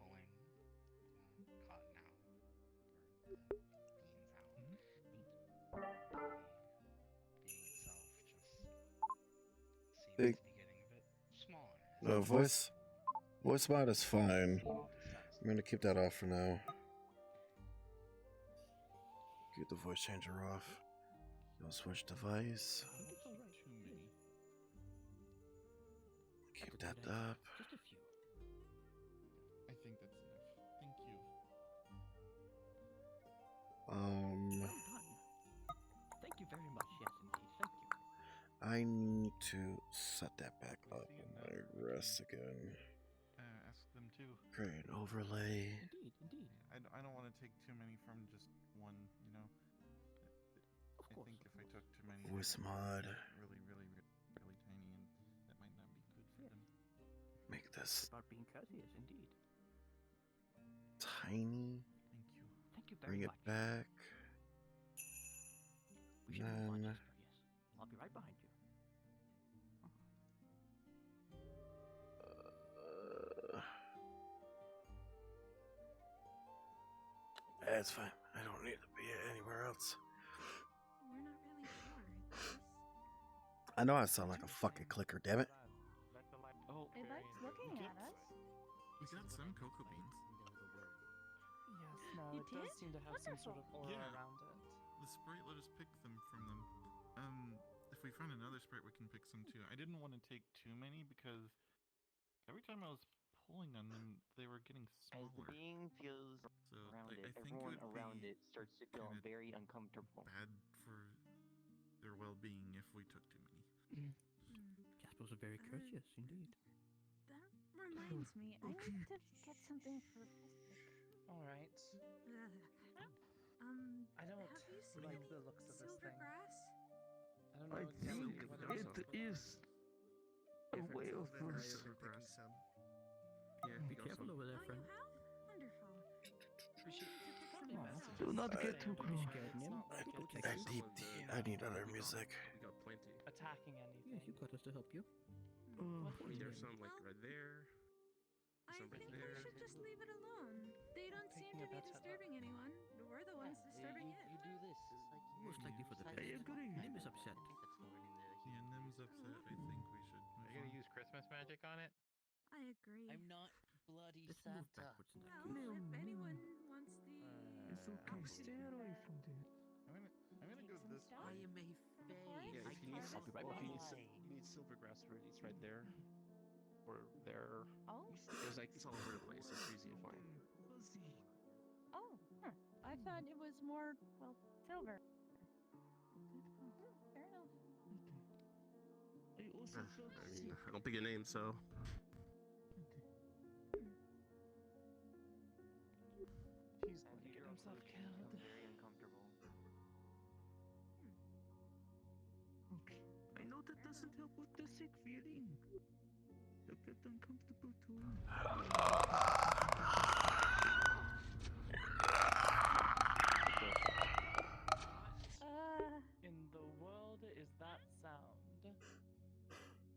cotton out, or the beans out, the bean itself just seems to be getting a bit smaller. No, voice mod is fine. I'm gonna keep that off for now. Keep the voice changer off. Go switch device. Keep that up. Just a few. I think that's enough. Thank you. Well done. Thank you very much. Yes, indeed. Thank you. I need to set that back up on my rest again. Ask them too. Create an overlay. Indeed, indeed. I don't want to take too many from just one, you know. Of course. I think if I took too many, Voice mod. really tiny, and that might not be good for them. Make this About being courteous, indeed. tiny. Thank you. Thank you very Bring much. it back. We should move on, Then Jasper, yes. I'll be right behind you. It's fine. I don't need to be anywhere else. We're not really sure. I know I sound like a fucking clicker, damn it. Oh, It likes looking at us. We got some cocoa beans. Yes, no, You it does did? seem to have some sort of aura Yeah. around it. The sprite let us pick them from them. If we find another sprite, we can pick some too. I didn't want to take too many because every time I was pulling on them, they were getting smaller. As the being feels So around I it, think everyone it would around be it starts to feel kinda very uncomfortable. bad for their well-being if we took too many. Jasper's very courteous indeed. That reminds me, I need to get something for Alright. I don't have you seen like any the looks of this silver thing. grass? I don't know exactly what it is. A way of grass. Yeah, Be careful over there, friend. Wonderful. We should Probably probably Do not get too It's close. not like it's I need other music. We got plenty. attacking anything. Yes, you got us to help you. I mean, there's some like right there. I Some right think we there. should just leave it alone. They don't seem to be disturbing anyone. We're the ones disturbing it. You do this. It's like Most likely for the I best. agree. Nim is upset. Yeah, Nim's upset. I think we should. Are you gonna use Christmas magic on it? I agree. I'm not bloody Let's move Santa. backwards in that Well, case. if anyone wants the It's okay. Stay away from that. I'm gonna go this way. I am a fae. Yeah, I if you need, cannot you need silver grass for it. It's right there. Or there. Oh. There's like, it's all over the place. It's easy to find. Oh, I thought it was more, well, silver. Fair enough. I mean, I don't pick a name, so. He's going to get himself killed. Very uncomfortable. I know that doesn't help with the sick feeling. You get uncomfortable too. In the world is that sound?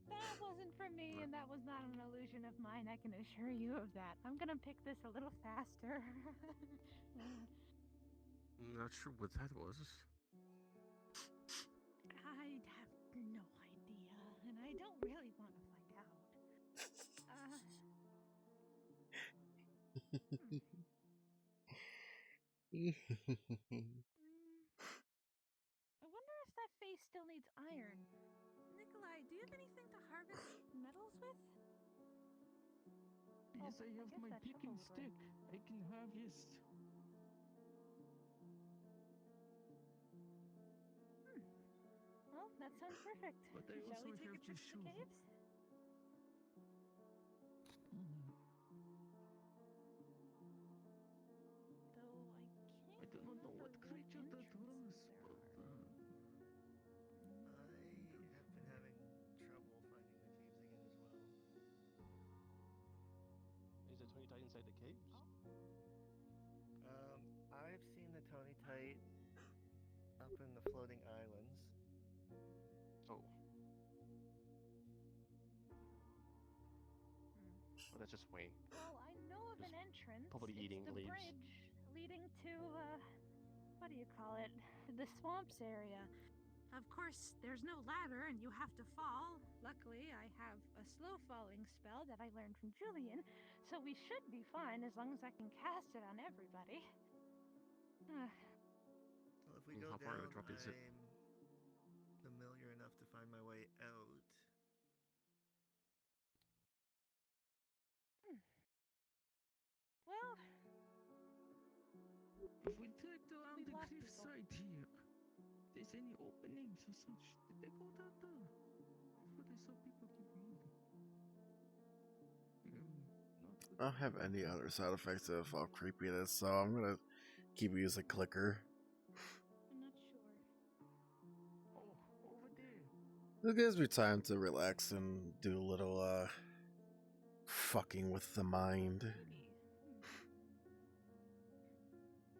That wasn't for me, and that was not an illusion of mine, I can assure you of that. I'm gonna pick this a little faster. I'm not sure what that was. I'd have no idea, and I don't really want to find out. I wonder if that face still needs iron. Nikolai, do you have anything to harvest metals with? Yes, I have guess my that picking shovel's stick. I can harvest. Well, that sounds perfect. But I Shall also we take a have trip the to the shovel. caves? I do not know what creature that was, but I have been having trouble finding the caves again as well. Is the Tony Titan inside the caves? I've seen the Tony Tite up in the floating islands. Oh. Well, that's just Wayne. Well, I know of an entrance. probably It's eating the leaves. bridge leading to, what do you call it? The swamps area. Of course, there's no ladder and you have to fall. Luckily, I have a slow falling spell that I learned from Julian, so we should be fine as long as I can cast it on everybody. Well, if we go How far of a down, drop is it? I'm familiar enough to find my way out. Well, If we take around We the lost cliffside here, there's any openings or such, did they go down there? But I saw people keep moving. I don't have any other side effects of creepiness, so I'm gonna keep using clicker. I'm not sure. Oh, over there. It gives me time to relax and do a little fucking with the mind.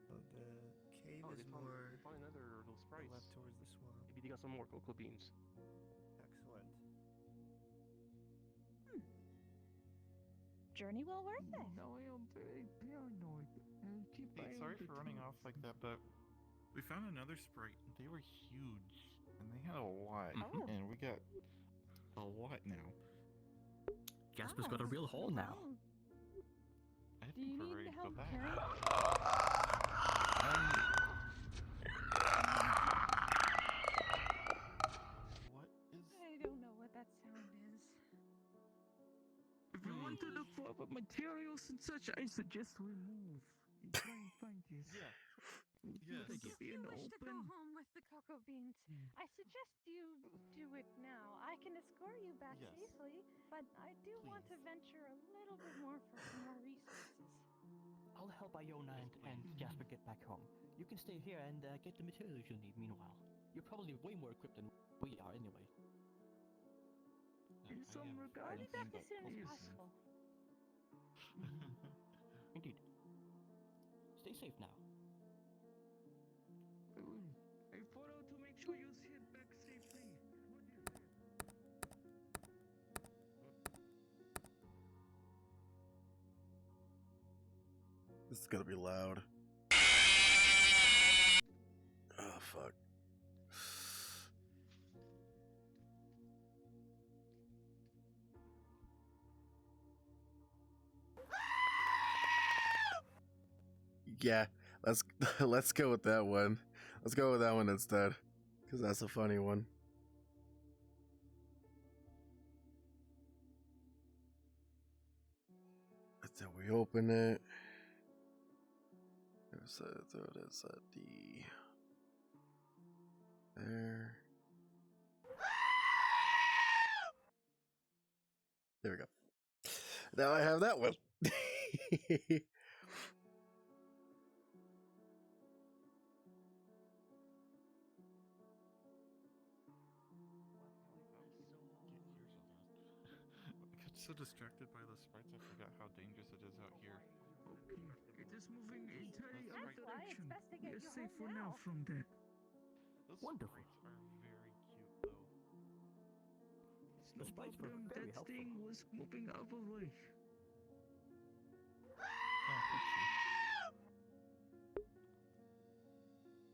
Well, the cave is more They found another little sprite. left towards the swamp. Maybe they got some more cocoa beans. Excellent. Journey well worth it. Now I am very paranoid. I'll keep Hey, eye sorry on the for running off like that, but we found another sprite. They were huge, and they had a lot, Oh. and we got a lot now. Jasper's got a real hole now. I Do you think we're need ready to go help back. carrying? What is? I don't know what that sound is. If you want to look for my and such, I suggest we move and try and find this. Yeah. Yes. If you wish to go home with the cocoa beans, I suggest you do it now. I can escort you back Yes. safely, but I do want to venture a little bit more for some more resources. I'll help Iona and Jasper get back home. You can stay here and get the materials you need meanwhile. You're probably way more equipped than we are anyway. In some regards, I'll be back as soon as possible. Indeed. Stay safe now. I follow to make sure you head back safely. This is gonna be loud. Oh, fuck. Yeah, let's go with that one. Let's go with that one instead, because that's a funny one. So we open it. There's a D there. There we go. Now I have that one. I got so distracted by the sprites, I forgot how dangerous it is out here. Okay, it is moving entirely That's out why it's direction. best to get We are you safe home for now. now from that. Those Wonderful. sprites are very cute, though. It's The no sprites were problem. very That helpful. thing was moving out of way.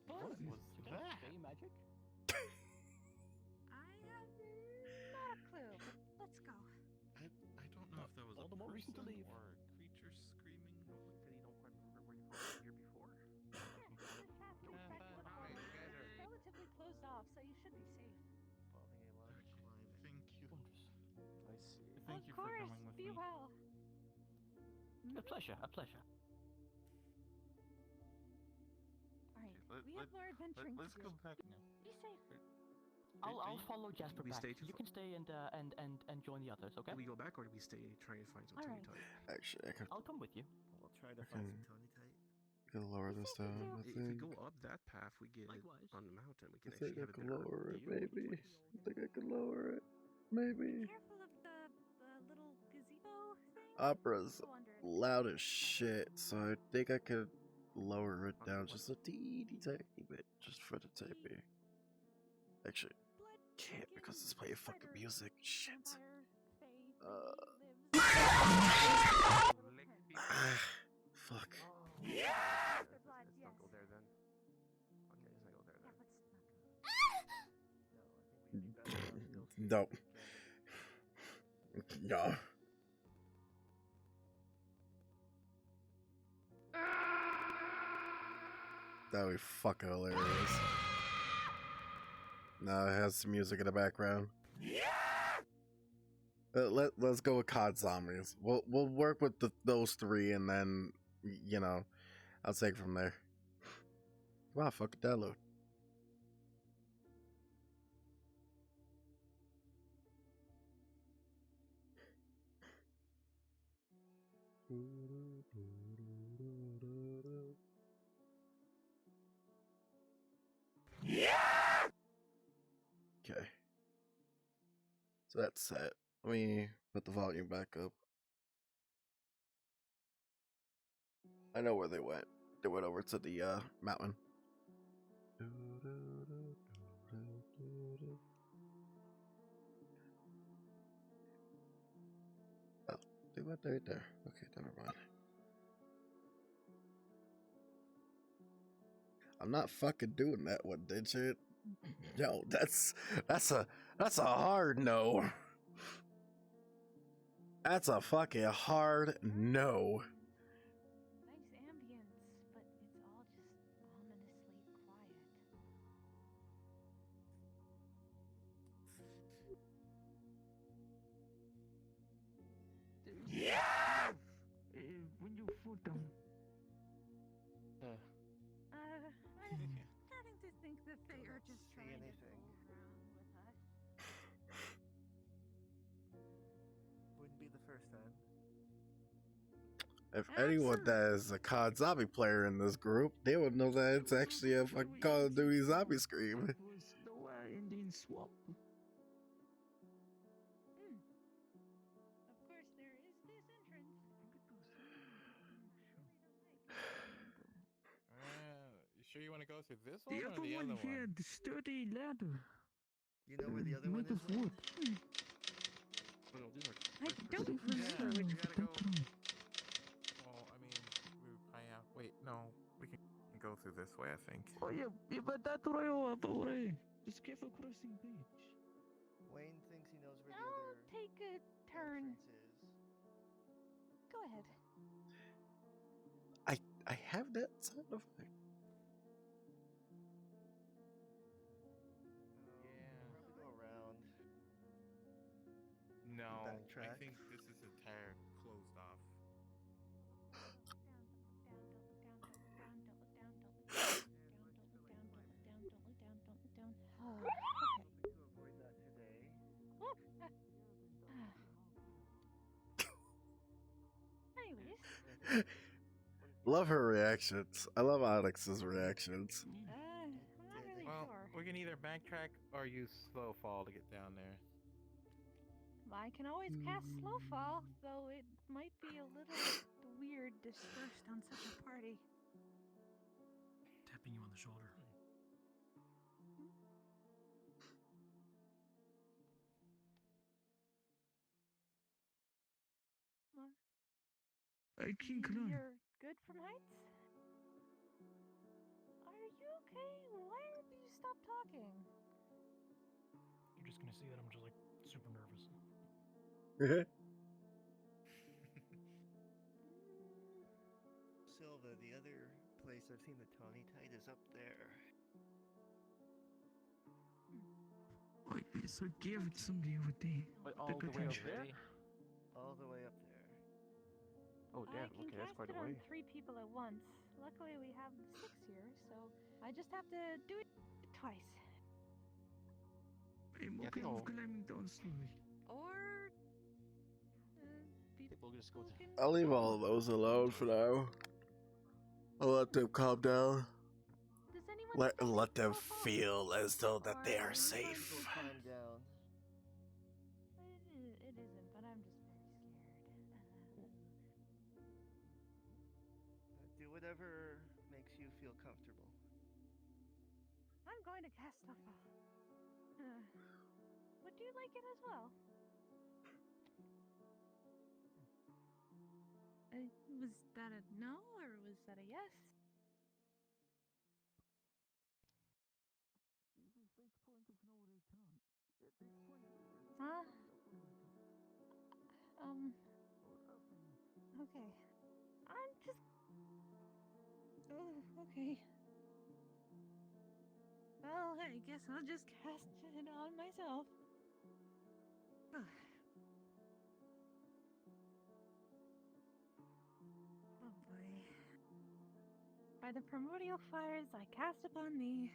What was that? Fairy magic? I have not a clue, but let's go. I don't know if that was all a the more reason to person leave. or a creature screaming. Said you don't quite remember where you were here before. Yes, this path leads back to the hall. It's relatively closed off, so you should be safe. Thank you. I see. Thank you Of for course, coming with be me. well. A pleasure, a pleasure. Alright, Let- we have let- more adventuring Let's to go do. back now. Be safe. I'll follow Jasper we back. stay too You can stay and join the others, okay? Do we go back or do we stay try to find some Alright. Tony Actually, I I'll come with you. We'll try to I find can- some Tony Tight. lower this down. I If we think. go up that path, we get Likewise. on the mountain. We I can think actually I have a can better lower it, view of the maybe. place. I think I can lower it. Maybe. Careful of the little gazebo thing. Opera's Go under it. loud as shit, so I think I could lower it down just a teeny tiny bit, just for the time being. Actually, can't because it's playing fucking music. Shit. Fuck. Let's not go there then. Okay, let's not go there then. No. No. That would be fucking hilarious. No, it has some music in the background. Let's go with COD Zombies. We'll work with those three, and then I'll take it from there. Wow, fucking download. Okay. So that's set. Let me put the volume back up. I know where they went. They went over to the mountain. Oh, they went right there. Okay, never mind. I'm not fucking doing that one, did you? No, that's a hard no. That's a fucking hard no. Nice ambience, but it's all just ominously quiet. Yeah. first time. If anyone that is a COD zombie player in this group, they would know that it's actually a fucking Call of Duty zombie scream. It was the Indian swamp. Of course, there is this entrance. You sure you want to go through this one The or other the one other here, one? the sturdy ladder. You know where the other one Made is? of wood. Oh, no, these are I don't Yeah, remember we which. gotta go. Well, I mean, we probably have. Wait, no, we can go through this way, I think. Oh yeah, but that's right over the way. Just careful crossing bridge. Wayne thinks he knows where the I'll other take a turn. entrance is. Go ahead. I have that sound effect. Probably go around. No, I Backtrack. think this is a tire closed off. To avoid that today. Anyways. Love her reactions. I love Onyx's reactions. I'm not really Well, sure. we can either backtrack or use slow fall to get down there. I can always cast slow fall, though it might be a little weird dispersed on such a party. Tapping you on the shoulder. I think You're good from heights? Are you okay? Why did you stop talking? You're just gonna see that I'm just like super nervous. Silva, the other place I've seen the Tawny Tide is up there. Wait, so give it somebody over there. But all the way up there? All the way up there. Oh damn, I can okay, that's cast quite it a way. on 3 people at once. Luckily, we have 6 here, so I just have to do it twice. I'm okay with climbing down slowly. Or We'll just go to. I'll leave all of those alone for now. I'll let them calm down. Does anyone Let them feel as though that they are safe. Go climb down. It isn't, but I'm just very scared. Do whatever makes you feel comfortable. I'm going to cast a fall. Would you like it as well? Was that a no or was that a yes? Huh? Okay. I'm just... Oh, okay. Well, I guess I'll just cast it on myself. Oh boy. By the primordial fires I cast upon thee.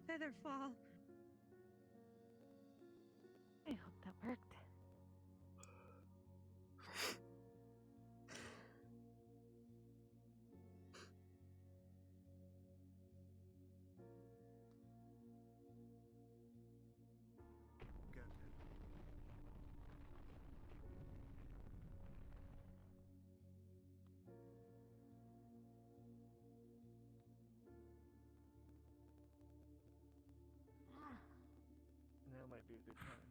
Featherfall. I hope that worked. Now might be a good time.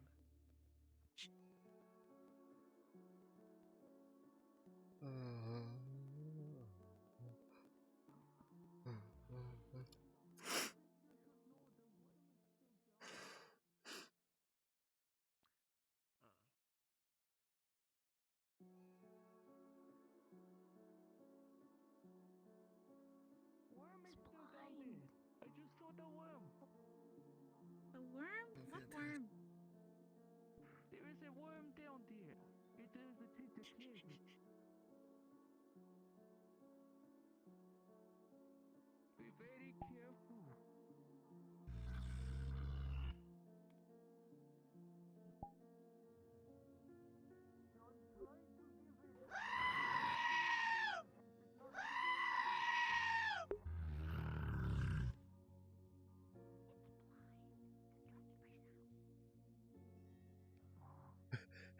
Worm is still down there. I just saw the worm. The worm? What worm? There is a worm down there. It is a tentacle. Be very careful.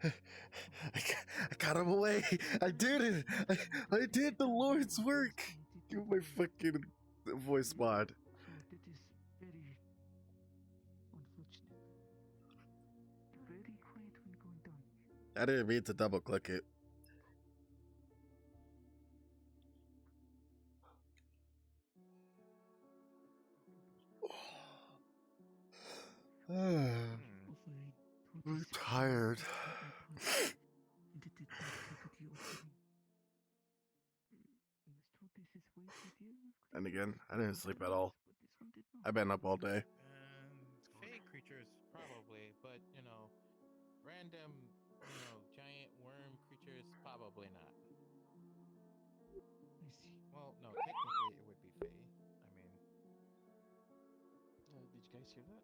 I got him away. I did it. I did the Lord's work. Give my fucking voice mod. So that is very unfortunate. Very quiet when going down. I didn't mean to double click it. I'm tired. And again, I didn't sleep at all. I've been up all day. Fey creatures, probably, but you know, random, giant worm creatures, probably not. Well, no, technically it would be Fey. I mean, did you guys hear that?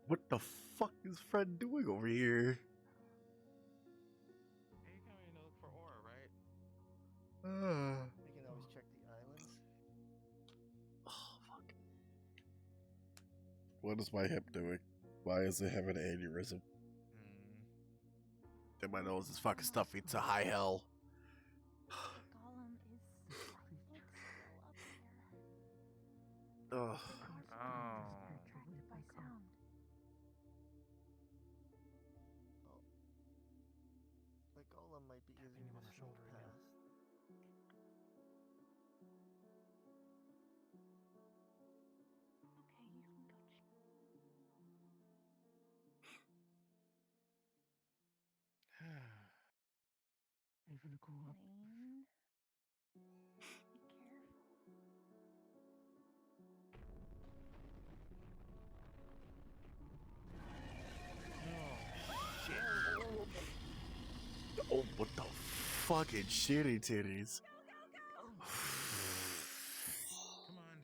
What the fuck is Fred doing over here? hey, you can look for ore, right? We can always check the islands. Oh, fuck. What is my hip doing? Why is it having an aneurysm? And my nose is fucking stuffy to high hell. The golem is like still up there. Ugh. Distracted by sound. The golem might be easier to sneak past. Okay, you can go. I'm gonna go up. Lane. Be careful. Oh, what the fucking shitty titties. Come on.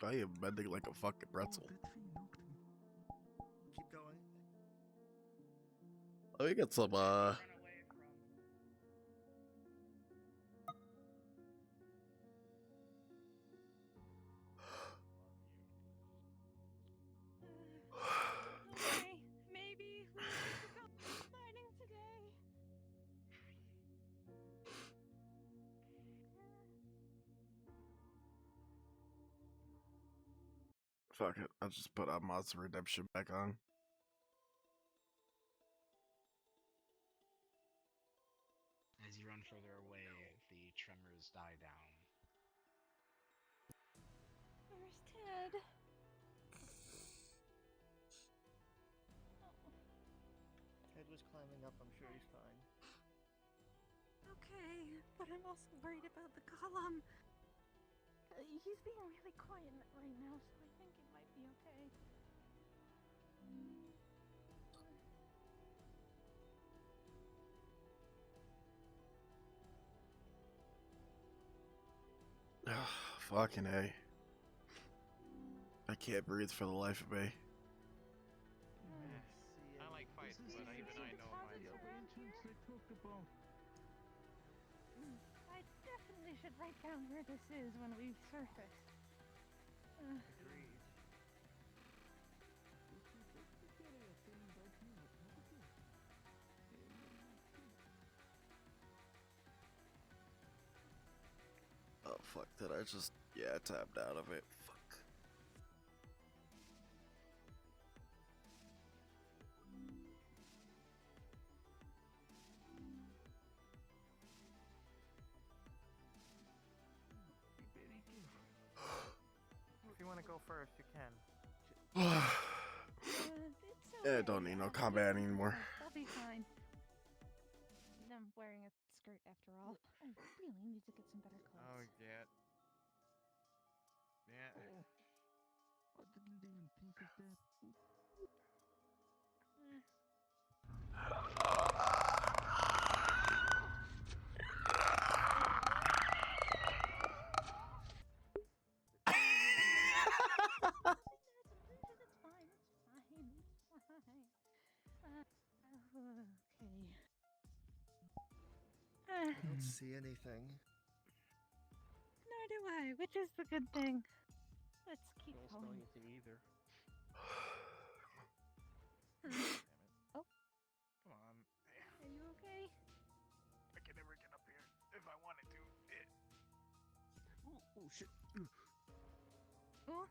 I am bending like a fucking pretzel. Keep going. Let me get some, Okay, maybe we should go mining today. Fuck it. I'll just put Monster Redemption back on. As you run further away, the tremors die down. Where's Ted? Ted was climbing up. I'm sure he's fine. Okay, but I'm also worried about the golem. He's being really quiet right now, so I think it might be okay. Fucking A. I can't breathe for the life of me. I like fights, but even I know my. I definitely should write down where this is when we surface. Agreed. Oh fuck, did I just tapped out of it. Fuck. If you want to go first, you can. Yeah, don't need no combat anymore. I'll be fine. I'm wearing a skirt after all. I really need to get some better clothes. Oh, yeah. Yeah. Oh, I didn't even think of that. Okay. don't see anything. Nor do I, which is the good thing. Let's keep I don't smell going. anything either. Oh, Come on. are you okay? I can never get up here if I wanted to. Oh shit. Oh.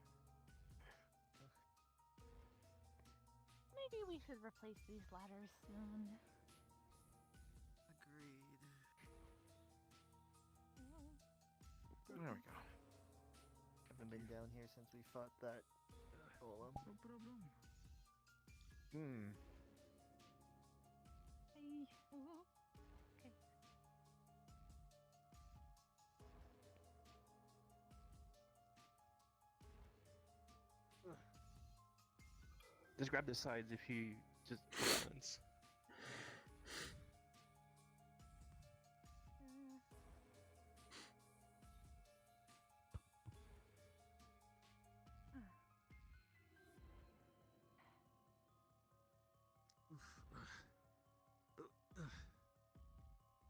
Maybe we should replace these ladders soon. Agreed. There we go. Haven't been down here since we fought that golem. No problem. Hey. Oh. Okay. Just grab the sides if you just balance.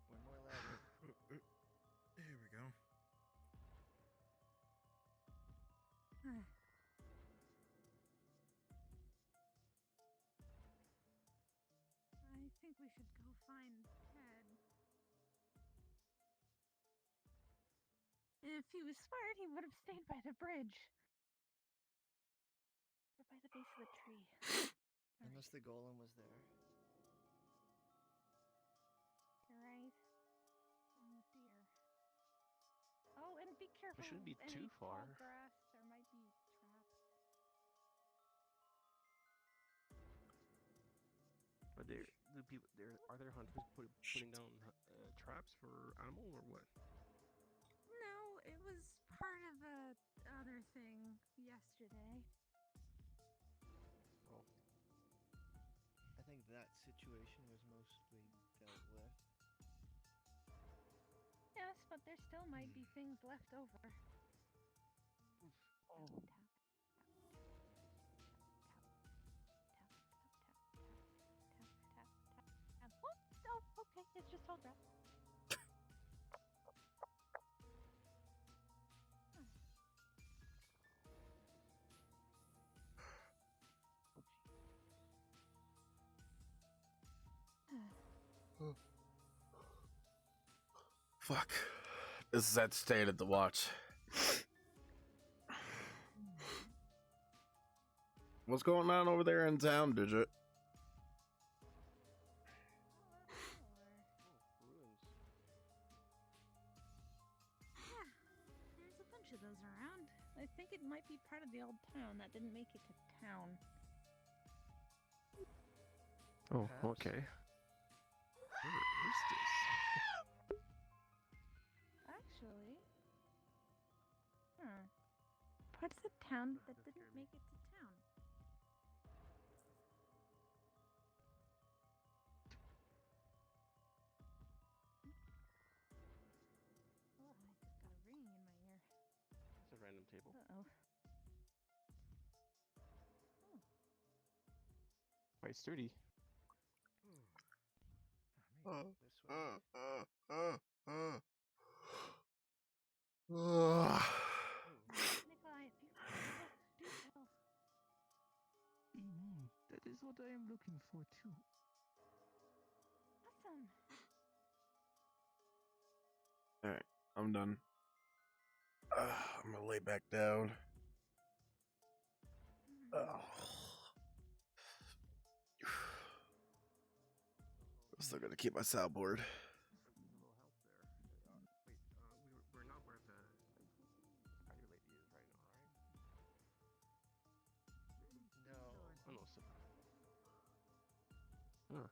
One more ladder. Here we go. I think we should go find Ted. If he was smart, he would have stayed by the bridge. Or by the base of the tree. Unless the golem was there. You're right. Oh dear. Oh, and be careful. It shouldn't be any too far. tall grass. There might be traps. Are there hunters putting down traps for animal or what? No, it was part of a other thing yesterday. Oh. I think that situation was mostly dealt with. Yes, but there still might be things left over. Oh. Oh, okay, it's just tall grass. Fuck. This is at state at the watch. What's going on over there in town, Digit? Yeah, there's a bunch of those around. I think it might be part of the old town that didn't make it to town. Oh, okay. Where is this? Actually, parts of the town that didn't make it to town. Oh, I just got a ringing in my ear. It's a random table. Uh-oh. Quite sturdy. Nikolai, if you do tell. That is what I am looking for too. Awesome. Alright, I'm done. I'm gonna lay back down. I'm still gonna keep my soundboard. We're not where the spider lady is right now, right? No. Oh no, Huh.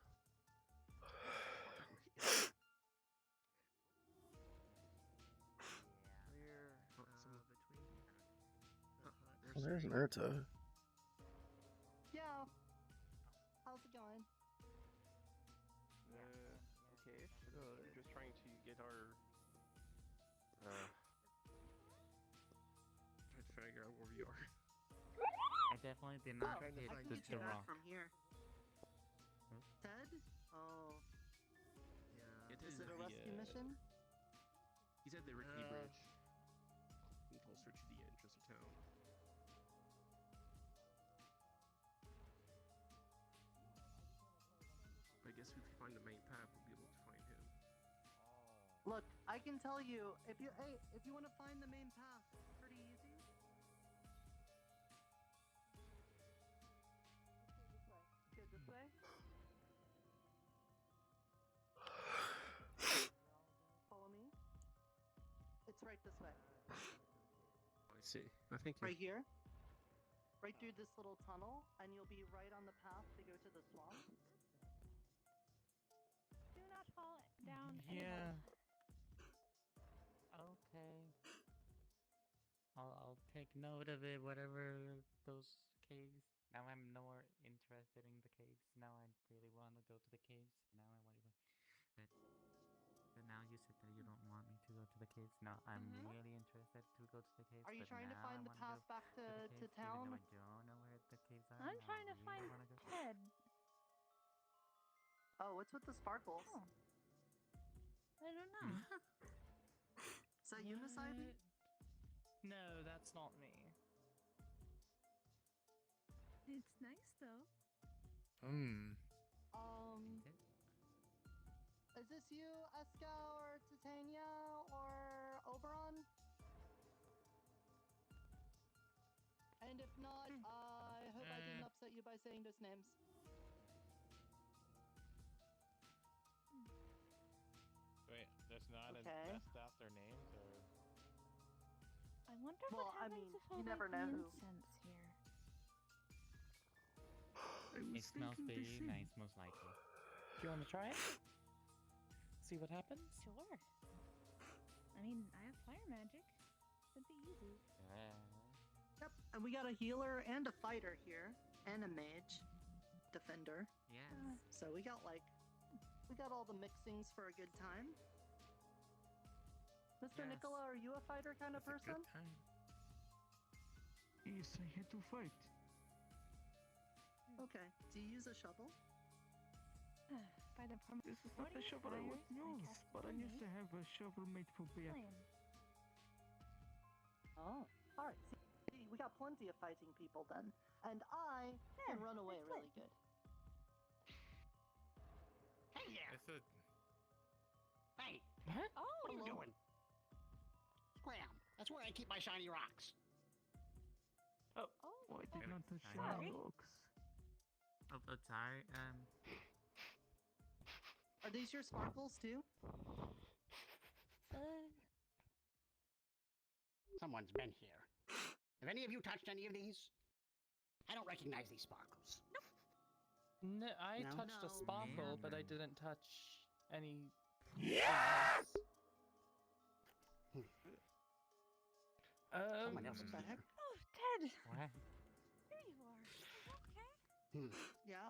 Oh, there's an Urta. Yeah. How's it going? Okay. We're just trying to get our try to figure out where we are. I definitely did not hit I can the get you back rock. from here. Ted? Oh. It Is it a rescue mission? He's at the Rickety Bridge. And closer to the entrance of town. I guess if we find the main path, we'll be able to find him. Look, I can tell you, if you want to find the main path, it's pretty easy. Good, this way. Follow me. It's right this way. I see. I think Right here. Right through this little tunnel, and you'll be right on the path to go to the swamp. Do not fall down. Yeah. Okay. I'll take note of it, whatever those caves. Now I'm more interested in the caves. Now I really want to go to the caves. Now I want to go. But now you said that you don't want me to go to the caves. No, I'm really interested to go to the caves. Are you but trying to now find I the wanna path go back to the caves, town? Even though I don't know where the caves are. I'm trying to I find really wanna go. Ted. Oh, what's with the sparkles? Oh. I don't know. Is that you, Miss Ivy? No, that's not me. It's nice though. Is this you, Eska, or Titania, or Oberon? And if not, I hope I didn't upset you by saying those names. Wait, that's not that's not their names, or? I wonder Well, what I happens mean, if I you never light know the who. incense here. It smells very nice, most likely. Do you want to try it? See what happens? Sure. I mean, I have fire magic. Should be easy. Yep, and we got a healer and a fighter here, and a mage, defender. Yes. So we got all the mixings for a good time. Mr. Yes. Nicola, are you a fighter kind of person? Yes, I had to fight. Okay. Do you use a shovel? By the This is not the shovel I would use, but I used to have a shovel made for beer. Oh, alright. See, we got plenty of fighting people then. And I can run away really good. Hey there! It's a... Hey! What? Oh! What are you doing? Scram! That's where I keep my shiny rocks. Oh, I did not touch Sorry. rocks. Oh, sorry. Are these your sparkles too? Someone's been here. Have any of you touched any of these? I don't recognize these sparkles. No, I No. touched a sparkle, but I didn't touch any. Someone else is here. Oh, Ted! What? Here you are. Okay. Yeah.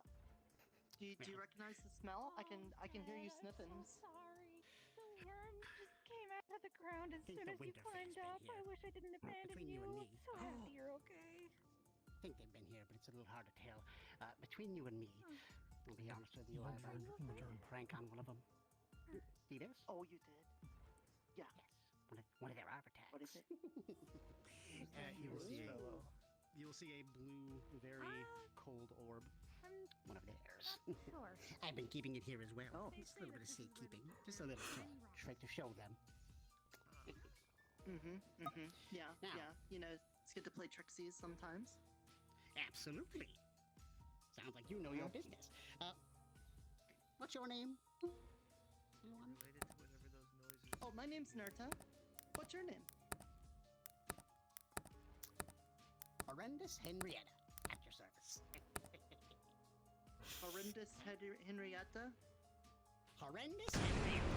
Do you recognize the smell? I can hear you sniffing. I'm so sorry. The worm just came out of the ground as Think soon the as you winter climbed thing's up. been I here. wish I didn't abandon Between you and me. I'm so happy you're okay. I think they've been here, but it's a little hard to tell. Between you and me, I'll be honest with you, I prank on one of them. See this? Oh, you did? Yeah. Yes, one of their architects. What is it? You'll see a blue, very cold orb. One of theirs. Sure. I've been keeping it here as well. Oh. Just a little bit of safekeeping. Just a little trick to show them. Yeah, Now. yeah. You know, it's good to play tricksies sometimes. Absolutely. Sounds like you know your business. What's your name? Related to whatever those noises. Oh, my name's Nerta. What's your name? Horrendous Henrietta. At your service. Horrendous Henrietta? Horrendous Henrietta.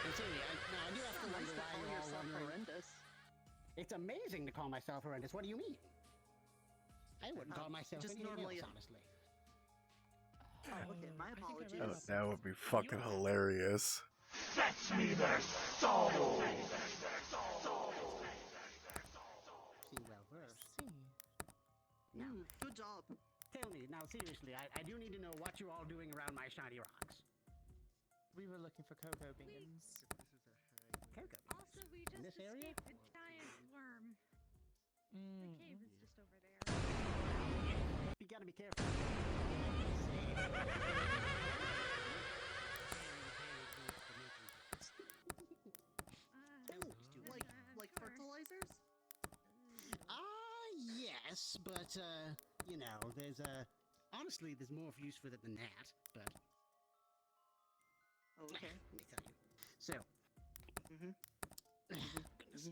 I do have to wonder why you're all wondering. Horrendous. It's amazing to call myself horrendous. What do you mean? I wouldn't call myself just anything normally- else, honestly. Okay, my apologies. Oh, that would be fucking hilarious. Fetch me their soul! Seem well versed. Now, good job. Tell me, now seriously, I do need to know what you're all doing around my shiny rocks. We were looking for cocoa beans. Cocoa. Also, we just this area? escaped a giant worm. The cave is just over there. You gotta be careful. Like fertilizers? Yes, but you know, there's honestly, there's more use for it than that. But Okay. let me tell you. So, goodness. Goodness,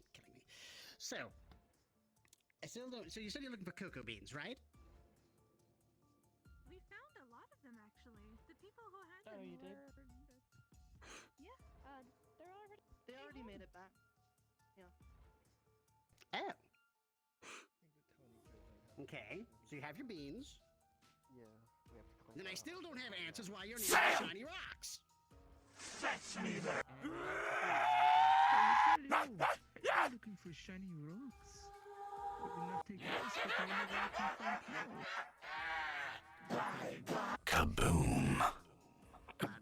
I'm killing me. So, I still don't. So you said you're looking for cocoa beans, right? We found a lot of them, actually. The people who had Oh, them you did? Yeah, they're already... They already made it back. Yeah. Oh. Okay, so you have your beans. Yeah, we have to clean. Then I still don't have answers why you're near the shiny rocks. Fetch me there! I'm looking for shiny rocks. It will not take us, but I know where I can find Kaboom!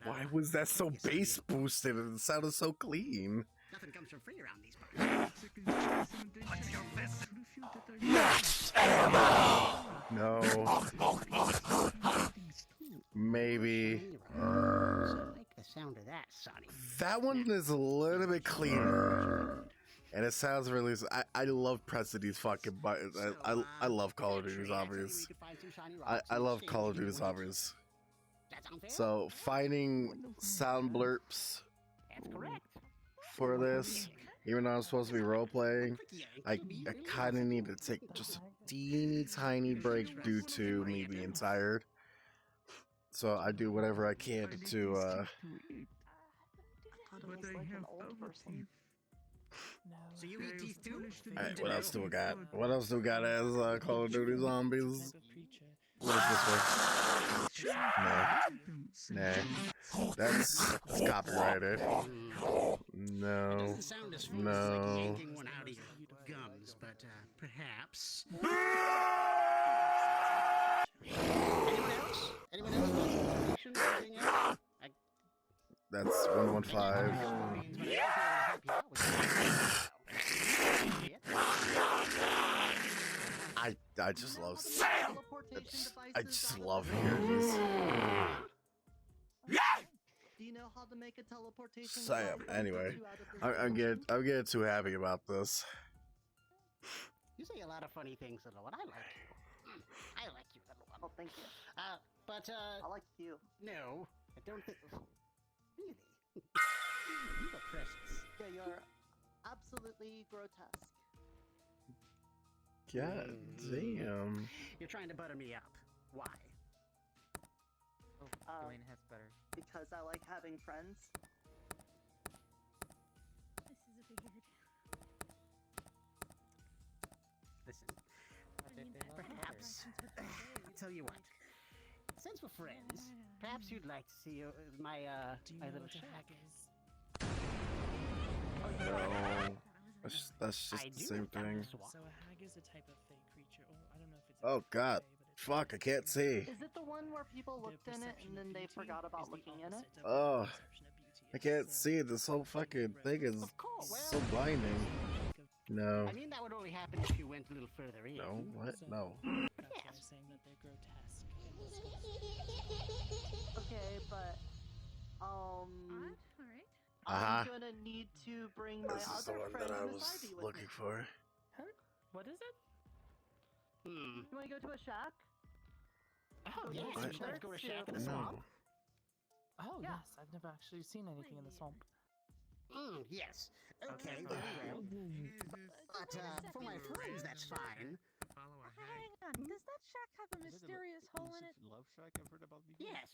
Why was that so bass boosted and it sounded so clean? Nothing comes for free around these parts. Put your fist next ammo! No. Maybe. I like the sound of that, Sonny. That one is a little bit cleaner. And it sounds really. I love pressing these fucking buttons. I love Call of Duty Zombies. I love Call of Duty Zombies. So finding sound blurps for this, even though I'm supposed to be role playing, I kind of need to take just a teeny tiny break due to me being tired. So I do whatever I can to. But I have other teeth. So you eat teeth too? Alright, what else do we got? What else do we got as Call of Duty Zombies? What is this one? Nah. That's copyrighted. No. Doesn't sound as fun as like yanking one out of your gums, but perhaps. Anyone else? Anyone else want some information? Anything else? That's 115. I just love. I just love hearing these. Do you know how to make a teleportation? Sam. Anyway, I'm getting too happy about this. You say a lot of funny things, little one. I like you. I like you, little one. Oh, thank you. But I like you. No, I don't think. Really? You are precious. Yeah, you're absolutely grotesque. God damn. You're trying to butter me up. Why? Oh, Dwayne has better. Because I like having friends. This is a weird... Listen, I mean, perhaps. I'll tell you what. Since we're friends, perhaps you'd like to see my little shack. No. That's just the same thing. So a hag is a type of fey creature. Oh, I don't know if it's. Oh god. Fuck, I can't see. Is it the one where people looked in it and then they forgot about looking in it? Oh. I can't see. This whole fucking thing is so blinding. No. I mean, that would only happen if you went a little further in. No, what? No. That's why I'm saying that they're grotesque. Okay, but Alright. I'm gonna need to bring my This is the other one friend that I Miss was Ivy with looking me. for. Huh? What is it? You wanna go to a shack? Oh, yes, What? let's go to a shack in the No. swamp. Oh Yeah. yes, I've never actually seen anything in the swamp. Yes. Okay, very well. But for my friends, that's fine. Hang on, does that shack have a mysterious hole in it? Love Shack, I've heard about these. Yes.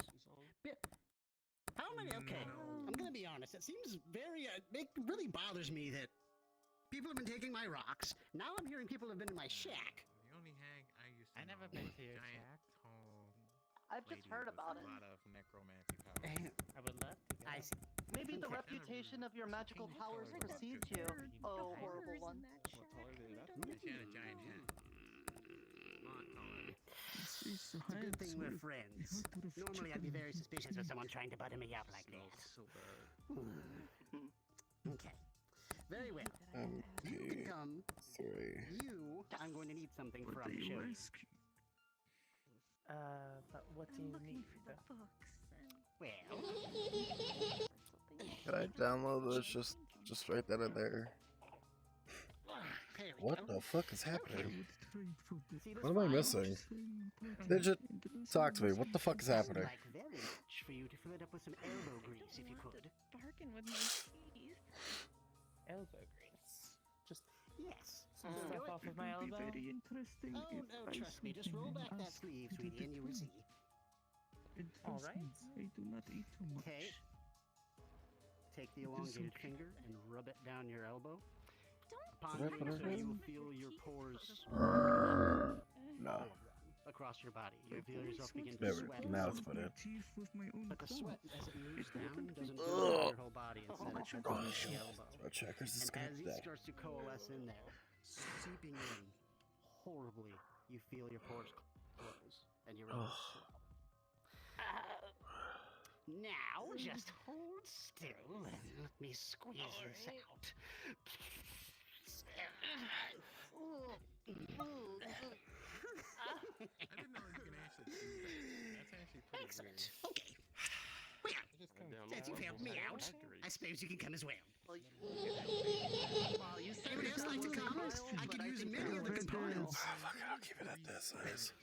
How many? Okay, I'm gonna be honest. It seems very. It really bothers me that people have been taking my rocks. Now I'm hearing people have been in my shack. The only hag I used to never know been was to your giant shack. tall I've just lady heard with about a it. lot of necromancy powers. I would love to. I see. Maybe the Okay. reputation of your magical powers precedes you. Oh, horrible one. What taller than that? She had a giant hat. A lot taller. It's a good thing we're friends. Normally I'd be very suspicious of someone trying to butter me up like that. So bad. Okay. Very well. You can come. You, I'm going to need something from show you. But what do you need? Well. Can I download this? Just right then and there. What the fuck is happening? What am I missing? Digit, talk to me. What the fuck is happening? I'd like very much for you to fill it up with some elbow grease if you could. Bargain with my teeth. Elbow grease. Just yes. some stuff off of my elbow. Oh no, trust me. Just roll back that sleeve, sweetie, and you will see. All right. I do not eat too much. Okay. Take the elongated finger and rub it down your elbow. Upon doing so, you will feel your pores No. across your body. You'll feel yourself begin to There sweat. now it's put in. But the sweat, as it moves down, doesn't go down your whole body. Instead, it trickles down the elbow. Checkers is And as good. it starts to coalesce in there, seeping in horribly, you feel your pores close and your elbow swell. Now, just hold still and let me squeeze this out. I didn't know you can actually do that. That's actually pretty Excellent. weird. Okay. Well, since you've helped me out, I suppose you can come as well. Well, you said Anyone else like to come? I could use many of the components. I'll keep it at this size.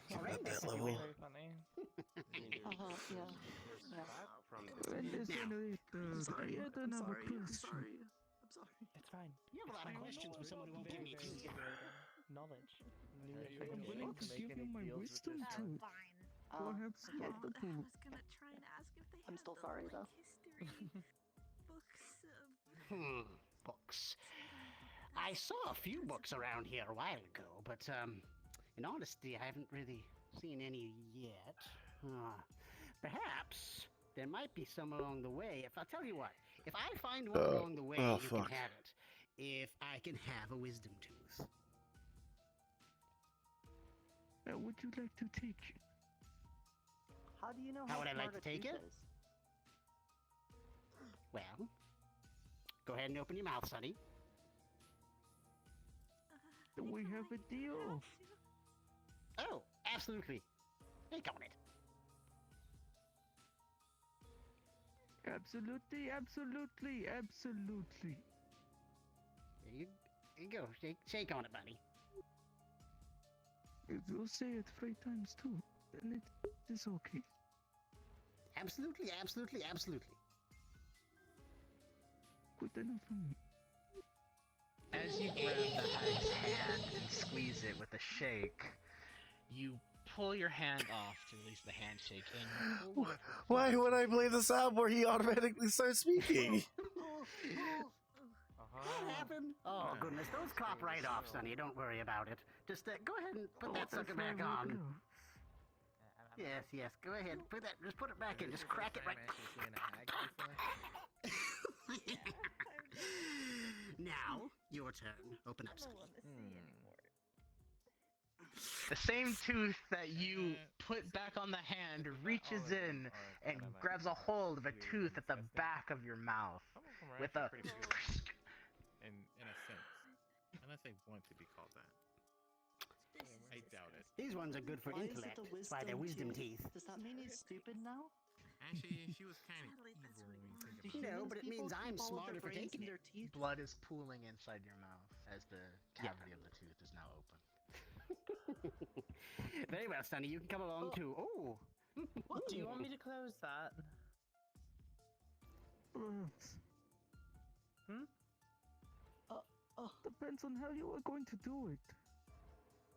Keep All it right. at that level. Very funny. I'm sorry. I'm sorry. It's fine. You have a lot of questions for someone who won't give me tea. Knowledge. I'm willing to give you my wisdom tooth. Fine. Perhaps not the I poop. was gonna try and ask if they I'm had still the, sorry, like, though. history books. Books. I saw a few books around here a while ago, but in honesty, I haven't really seen any yet. Perhaps there might be some along the way. If I'll tell you what, if I find one along the way, you can have it. If I can have a wisdom tooth. Would you like to take? How do you know How would I like smart to a take tooth it? is? Well, go ahead and open your mouth, Sonny. Do we have a deal? Oh, absolutely. Take on it. Absolutely, absolutely, absolutely. There you go. Shake on it, buddy. If you say it 3 times too, then it is okay. Absolutely, absolutely, absolutely. Good enough for me. As you grab the hag's hand and squeeze it with a shake, you pull your hand off to release the handshake, and Why would I play the sound where he automatically starts speaking? What happened? Oh, goodness. Those cop right off, Sonny. Don't worry about it. Just go ahead and put that sucker back on. Yes, yes. Go ahead. Just put it back in. Just crack it right. Now, your turn. Open up, Sonny. the same tooth that you put back on the hand reaches in and grabs a hold of a tooth at the back of your mouth with a... In a sense. Unless they want to be called that. I doubt it. These ones are good for Why is it intellect. the That's why they're wisdom teeth. Does that mean he's stupid now? Actually, she was kind of evil when you think about it. No, but it means I'm keep all of smarter their for brains taking in it. their teeth? Blood is pooling inside your mouth as the cavity of the tooth is now open. Very well, Sonny. You can come along too. Oh! Do you want me to close that? Depends on how you are going to do it.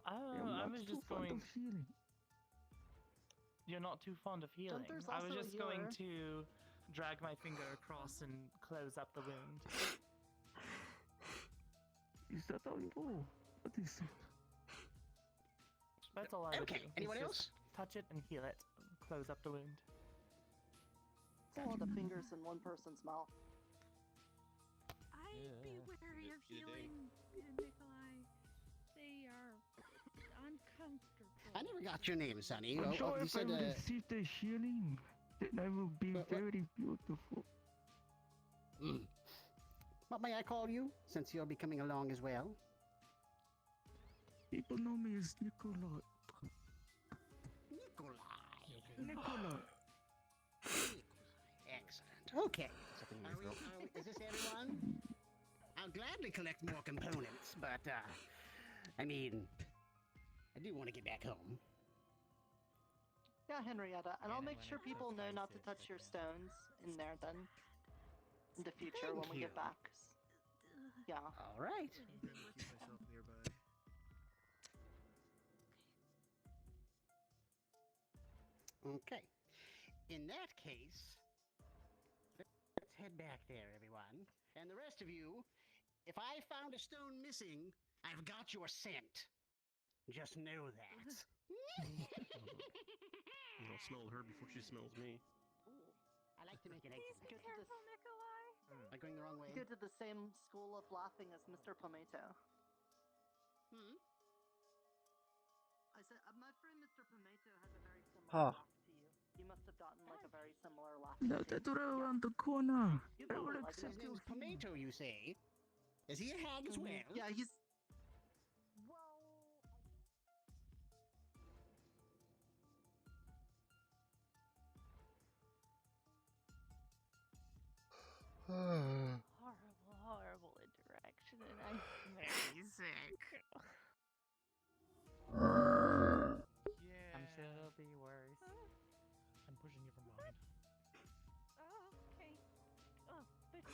I don't know, I was just fond going... of healing. You're not too fond of healing. Gunther's I was also a just going healer. to drag my finger across and close up the wound. Is that all you do? What is it? That's all I would Okay, do. anyone is else? just touch it and heal it. Close up the wound. It's all the fingers in one person's mouth. I'd be wary of healing, Nikolai. They are I never got your name, Sonny. I'm sure you if said, I receive the healing, then I will be very beautiful. What may I call you, since you'll be coming along as well? People know me as Nikolai. Nikolai. Excellent. Okay. Is this everyone? I'll gladly collect more components, but, I mean, I do want to get back home. Yeah, Henrietta, and I'll make sure people know not to touch your stones in there then. In the future when we get back. Yeah. All right. Keep myself nearby. Okay. In that case, let's head back there, everyone. And the rest of you, if I found a stone missing, I've got your scent. Just know that. I'll smell her before she smells me. I like to make an egg. Please be careful, Nikolai. Am I going the wrong way? Go to the same school of laughing as Mr. Pomato. I said, my friend Mr. Pomato has a very similar laugh to you. You must have gotten like a very similar laugh. Let it around the corner. You I will probably like accept His your name's Pomato, you say? Is he a hag as well? Yeah, he's. Horrible interaction, and I'm very sick. I'm sure it'll be worse. I'm pushing you from behind. Oh, okay. Oh, but...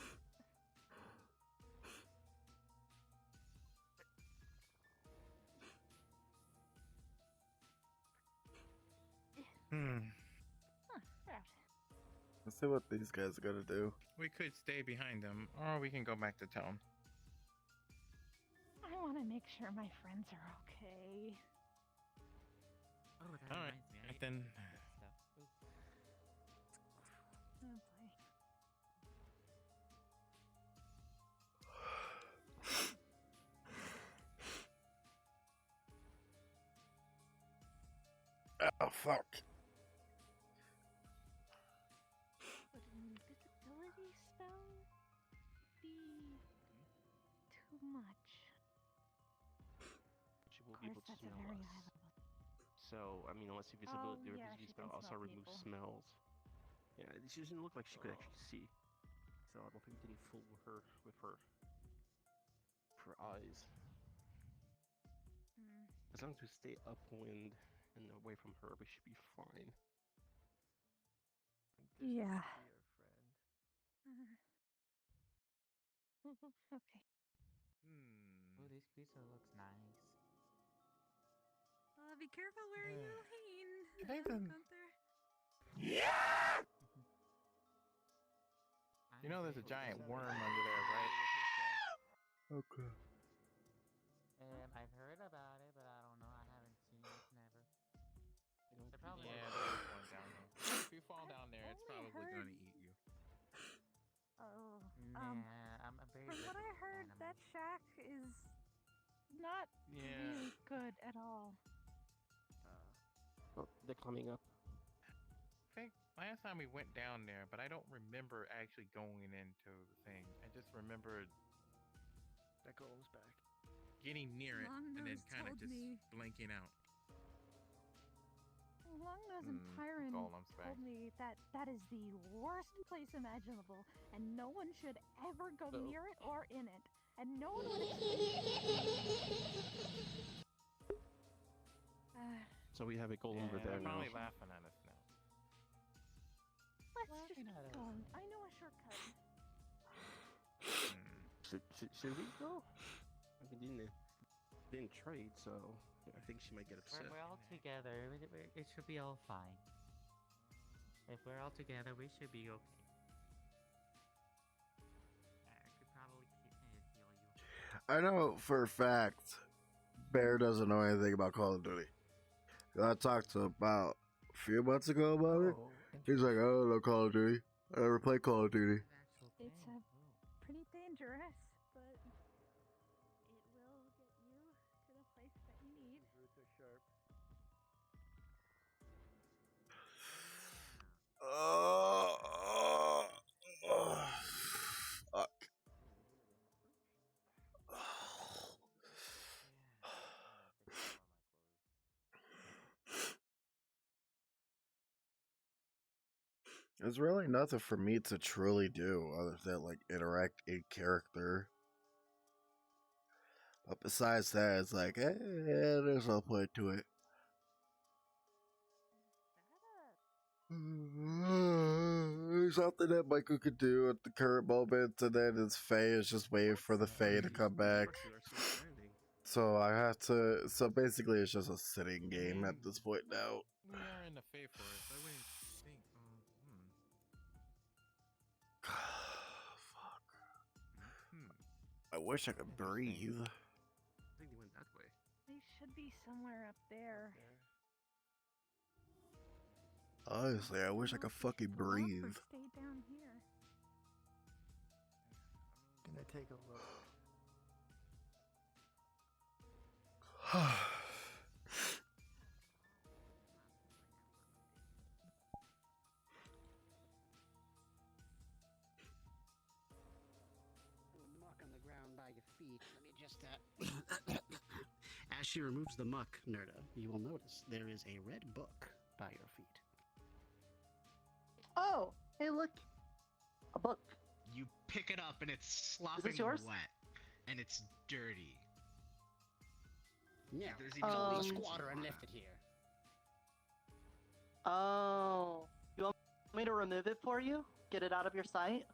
Right. Let's see what these guys are gonna do. We could stay behind them, or we can go back to town. I want to make sure my friends are okay. Oh, that All right, reminds me. I then. need to get stuff. Ooh. Oh boy. Oh fuck. Would an invisibility spell be too much? She will Of be able course, to that's a smell very us. high level. So, I mean, unless the Oh, visibility yeah, invisibility she spell can also smell removes people. smells. Yeah, she doesn't look like she could actually see. So I don't think we can fool her eyes. As long as we stay upwind and away from her, we should be fine. Yeah. Okay. Oh, this crystal looks nice. Be careful where you lean. Can I even- Gunther. You know there's a giant worm under there, right? Okay. I've heard about it, but I don't know. I haven't seen it. Never. They're probably Yeah, there's one down there. If you fall down there, it's only probably heard- going to eat you. Oh. Nah, I'm a very From what I different heard, animal. that shack is not Yeah. really good at all. Oh, they're climbing up. I think last time we went down there, but I don't remember actually going into the thing. I just remembered That golem's back. getting near it and then Longnose kind of told just me. blanking out. Longnose and Tyron Golem's back. told me that that is the worst place imaginable, and no one should ever go Oh. near it or in it, and no one would. So we have a golem over Yeah, there they're now. probably laughing at us now. Let's just Laughing at keep us. going. I know a shortcut. Should we go? I mean, didn't trade, so I think she might get upset. We're all together. It should be all fine. If we're all together, we should be okay. I could probably heal you. I know for a fact Bear doesn't know anything about Call of Duty. I talked to him about a few months ago about it. He's like, I don't know Call of Duty. I never played Call of Duty. It's pretty dangerous, but it will get you to the place that you need. Roots are sharp. Fuck. There's really nothing for me to truly do other than like interact in character. But besides that, it's like, there's no point to it. There's something that Michael could do at the current moment, and then his Fae is just waiting for the Fae to come back. So I have to. So basically, it's just a sitting game at this point now. We are in the Fey Forest. I wouldn't think. Fuck. I wish I could breathe. I think they went that way. They should be somewhere up there. Honestly, I wish I could fucking breathe. Stay down here. Gonna take a look. Muck on the ground by your feet. Let me just. As she removes the muck, Nerda, you will notice there is a red book by your feet. Oh, hey, look. A book. You pick it up and it's slopping yours? wet. And it's dirty. Yeah, There's even a leaves squatter on and it. left it here. Oh. You want me to remove it for you? Get it out of your sight?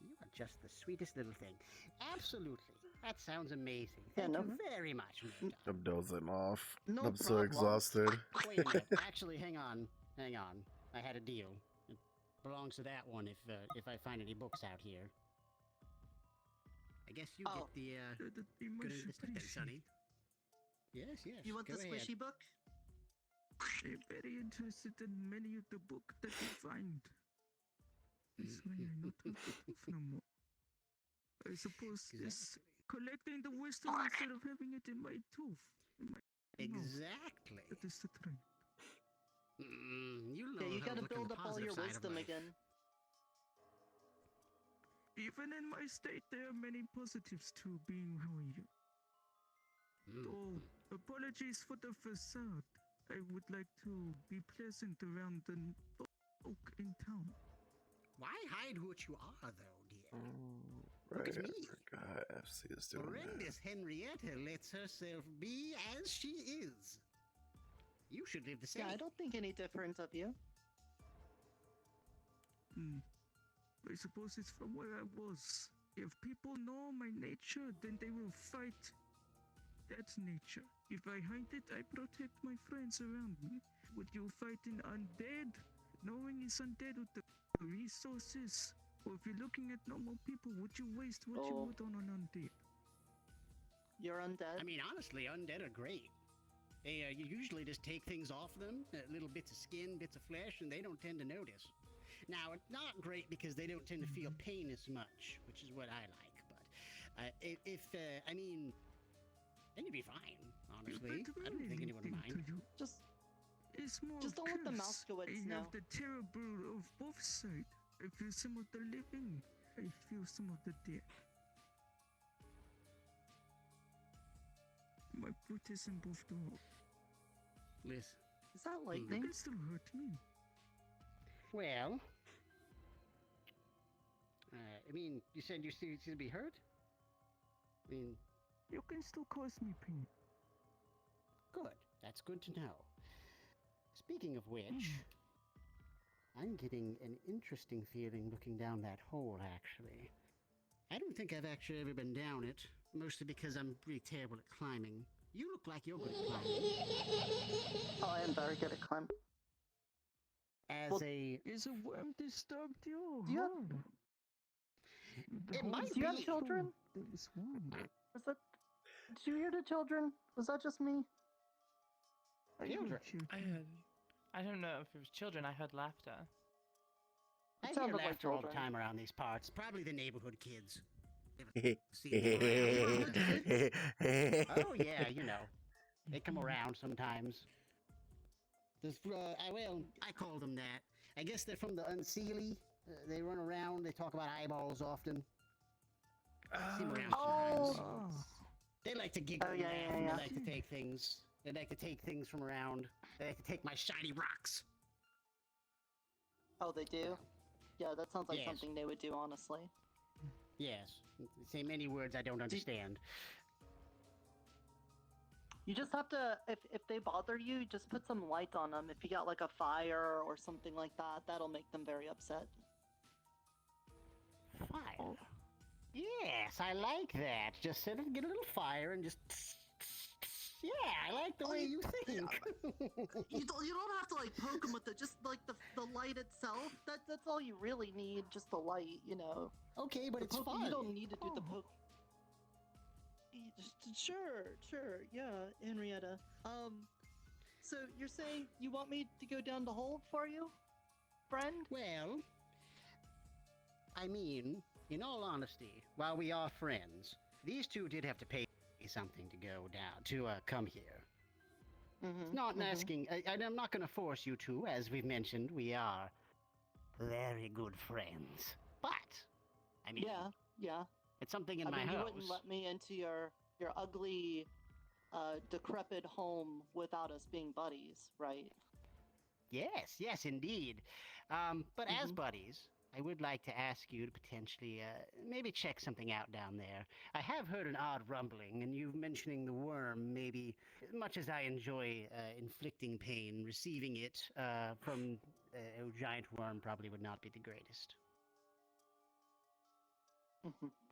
You are just the sweetest little thing. Absolutely. That sounds amazing. Yeah, Thank no. you very much, Nerda. I'm dozing off. No I'm so problem. exhausted. Wait a minute. Actually, hang on. Hang on. I had a deal. It belongs to that one if I find any books out here. I guess you get the That'd be good much end of the stick then, Sonny. Yes, yes. You want go the ahead. squishy book? I'm very interested in many of the book that you find. That's why I not have the tooth no more. I suppose it's collecting the wisdom instead of having it in my tooth. In my mouth. Exactly. That is the trend. You know Yeah, you how to gotta look on build the up all positive your side of wisdom life. again. Even in my state, there are many positives to being who I am. Oh, apologies for the facade. I would like to be pleasant around the folk in town. Why hide what you are, though, dear? Right, Look at me. I forgot FC is doing that. Horrendous Henrietta lets herself be as she is. You should live the same. Yeah, I don't think any different of you. I suppose it's from where I was. If people know my nature, then they will fight that nature. If I hide it, I protect my friends around me. Would you fight an undead? Knowing it's undead with the resources. Or if you're looking at normal people, would you waste what you would on an undead? You're undead? I mean, honestly, undead are great. They you usually just take things off them, little bits of skin, bits of flesh, and they don't tend to notice. Now, it's not great because they don't tend to feel pain as much, which is what I like. But I mean, then you'd be fine, honestly. I don't think anyone would mind. Just It's more Just don't let the curse. Moskowitz I know. have the terrible of both sides. I feel some of the living. I feel some of the dead. My foot is in both the hole. Listen. Is that You lightning? can still hurt me. Well, I mean, you said you seem to be hurt? I mean... You can still cause me pain. Good. That's good to know. Speaking of which, I'm getting an interesting feeling looking down that hole, actually. I don't think I've actually ever been down it, mostly because I'm really terrible at climbing. You look like you're good at climbing. Oh, I am very good at climbing. Is a worm disturbed you? Do you have, The whole do you have thing children? is worm. Was that? Did you hear the children? Was that just me? Children? I don't know if it was children. I heard laughter. I hear sounded like laughter all the children. time around these parts. Probably the neighborhood kids. Oh yeah, you know. They come around sometimes. Well, I call them that. I guess they're from the Unseelie. They run around. They talk about eyeballs often. See 'em around sometimes. They like to giggle and laugh, and they like to take things. They like to take things from around. They like to take my shiny rocks. Oh, they do? Yeah, that sounds like Yes. something they would do, honestly. Yes. Say many words I don't understand. You just have to, if they bother you, just put some light on them. If you got like a fire or something like that, that'll make them very upset. Fire? Yes, I like that. Just sit and get a little fire and just... Yeah, I like the way you think. You don't have to like poke them with it. Just like the light itself. That's all you really need. Just the light, you know. Okay, but it's fun. You don't need to do the poke. Sure, yeah, Henrietta. So you're saying you want me to go down the hole for you, friend? Well, I mean, in all honesty, while we are friends, these two did have to pay something to go down, to come here. It's not asking, I'm not going to force you to, as we've mentioned, we are very good friends. But, I mean... Yeah. It's something in my You house. wouldn't let me into your ugly, decrepit home without us being buddies, right? Yes, indeed. But as buddies, I would like to ask you to potentially, maybe check something out down there. I have heard an odd rumbling, and you mentioning the worm, maybe, as much as I enjoy inflicting pain, receiving it from a giant worm probably would not be the greatest.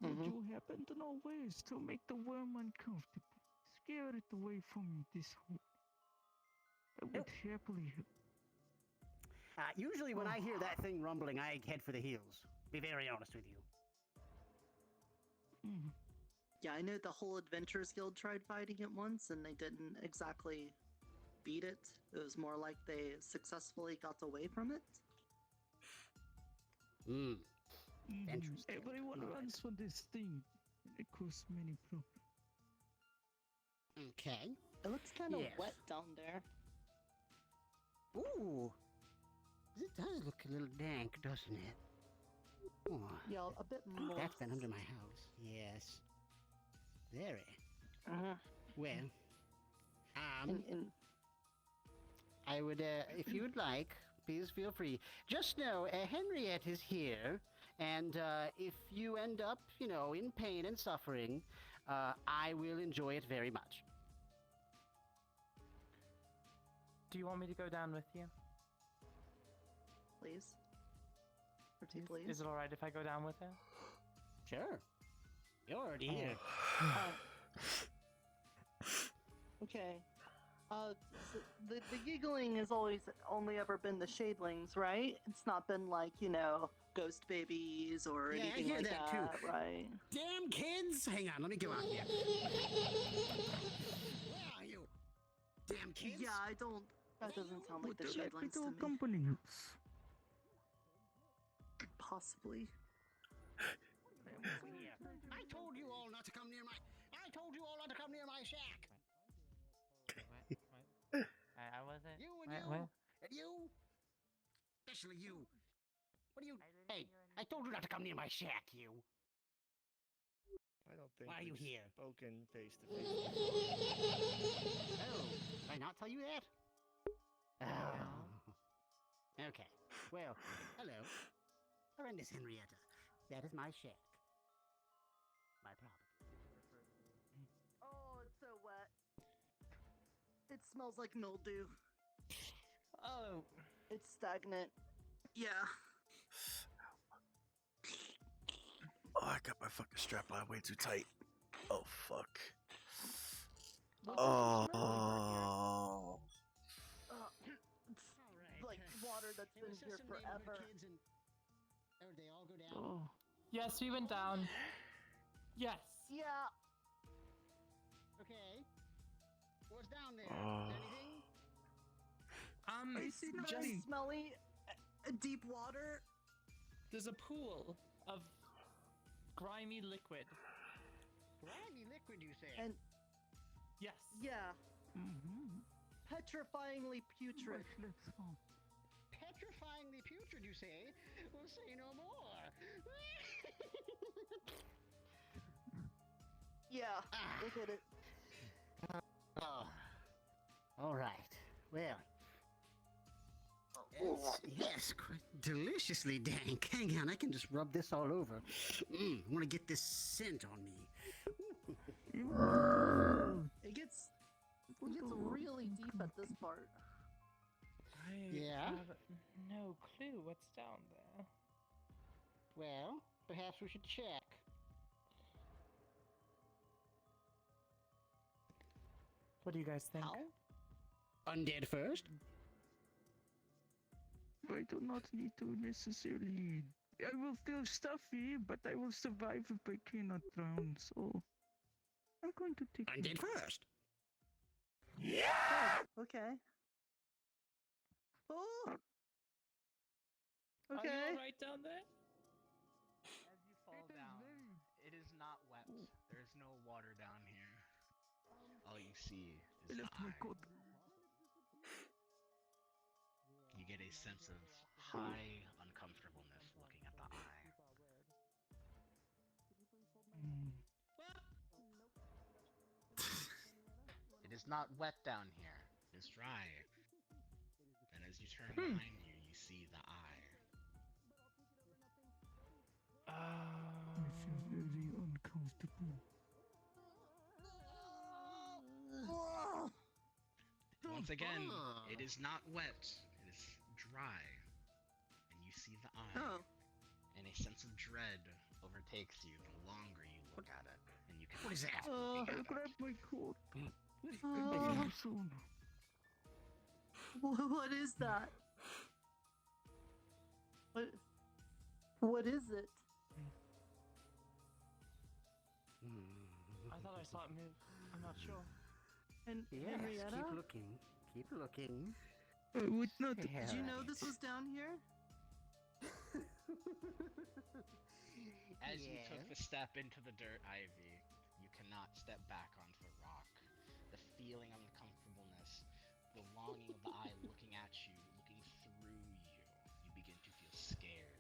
Would you happen to know ways to make the worm uncomfortable? Scare it away from me this whole... I would happily help. Usually when I hear that thing rumbling, I head for the hills. Be very honest with you. Yeah, I know the whole Adventurers Guild tried fighting it once, and they didn't exactly beat it. It was more like they successfully got away from it. Interesting. Everyone runs from this thing. It causes many problems. Okay. It looks kind of wet down there. Ooh. It does look a little dank, doesn't it? Oh. Yeah, a bit more. That's been under my house. Yes. Very. Well, I would, if you would like, please feel free. Just know, Henriette is here, and if you end up, in pain and suffering, I will enjoy it very much. Do you want me to go down with you? Please. Please. Is it alright if I go down with her? Sure. You're already here. Okay. The giggling has only ever been the shadlings, right? It's not been like, ghost babies or anything like that, too. Right? Damn kids! Hang on, let me go out here. Where are you? Damn kids! Yeah, that doesn't sound like the Would you like me shadlings to to me. accompany you? Possibly. I told you all not to come near my... I told you all not to come near my shack! I wasn't... You and you! And you! Especially you! What are you... Hey, I told you not to come near my shack, you! I don't think Why are you we've here? spoken face to face. Oh, did I not tell you that? Oh. Okay. Well, hello. Horrendous Henrietta. That is my shack. My property. Oh, it's so wet. It smells like mildew. Oh. It's stagnant. Yeah. Oh, I got my fucking strap on way too tight. Oh, fuck. Oh. It's like water that's been here forever. They all go down? Oh. Yes, we went down. Yes. Yeah. Okay. What's down there? Anything? It's just smelly, deep water. There's a pool of grimy liquid. Grimy liquid, you say? And yes. Yeah. Petrifyingly putrid. Petrifyingly putrid, you say? We'll say no more. Yeah, look at it. Oh. All right. Well. Yes, deliciously dank. Hang on, I can just rub this all over. I want to get this scent on me. It gets really deep at this part. Yeah? have no clue what's down there. Well, perhaps we should check. What do you guys think? Undead first? I do not need to necessarily. I will feel stuffy, but I will survive if I cannot drown, so. I'm going to take. Undead first! Oh, okay. Oh! Are Okay. you alright down there? As you fall down, it is not wet. There's no water down here. All you see is the eye. You get a sense of high uncomfortableness looking at the eye. It is not wet down here. It is dry. And as you turn behind you, you see the eye. I feel very uncomfortable. Once again, it is not wet. It is dry. And you see the eye. Oh. And a sense of dread overtakes you the longer you look at it. And you can What is that? I grabbed my coat. What is that? What is it? I thought I saw it move. I'm not sure. And Yes, Henrietta? keep looking. Keep looking. I would not. Did you know this was down here? As you took the step into the dirt, Ivy, you cannot step back onto the rock. The feeling of uncomfortableness, the longing of the eye looking at you, looking through you, you begin to feel scared.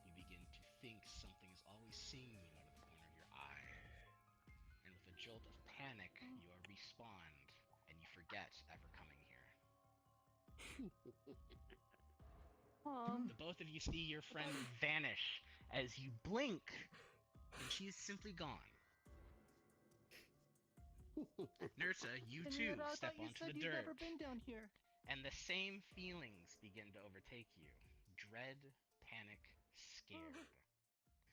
You begin to think something is always seeing you out of the corner of your eye. And with a jolt of panic, you are respawned, and you forget ever coming here. The both of you see your friend vanish as you blink, and she is simply gone. Nursa, you too Henrietta, I step thought you onto said the you'd dirt, never been down here. and the same feelings begin to overtake you. Dread, panic, scared.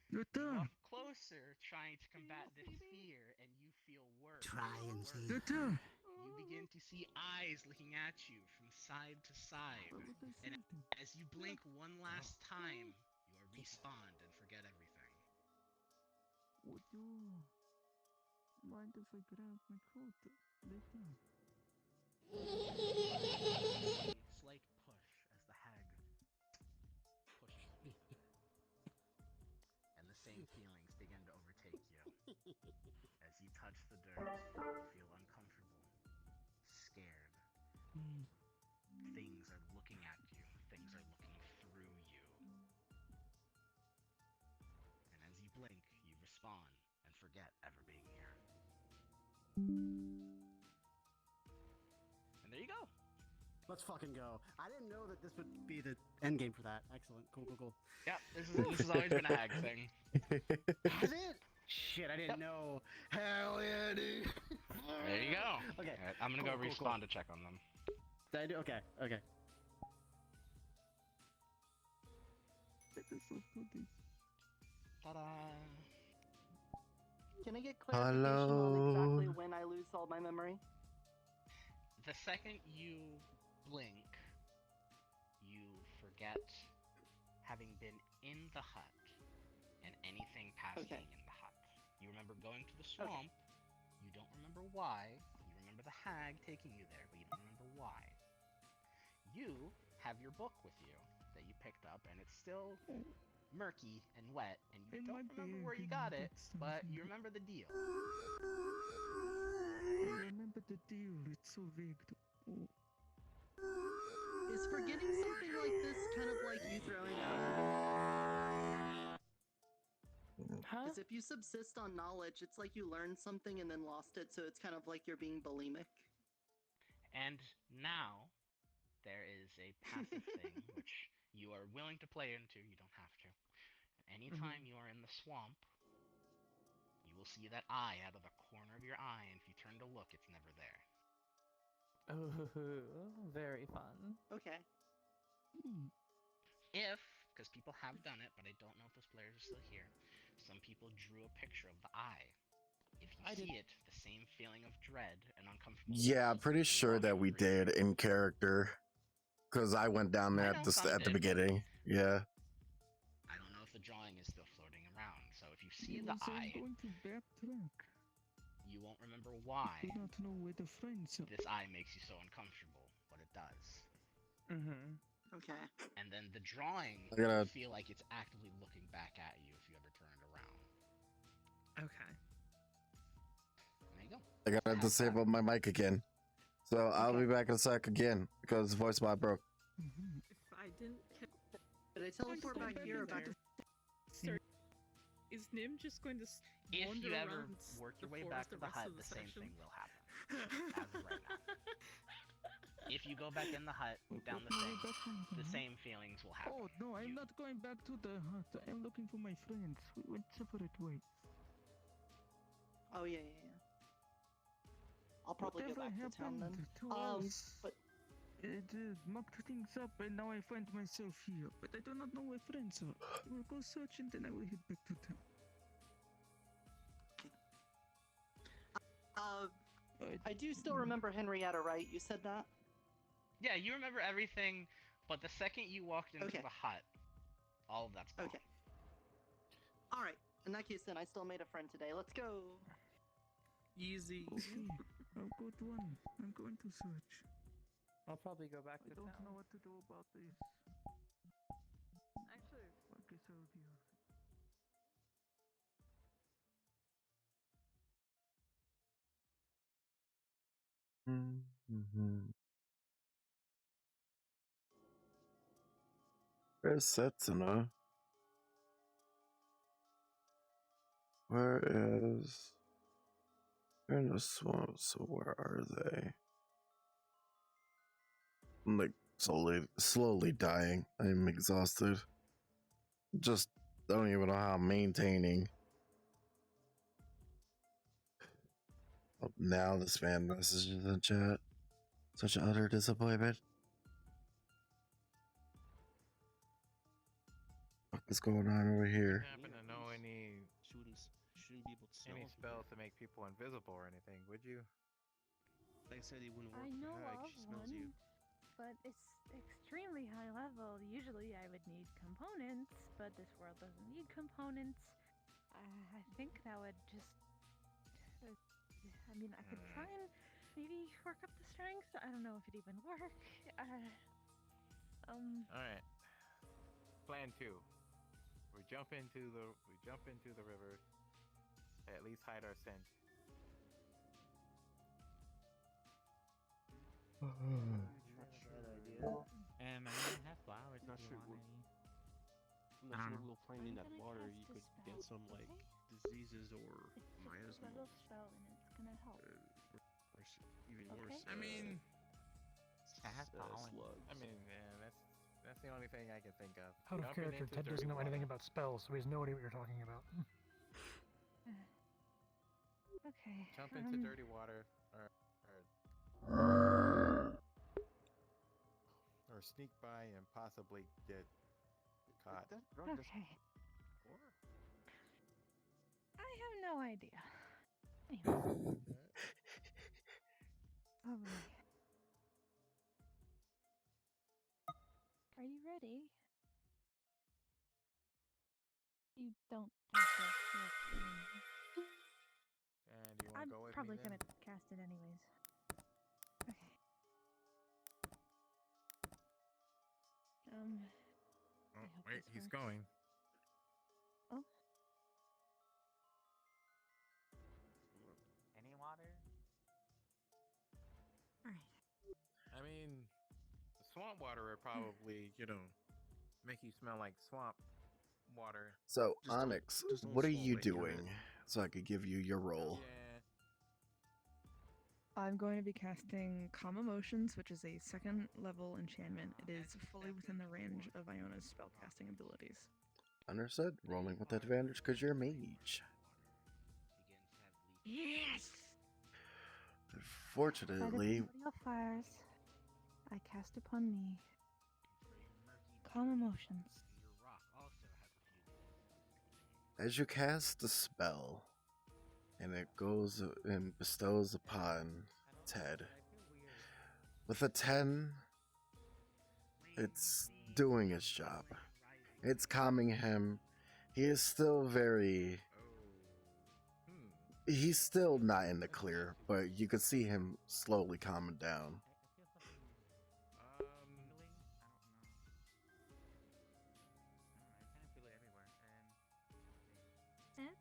You walk closer, trying to combat this fear, and you feel worse. Try and worse. see. You begin to see eyes looking at you from side to side, and as you blink one last time, you are respawned and forget everything. Would you mind if I grab my coat later? A slight push as the hag pushes you. And the same feelings begin to overtake you. As you touch the dirt, you feel uncomfortable, scared. Things are looking at you. Things are looking through you. And as you blink, you respawn and forget ever being here. And there you go. Let's fucking go. I didn't know that this would be the end game for that. Excellent. Cool. Yep, this has always been a hag thing. Has it? Shit, I didn't know. Hell yeah, dude. There you go. Okay. Right, I'm gonna go respawn to check on them. Did I do? Okay. Ta-da! Can I get clarification on exactly when I lose all my memory? The second you blink, you forget having been in the hut and anything past being in the hut. You remember going to the swamp. You don't remember why. You remember the hag taking you there, but you don't remember why. You have your book with you that you picked up, and it's still murky and wet, and you don't remember where you got it, but you remember the deal. I remember the deal. It's so vague. Oh. Is forgetting something like this kind of like you throwing up? Huh? Because if you subsist on knowledge, it's like you learned something and then lost it, so it's kind of like you're being bulimic. And now, there is a passive thing which you are willing to play into, you don't have to. Anytime you are in the swamp, you will see that eye out of the corner of your eye, and if you turn to look, it's never there. Oh, very fun. Okay. If, because people have done it, but I don't know if those players are still here, some people drew a picture of the eye. If you see it, the same feeling of dread and uncomfortable. Yeah, I'm pretty sure that we did in character. Because I went down there at the beginning. Yeah. I don't know if the drawing is still floating around, so if you see the eye, I'm going to backtrack. you won't remember why I do not know where the friends are. this eye makes you so uncomfortable, but it does. Okay. And then the drawing I gotta- will feel like it's actively looking back at you if you ever turn it around. Okay. There you go. I gotta disable my mic again. So I'll be back in a sec again because the voice bot broke. If I didn't Did I teleport back here or back to... Sorry. Is Nim just going to If wander you ever around work your the way back forest to the rest hut, of the same session? thing will happen. As of right now. If you go back in the hut, down the thing, the same feelings will happen. Oh no, I'm not going back to the hut. I'm looking for my friends. We went separate ways. Oh, yeah. I'll probably Whatever go back to town then. happened to us? But It mucked things up, and now I find myself here. But I do not know where friends are. I will go search, and then I will head back to town. I do still remember Henrietta, right? You said that? Yeah, you remember everything, but the second you walked into the hut, all of that's gone. Okay. Alright. In that case, then, I still made a friend today. Let's go. Easy. Okay, I'll go to one. I'm going to search. I'll probably go back to I don't town. know what to do about this. Actually, I guess I'll be off. Where's Setsuna? Where is... They're in the swamp, so where are they? I'm like slowly dying. I'm exhausted. Just don't even know how I'm maintaining. Oh, now this man messages in the chat. Such utter disappointment. What is going on over here? Happen to know any shouldn't be able to smell any if spells to make people invisible or anything, would you? They said he wouldn't work I with know her, like of she smells one, you. but it's extremely high level. Usually I would need components, but this world doesn't need components. I think that would just... I mean, I could try and maybe work up the strength. I don't know if it even work. Alright. Plan 2. We jump into the river. At least hide our scent. I might have flowers Not if sure. you want any. I'm not sure we'll find in that water. You could get some like diseases or miasma. It's a spell and it's gonna help. Even worse. I mean, I have pollen. slugs. I mean, yeah, that's the only thing I can think of. Out of Jumping character, into Ted dirty doesn't know anything water. about spells, so he has no idea what you're talking about. Okay. Jump into dirty water, or sneak by and possibly get caught. Okay. I have no idea. Anyway. Oh boy. Are you ready? You don't have to. And you want I'm to go with probably me then? gonna cast it anyways. Okay. Oh, I hope wait, this he's works. going. Oh. Any water? Alright. I mean, the swamp water would probably, make you smell like swamp water. So, Just don't- Onyx, just don't what are swallow you it, get it? doing so I could give you your role? Yeah. I'm going to be casting Calm Emotions, which is a second level enchantment. It is fully within the range of Iona's spellcasting abilities. Understood. Rolling with advantage because you're a mage. Yes! Fortunately, Primordial fires I cast upon me. Calm emotions. as you cast the spell, and it goes and bestows upon Ted, with a 10, it's doing its job. It's calming him. He is still very... He's still not in the clear, but you can see him slowly calming down. Ed?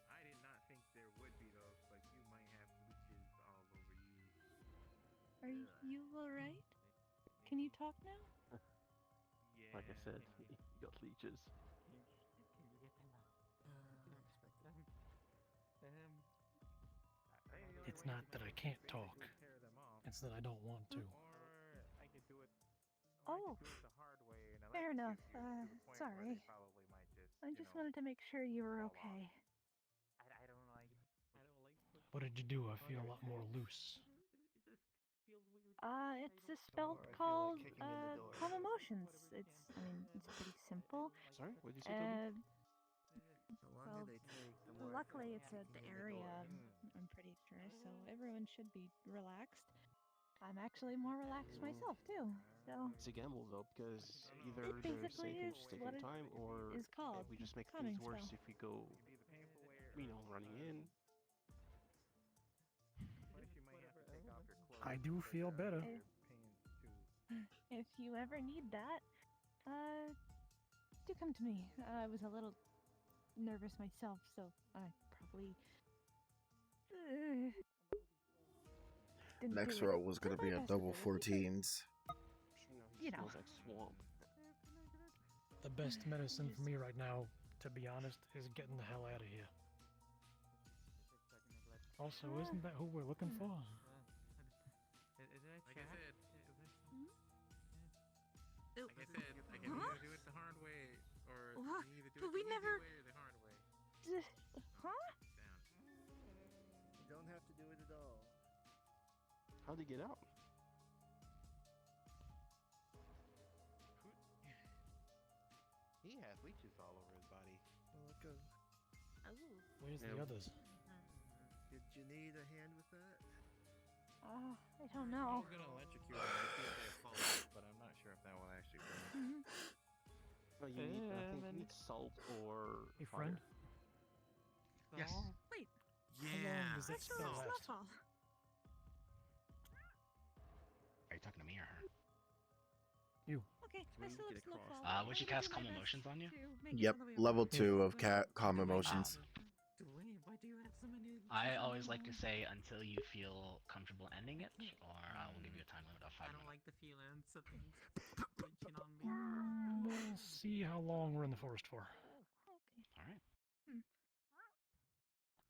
I did not think there would be those, but you might have leeches all over you. Are you alright? Can you talk now? Like I said, you got leeches. It's not that I can't talk. It's that I don't want to. I could do it. Oh, fair enough. Sorry. I just wanted to make sure you were okay. What did you do? I feel a lot more loose. It's a spell called Calm Emotions. It's pretty simple. Sorry, what did you say? Well, luckily it's at the area, I'm pretty sure, so everyone should be relaxed. I'm actually more relaxed myself too, so... It's a gamble though, because either It they're basically safe and is just what taking it time, or is called, we just make calming things worse spell. if we go, running in. I do feel better. If you ever need that, do come to me. I was a little nervous myself, so I probably... didn't Next do it roll was going to be my a best double ability, but, 14s. You know. Smells like swamp. The best medicine for me right now, to be honest, is getting the hell out of here. Also, isn't that who we're looking for? Like I said, I can either do it the hard way, or What? you either do But it we the never- easy way or the hard way. Huh? You don't have to do it at all. How'd he get out? He has leeches all over his body. Look, Where's the Yeah. others? did you need a hand with that? I don't know. I'm gonna electrocute him to see if they fall out, but I'm not sure if that will actually work. Well, you need, I think you need salt or Hey, fire. friend. Yes. Wait, Yeah. does I that still spell have last? Snowfall. Are you talking to me or her? You. Okay, we I still get have across Snowfall. that? I'm Would you gonna cast do my Calm best Emotions on you? to make it Yep, all the way level around. 2 of Calm Emotions. Why do you have so many? I always like to say until you feel comfortable ending it, or I will give you a time limit of 5 minutes. like the feelings of things glitching on me. We'll see how long we're in the forest for.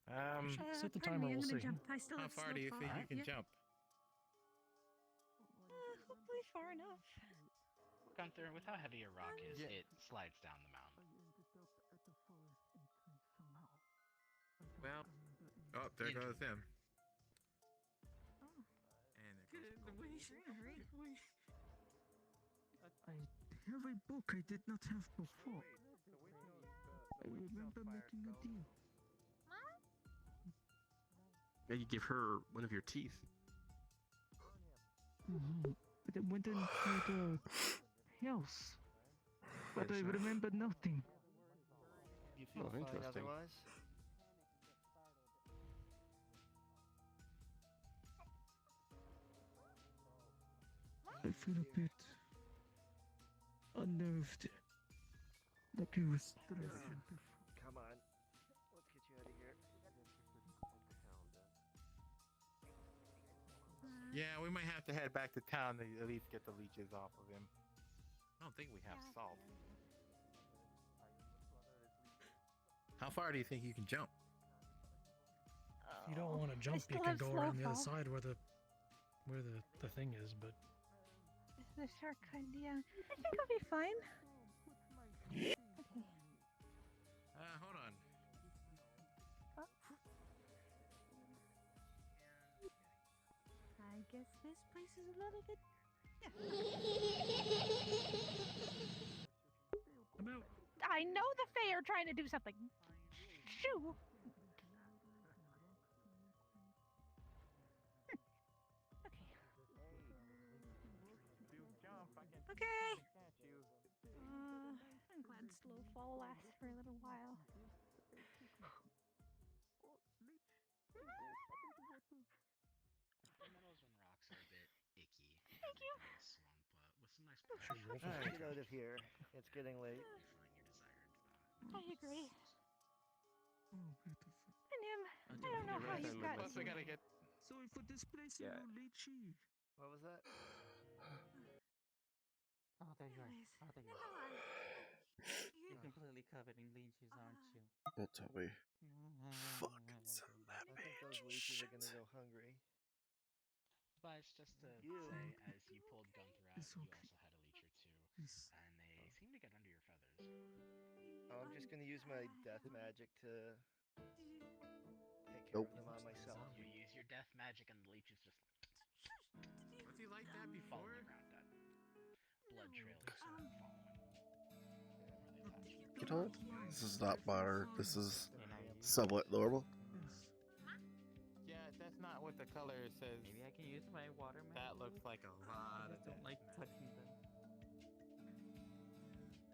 Alright. Set the Pardon timer, me, I'm we'll gonna see. jump. I still How have far do you Snowfall. think you can Yeah. jump? Hopefully far enough. Gunther, with how heavy your rock is, it slides down the mountain. Well, oh, there goes him. Oh. And there Good. goes Wait. I have a book I did not have before. I remember making a deal. Yeah, you give her one of your teeth. But I went into the house. But I remember nothing. You feel fine interesting. otherwise? I feel a bit unnerved. Like I was stressing before. Come on. Let's get you out of here. Yeah, we might have to head back to town to at least get the leeches off of him. I don't think we have salt. How far do you think you can jump? If you don't want to jump, you can go around the other side where the thing is, but The shark kind, yeah. I think I'll be fine. Okay. Hold on. I guess this place is a little bit. I know the Fae are trying to do something. Shoo! Okay. I'm glad slow fall lasts for a little while. Meadows and rocks are a bit icky. Thank you. Swamp, with some nice pressure. Get out of here. It's getting late. I agree. Oh, beautiful. And him, I don't know how you got. Plus, we gotta get. Sorry for displacing you, Lychee. What was that? Oh, there you are. Oh, there you are. You're completely covered in leeches, aren't you? Don't tell me. Fucking son of that I think those leeches are gonna go hungry. But it's just to say, as you pulled Gunther out, you also had a leech or two, and they seem to get under your feathers. Oh, I'm just gonna use my death magic to take care of them on myself. You use your death magic, and the leeches just. Was he like that fall before? on the ground dead. Blood trails following. You know what? This is not modern. This is somewhat normal. Yeah, that's not what the color says. Maybe I can use my water magic. That looks like a lot of don't like touching them.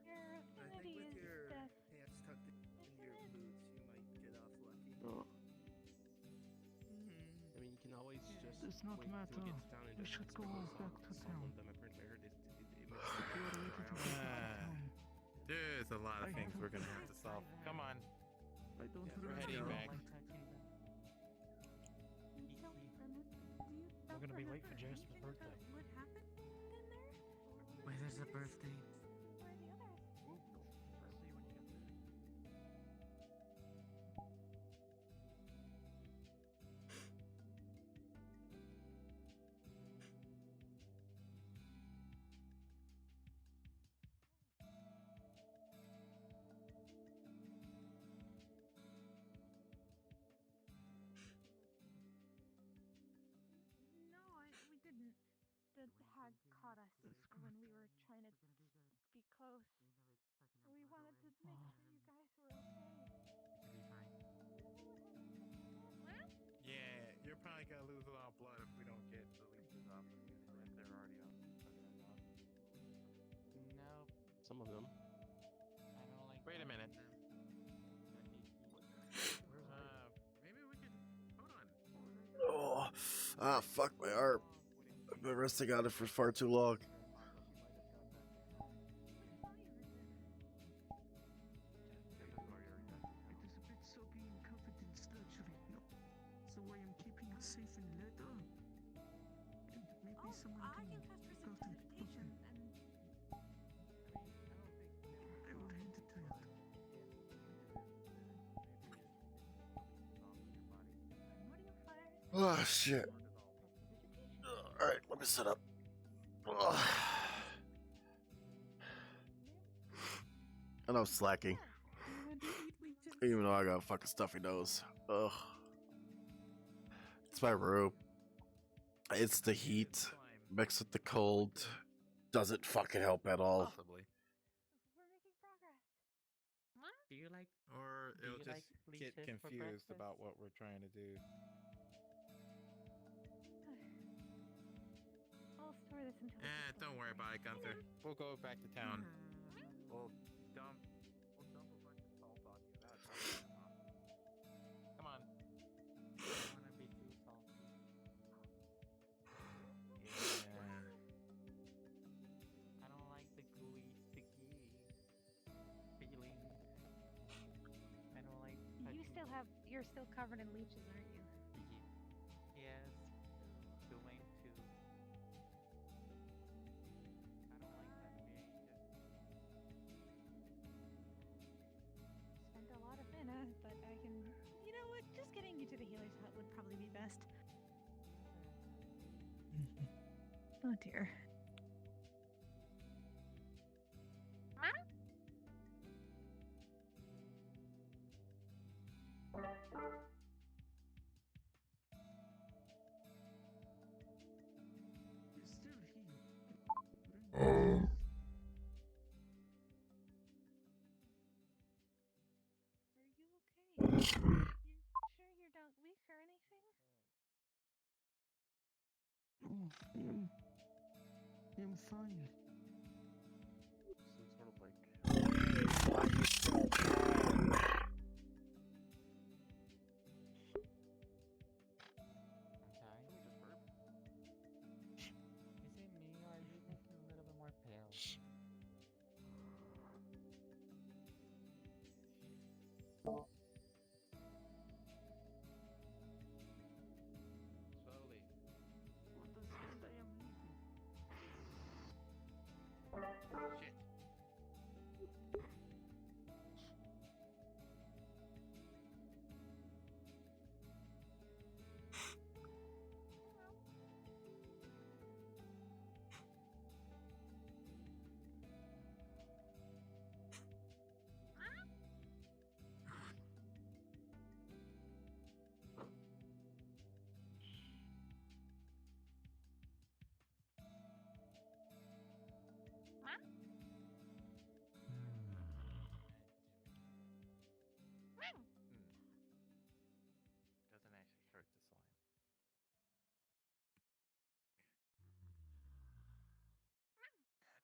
Your affinity is death. Pants tucked in your boots, you might get off lucky. Oh. I mean, you can always just Does not wait matter. till it gets down and We just should go because back to some town. of them apparently heard it You are ready to go back to town. There's a lot of things we're gonna have to solve. Come on. I don't We're really heading know. back. we're gonna be late for Jasper's birthday. What happened in there? Wait, there's a birthday. Where are the others? No, we didn't. The hag caught us when we were trying to be close. We wanted to make sure you guys were okay. Yeah, you're probably gonna lose a lot of blood if we don't get the leeches off of you. If they're already off. Nope. Some of them. I don't like. Wait a minute. Where's Maybe we can. Hold on. Oh, fuck my arm. I've been resting on it for far too long. It is a bit soggy and covered in sludge right now. So I am keeping it safe in leather. And maybe someone I can can cast look after it precipitation properly. and I will hand it to you. Oh, shit. Alright, let me set up. Ugh. And I'm slacking. Even though I got a fucking stuffy nose. Ugh. It's my room. It's the heat mixed with the cold. Doesn't fucking help at all. Possibly. Do you like? Or Do it'll you just like get leeches for confused breakfast? about what we're trying to do. I'll store this until. Don't worry about it, Gunther. We'll go back to town. We'll dump a bunch of salt on you. That's come on. I don't wanna be too salty. Yeah. I don't like the gooey, sticky feeling. I don't like. You're still covered in leeches, aren't you? Yes, to mine too. Oh dear. He's still here. Are you okay? You sure you're not weak or anything? Oh, I'm fine. Some sort of like. I'm sorry. Is it me or are you looking a little bit more pale? Slowly. Understand I am leaving. Shit. Doesn't actually hurt the slime.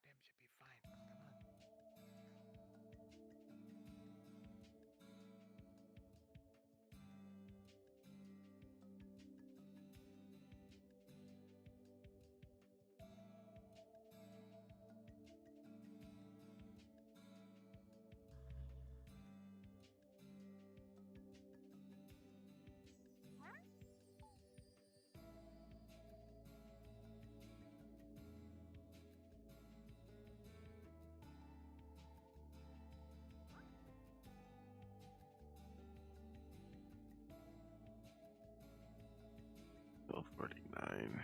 Damn, should be fine. Come on. Twelve 49.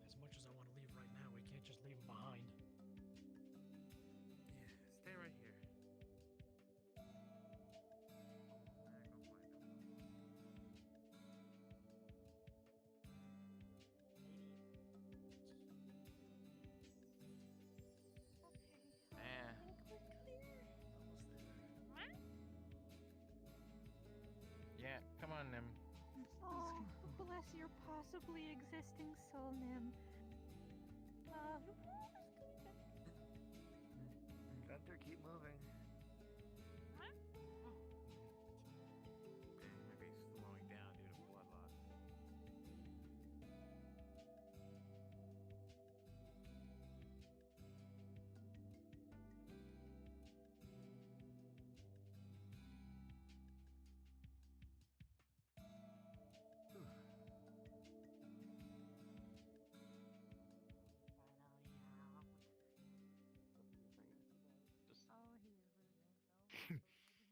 As much as I want to leave right now, we can't just leave him behind. Yeah, stay right here. Eh. Yeah, come on, Nim. Oh, bless your possibly existing soul, Nim. Gunther, keep moving. Maybe slowing down due to blood loss.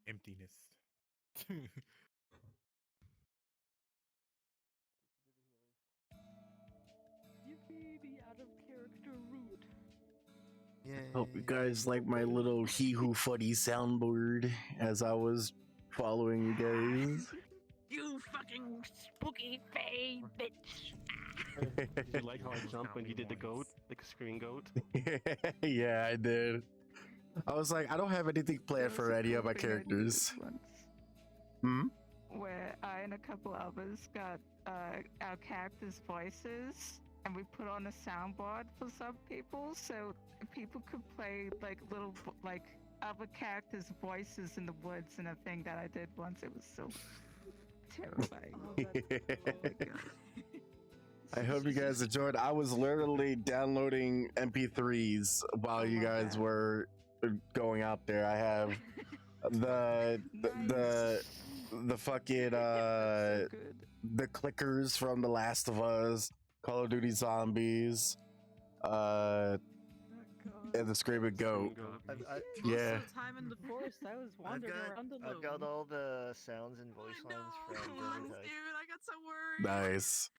Emptiness. Yippee, the out of character route. Hope you guys like my little He Who Fuddy soundboard as I was following you guys. You fucking spooky fey bitch. Did you like how I jumped when you did the goat? Like a screaming goat? Yeah, I did. I was like, I don't have anything planned for any of my characters. Where I and a couple others got our characters' voices and we put on a soundboard for some people, so people could play like little like other characters' voices in the woods. And a thing that I did once, it was so terrifying. I hope you guys enjoyed. I was literally downloading MP3s while you guys were going out there. I have the fucking the clickers from The Last of Us, Call of Duty Zombies, and the Screaming Goat. Yeah. Time in the forest, I was wandering around alone. I've got all the sounds and voice lines from Devil Tide. Dude, I got so worried. Nice.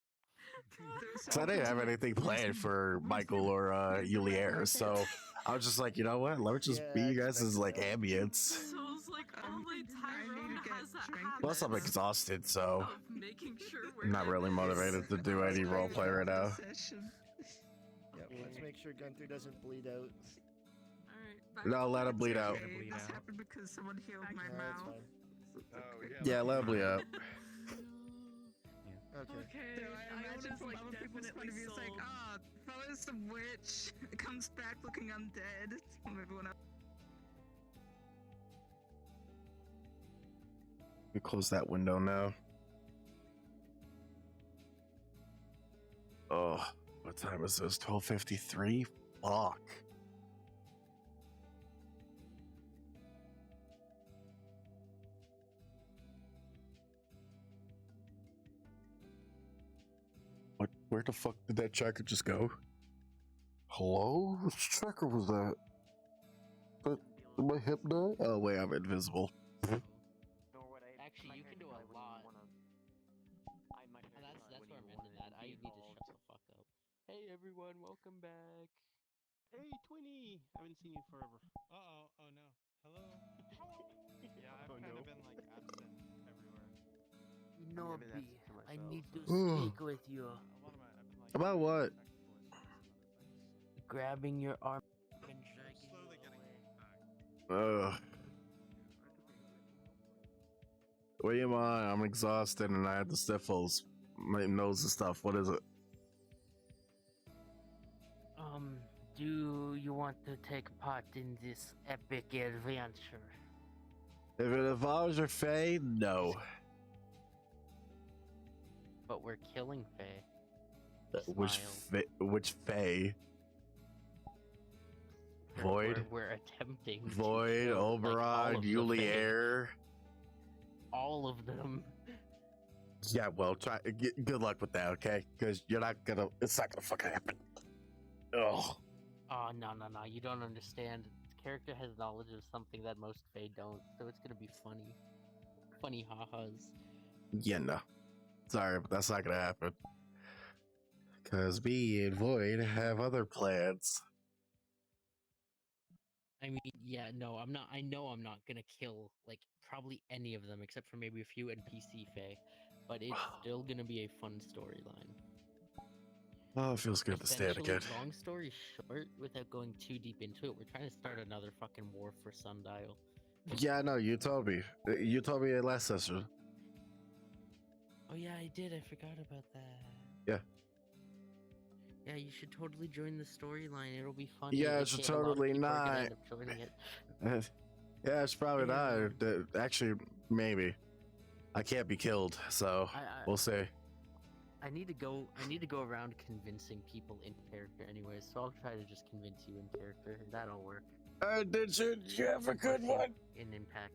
So I didn't have anything planned for Michael or Yulier, so I was just like, you know what? Let me just be you guys as like ambience. So it's like only Tyrone has that habit Plus, I'm exhausted, so of making sure we're I'm not really motivated to do any roleplay right now. Yep, let's make sure Gunther doesn't bleed out. No, let him bleed out. This happened because someone healed my mouth. Yeah, let him bleed out. Okay. So I imagine from other people's point of view, it's like, ah, Fella's a witch. It comes back looking undead. From everyone else. We close that window now. Oh, what time is this? 12:53? Fuck. What? Where the fuck did that tracker just go? Hello? Which tracker was that? My hip die? Oh wait, I'm invisible. Actually, you can do a lot. That's where I'm ending that. I need to shut the fuck up. Hey everyone, welcome back. Hey, Twinny! I haven't seen you forever. Uh-oh. Oh, no. Hello? Yeah, I've kind of been, like, absent everywhere. Nobi, I need to Ooh. speak with you. About what? Grabbing your arm and dragging you away. Ugh. What do you want? I'm exhausted and I had the sniffles. My nose and stuff. What is it? Do you want to take part in this epic adventure? If it involves your Fae, no. But we're killing Fae. Which Fae? Void? We're attempting. Void, Oberon, Yulier. All of them. Yeah, well, try. Good luck with that, okay? Because you're not gonna. It's not gonna fucking happen. Ugh. Oh, no. You don't understand. This character has knowledge of something that most Fae don't, so it's gonna be funny. Funny ha-has. Yeah, no. Sorry, but that's not gonna happen. Because me and Void have other plans. I mean, yeah, no, I'm not. I know I'm not gonna kill, like, probably any of them except for maybe a few NPC Fae, but it's still gonna be a fun storyline. Oh, it feels good to stay at again. Long story short, without going too deep into it, we're trying to start another fucking war for Sundial. Yeah, no, you told me. You told me it last session. Oh yeah, I did. I forgot about that. Yeah. Yeah, you should totally join the storyline. It'll be fun. Yeah, it's totally not. Yeah, it's probably not. Actually, maybe. I can't be killed, so we'll see. I need to go around convincing people in character anyway, so I'll try to just convince you in character. That'll work. Did you have a good one? In Impact.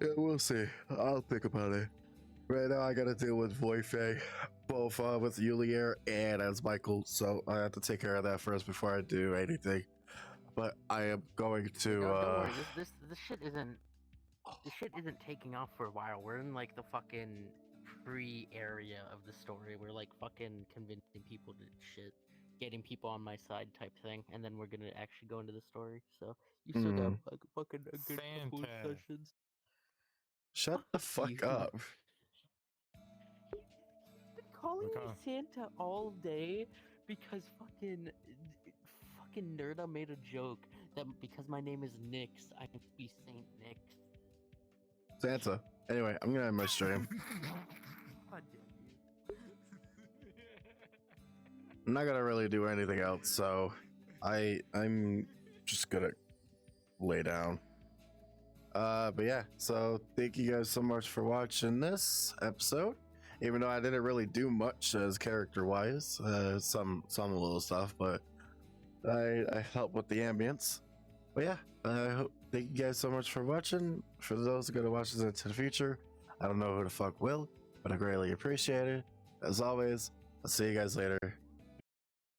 Yeah, we'll see. I'll think about it. Right now, I gotta deal with Voife, both with Yulier and as Michael, so I have to take care of that first before I do anything. But I am going to. No, don't worry. This shit isn't. This shit isn't taking off for a while. We're in like the fucking pre-area of the story. We're like fucking convincing people to shit, getting people on my side type thing, and then we're gonna actually go into the story. So you still got like fucking a good couple of sessions. Shut the fuck up. He's been calling me Santa all day because fucking Nerda made a joke that because my name is Nyx, I have to be Saint Nyx. Santa. Anyway, I'm gonna end my stream. God damn you. I'm not gonna really do anything else, so I'm just gonna lay down. But yeah, so thank you guys so much for watching this episode. Even though I didn't really do much as character-wise, some little stuff, but I helped with the ambience. But yeah, thank you guys so much for watching. For those who are gonna watch this into the future, I don't know who the fuck will, but I greatly appreciate it. As always, I'll see you guys later.